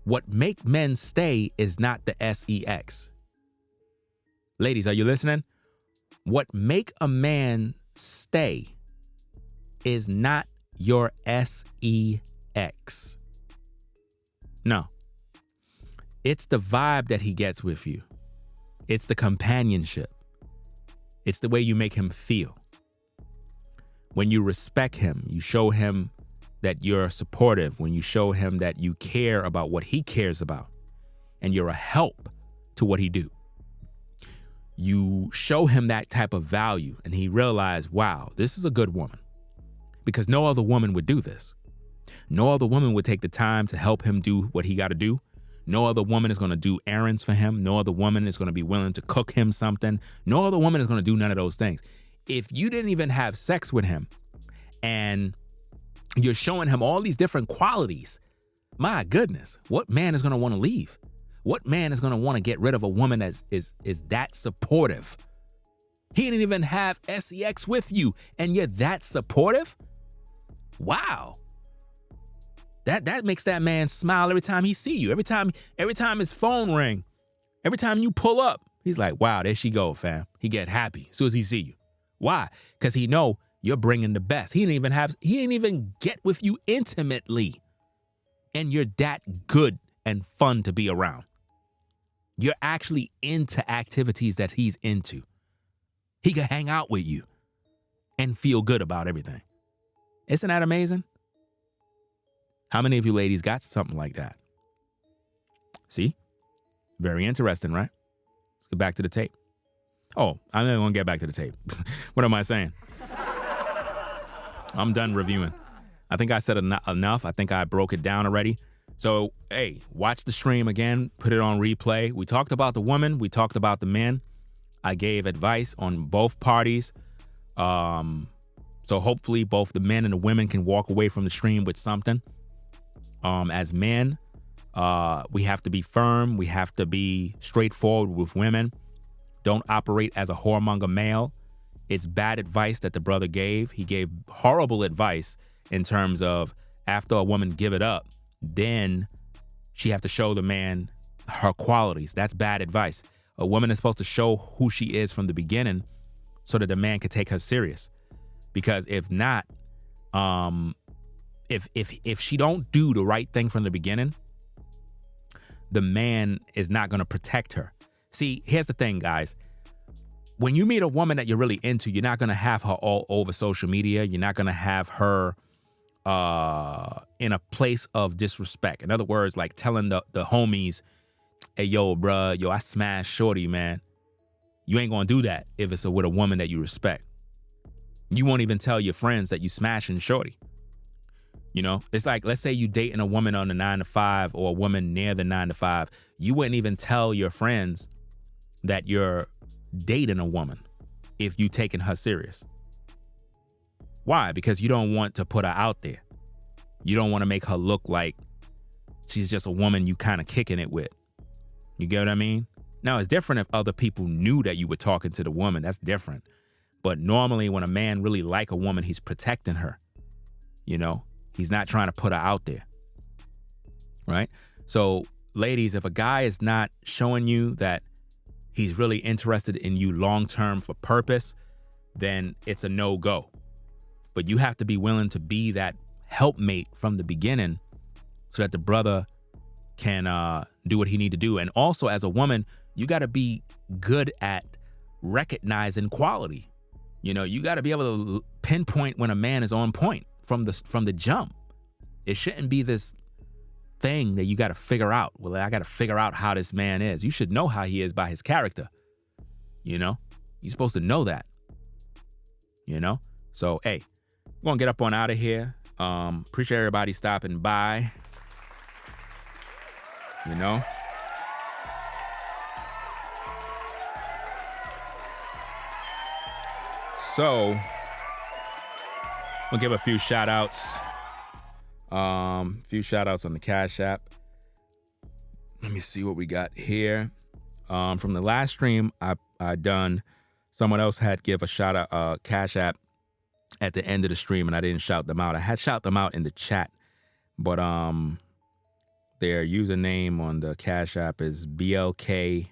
What make men stay is not the sex. Ladies, are you listening? What make a man stay is not your sex. No. It's the vibe that he gets with you. It's the companionship. It's the way you make him feel. When you respect him, you show him that you're supportive, when you show him that you care about what he cares about, and you're a help to what he do. You show him that type of value, and he realizes, wow, this is a good woman. Because no other woman would do this. No other woman would take the time to help him do what he got to do. No other woman is going to do errands for him. No other woman is going to be willing to cook him something. No other woman is going to do none of those things. If you didn't even have sex with him and you're showing him all these different qualities, my goodness, what man is going to want to leave? What man is going to want to get rid of a woman that is that supportive? He didn't even have sex with you, and you're that supportive? Wow. That makes that man smile every time he see you. Every time his phone ring, every time you pull up, he's like, wow, there she go, fam. He get happy as soon as he see you. Why? Because he know you're bringing the best. He didn't even get with you intimately. And you're that good and fun to be around. You're actually into activities that he's into. He can hang out with you and feel good about everything. Isn't that amazing? How many of you ladies got something like that? See? Very interesting, right? Let's get back to the tape. Oh, I'm not going to get back to the tape. What am I saying? I'm done reviewing. I think I said enough. I think I broke it down already. So, hey, watch the stream again. Put it on replay. We talked about the women. We talked about the men. I gave advice on both parties. So hopefully both the men and the women can walk away from the stream with something. As men, we have to be firm. We have to be straightforward with women. Don't operate as a whoremonger male. It's bad advice that the brother gave. He gave horrible advice in terms of after a woman give it up, then she have to show the man her qualities. That's bad advice. A woman is supposed to show who she is from the beginning so that the man can take her serious. Because if not, if she don't do the right thing from the beginning, the man is not going to protect her. See, here's the thing, guys. When you meet a woman that you're really into, you're not going to have her all over social media. You're not going to have her in a place of disrespect. In other words, like telling the homies, hey, yo, bruh, I smashed shorty, man. You ain't going to do that if it's with a woman that you respect. You won't even tell your friends that you smashing shorty. It's like, let's say you dating a woman on the 9 to 5 or a woman near the 9 to 5. You wouldn't even tell your friends that you're dating a woman if you taking her serious. Why? Because you don't want to put her out there. You don't want to make her look like she's just a woman you kind of kicking it with. You get what I mean? Now, it's different if other people knew that you were talking to the woman. That's different. But normally when a man really like a woman, he's protecting her. He's not trying to put her out there. Right? So, ladies, if a guy is not showing you that he's really interested in you long-term for purpose, then it's a no-go. But you have to be willing to be that helpmate from the beginning so that the brother can do what he need to do. And also, as a woman, you got to be good at recognizing quality. You got to be able to pinpoint when a man is on point from the jump. It shouldn't be this thing that you got to figure out. Well, I got to figure out how this man is. You should know how he is by his character. You're supposed to know that. So, hey, we're going to get up on out of here. Appreciate everybody stopping by. So we'll give a few shout outs. Few shout outs on the Cash App. Let me see what we got here. From the last stream I done, someone else had give a shout out, Cash App at the end of the stream, and I didn't shout them out. I had shout them out in the chat, but their username on the Cash App is BLK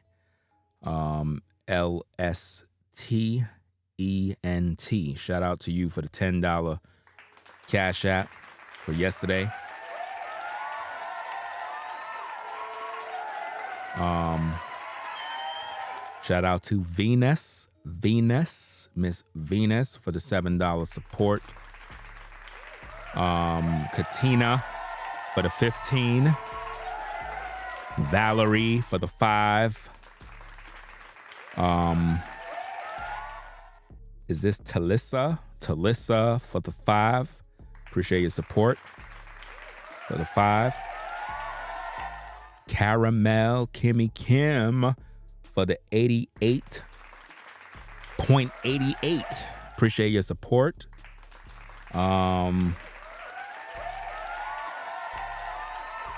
LSTENT. Shout out to you for the $10 Cash App for yesterday. Shout out to Miss Venus for the $7 support. Katina for the 15. Valerie for the 5. Is this Talissa? Talissa for the 5. Appreciate your support for the 5. Caramel Kimmy Kim for the 88.88. Appreciate your support. Shout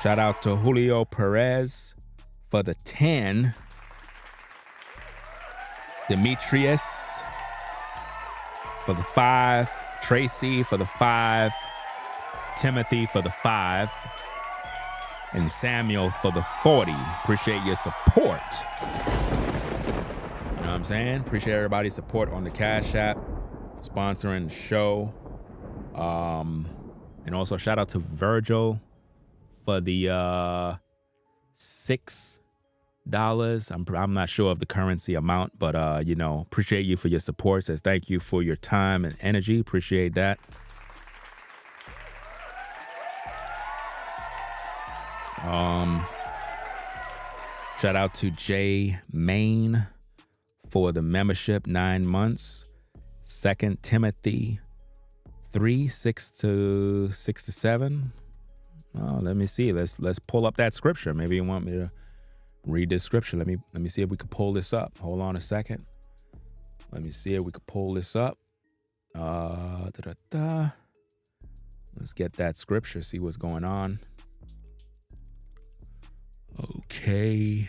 out to Julio Perez for the 10. Demetrius for the 5. Tracy for the 5. Timothy for the 5. And Samuel for the 40. Appreciate your support. You know what I'm saying? Appreciate everybody's support on the Cash App, sponsoring the show. And also shout out to Virgil for the $6. I'm not sure of the currency amount, but appreciate you for your support. Says thank you for your time and energy. Appreciate that. Shout out to Jay Main for the membership, 9 months. 2 Timothy 3:6-7. Oh, let me see. Let's pull up that scripture. Maybe you want me to read this scripture. Let me see if we can pull this up. Hold on a second. Let me see if we can pull this up. Let's get that scripture. See what's going on. Okay.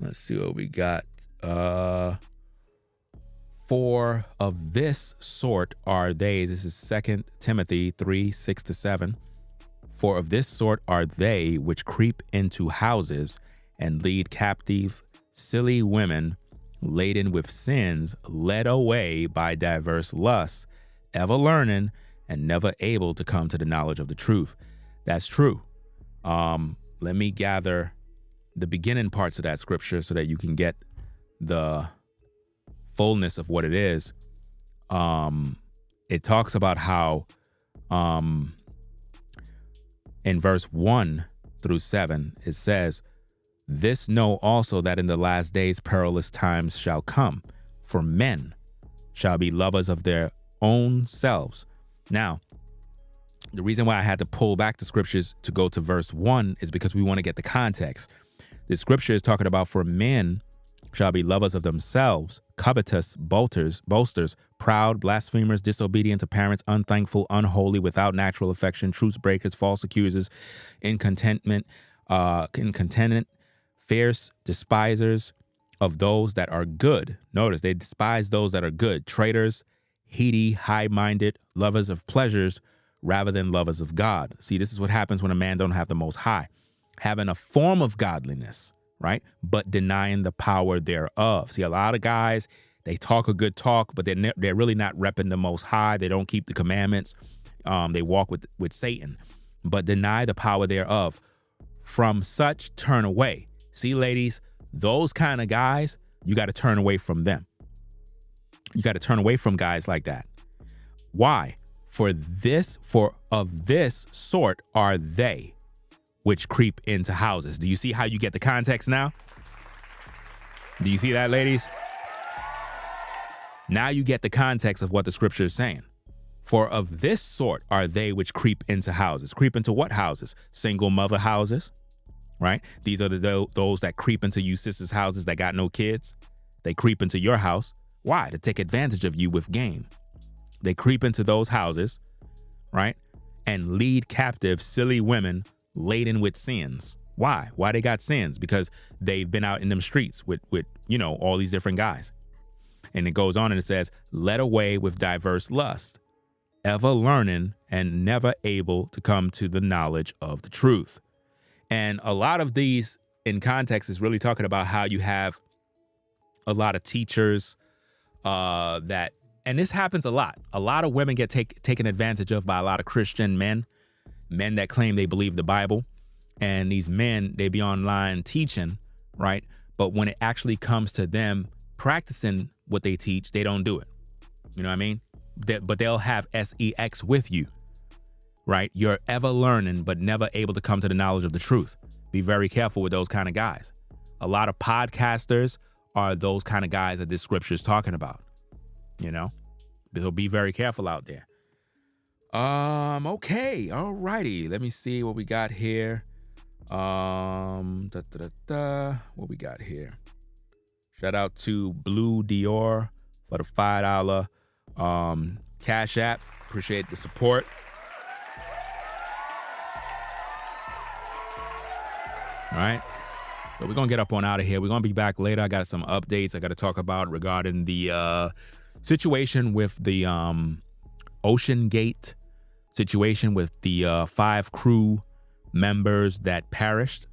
Let's see what we got. For of this sort are they. This is 2 Timothy 3:6-7. For of this sort are they which creep into houses and lead captive silly women laden with sins, led away by diverse lusts, ever learning and never able to come to the knowledge of the truth. That's true. Let me gather the beginning parts of that scripture so that you can get the fullness of what it is. It talks about how in verse 1-7, it says, "This know also that in the last days perilous times shall come, for men shall be lovers of their own selves." Now, the reason why I had to pull back the scriptures to go to verse 1 is because we want to get the context. The scripture is talking about, for men shall be lovers of themselves, covetous, boasters, proud, blasphemers, disobedient to parents, unthankful, unholy, without natural affection, truce breakers, false accusers, incontinent, fierce, despisers of those that are good. Notice they despise those that are good. Traitors, heady, high-minded, lovers of pleasures rather than lovers of God. See, this is what happens when a man don't have the Most High. Having a form of godliness, right? But denying the power thereof. See, a lot of guys, they talk a good talk, but they're really not repping the Most High. They don't keep the commandments. They walk with Satan, but deny the power thereof. From such turn away. See, ladies, those kind of guys, you got to turn away from them. You got to turn away from guys like that. Why? For of this sort are they which creep into houses. Do you see how you get the context now? Do you see that, ladies? Now you get the context of what the scripture is saying. For of this sort are they which creep into houses. Creep into what houses? Single mother houses, right? These are those that creep into you sisters' houses that got no kids. They creep into your house. Why? To take advantage of you with game. They creep into those houses, right? And lead captive silly women laden with sins. Why? Why they got sins? Because they've been out in them streets with all these different guys. And it goes on and it says, led away with diverse lust, ever learning and never able to come to the knowledge of the truth. And a lot of these in context is really talking about how you have a lot of teachers and this happens a lot. A lot of women get taken advantage of by a lot of Christian men that claim they believe the Bible. And these men, they be online teaching, right? But when it actually comes to them practicing what they teach, they don't do it. You know what I mean? But they'll have sex with you, right? You're ever learning, but never able to come to the knowledge of the truth. Be very careful with those kind of guys. A lot of podcasters are those kind of guys that this scripture is talking about, So be very careful out there. Okay. All righty. Let me see what we got here. What we got here? Shout out to Blue Dior for the $5 Cash App. Appreciate the support. All right. So we're going to get up on out of here. We're going to be back later. I got some updates I got to talk about regarding the situation with the Ocean Gate situation with the 5 crew members that perished.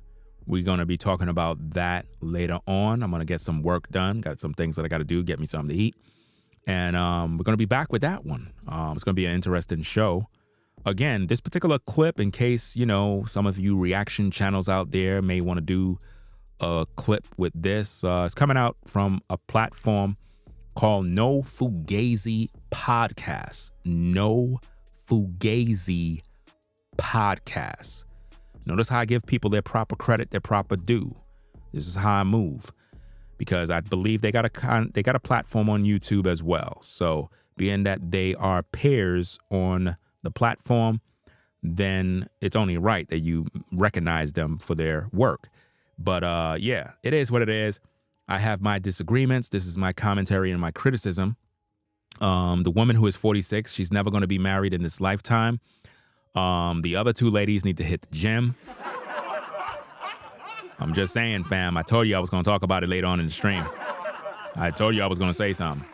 We're going to be talking about that later on. I'm going to get some work done. Got some things that I got to do, get me something to eat. And we're going to be back with that one. It's going to be an interesting show. Again, this particular clip, in case, some of you reaction channels out there may want to do a clip with this. It's coming out from a platform called No Fugazi Podcast. No Fugazi Podcast. Notice how I give people their proper credit, their proper due. This is how I move, because I believe they got a platform on YouTube as well. So being that they are peers on the platform, then it's only right that you recognize them for their work. But yeah, it is what it is. I have my disagreements. This is my commentary and my criticism. The woman who is 46, she's never going to be married in this lifetime. The other 2 ladies need to hit the gym. I'm just saying, fam. I told you I was going to talk about it later on in the stream. I told you I was going to say something.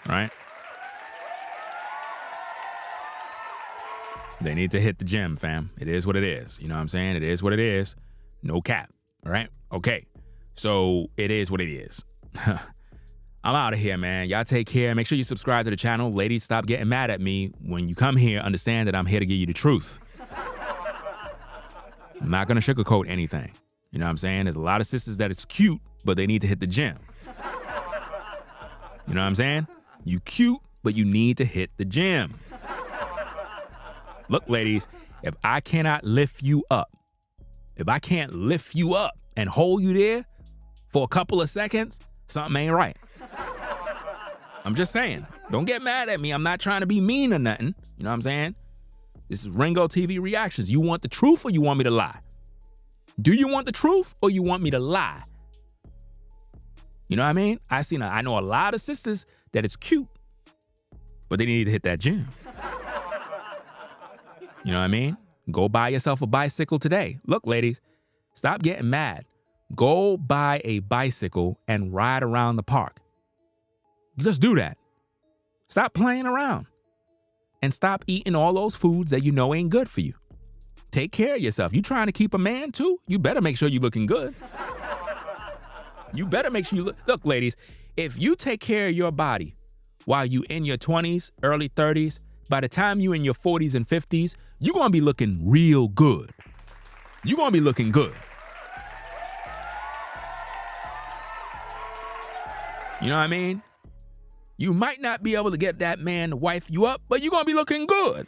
Right? They need to hit the gym, fam. It is what it is. You know what I'm saying? It is what it is. No cap. All right? Okay. So it is what it is. I'm out of here, man. Y'all take care. Make sure you subscribe to the channel. Ladies, stop getting mad at me. When you come here, understand that I'm here to give you the truth. I'm not going to sugarcoat anything. You know what I'm saying? There's a lot of sisters that it's cute, but they need to hit the gym. You know what I'm saying? You cute, but you need to hit the gym. Look, ladies, if I cannot lift you up, if I can't lift you up and hold you there for a couple of seconds, something ain't right. I'm just saying. Don't get mad at me. I'm not trying to be mean or nothing. You know what I'm saying? This is Ringo TV Reactions. You want the truth or you want me to lie? Do you want the truth or you want me to lie? You know what I mean? I know a lot of sisters that it's cute, but they need to hit that gym. You know what I mean? Go buy yourself a bicycle today. Look, ladies, stop getting mad. Go buy a bicycle and ride around the park. Just do that. Stop playing around. And stop eating all those foods that you know ain't good for you. Take care of yourself. You trying to keep a man too? You better make sure you're looking good. You better make sure you look, ladies, if you take care of your body while you in your 20s, early 30s, by the time you in your 40s and 50s, you're going to be looking real good. You're going to be looking good. You know what I mean? You might not be able to get that man to wife you up, but you're going to be looking good.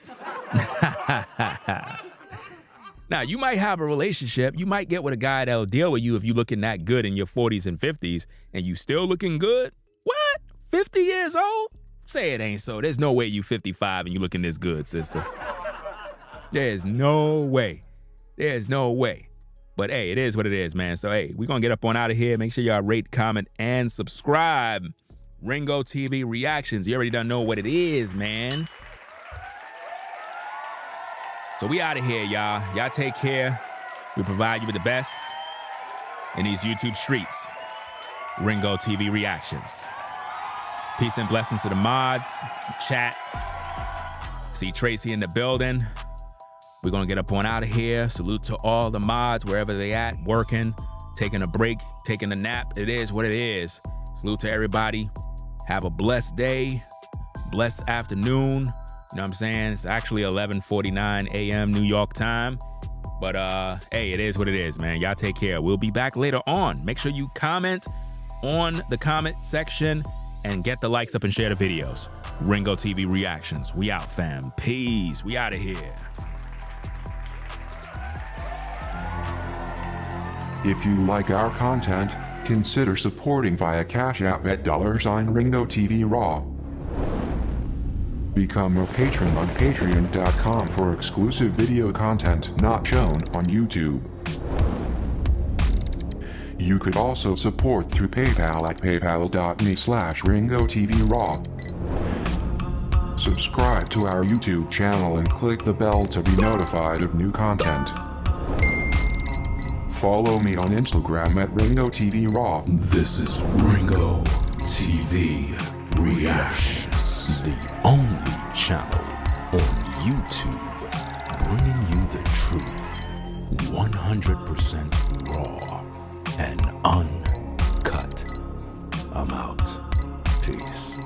Now, you might have a relationship. You might get with a guy that'll deal with you if you're looking that good in your 40s and 50s and you still looking good. What? 50 years old? Say it ain't so. There's no way you 55 and you looking this good, sister. There's no way. There's no way. But hey, it is what it is, man. So hey, we're going to get up on out of here. Make sure y'all rate, comment, and subscribe. Ringo TV Reactions. You already don't know what it is, man. So we out of here, y'all. Y'all take care. We provide you with the best in these YouTube streets. Ringo TV Reactions. Peace and blessings to the mods, chat. See Tracy in the building. We're going to get up on out of here. Salute to all the mods, wherever they at, working, taking a break, taking a nap. It is what it is. Salute to everybody. Have a blessed day, blessed afternoon. You know what I'm saying? It's actually 11:49 a.m. New York time. But, hey, it is what it is, man. Y'all take care. We'll be back later on. Make sure you comment on the comment section and get the likes up and share the videos. Ringo TV Reactions. We out, fam. Peace. We out of here. If you like our content, consider supporting via Cash App at $Ringo TV Raw. Become a patron on patreon.com for exclusive video content not shown on YouTube. You could also support through PayPal at paypal.me/Ringo TV Raw. Subscribe to our YouTube channel and click the bell to be notified of new content. Follow me on Instagram at Ringo TV Raw. This is Ringo TV Reactions, the only channel on YouTube bringing you the truth, 100% raw and uncut. I'm out. Peace.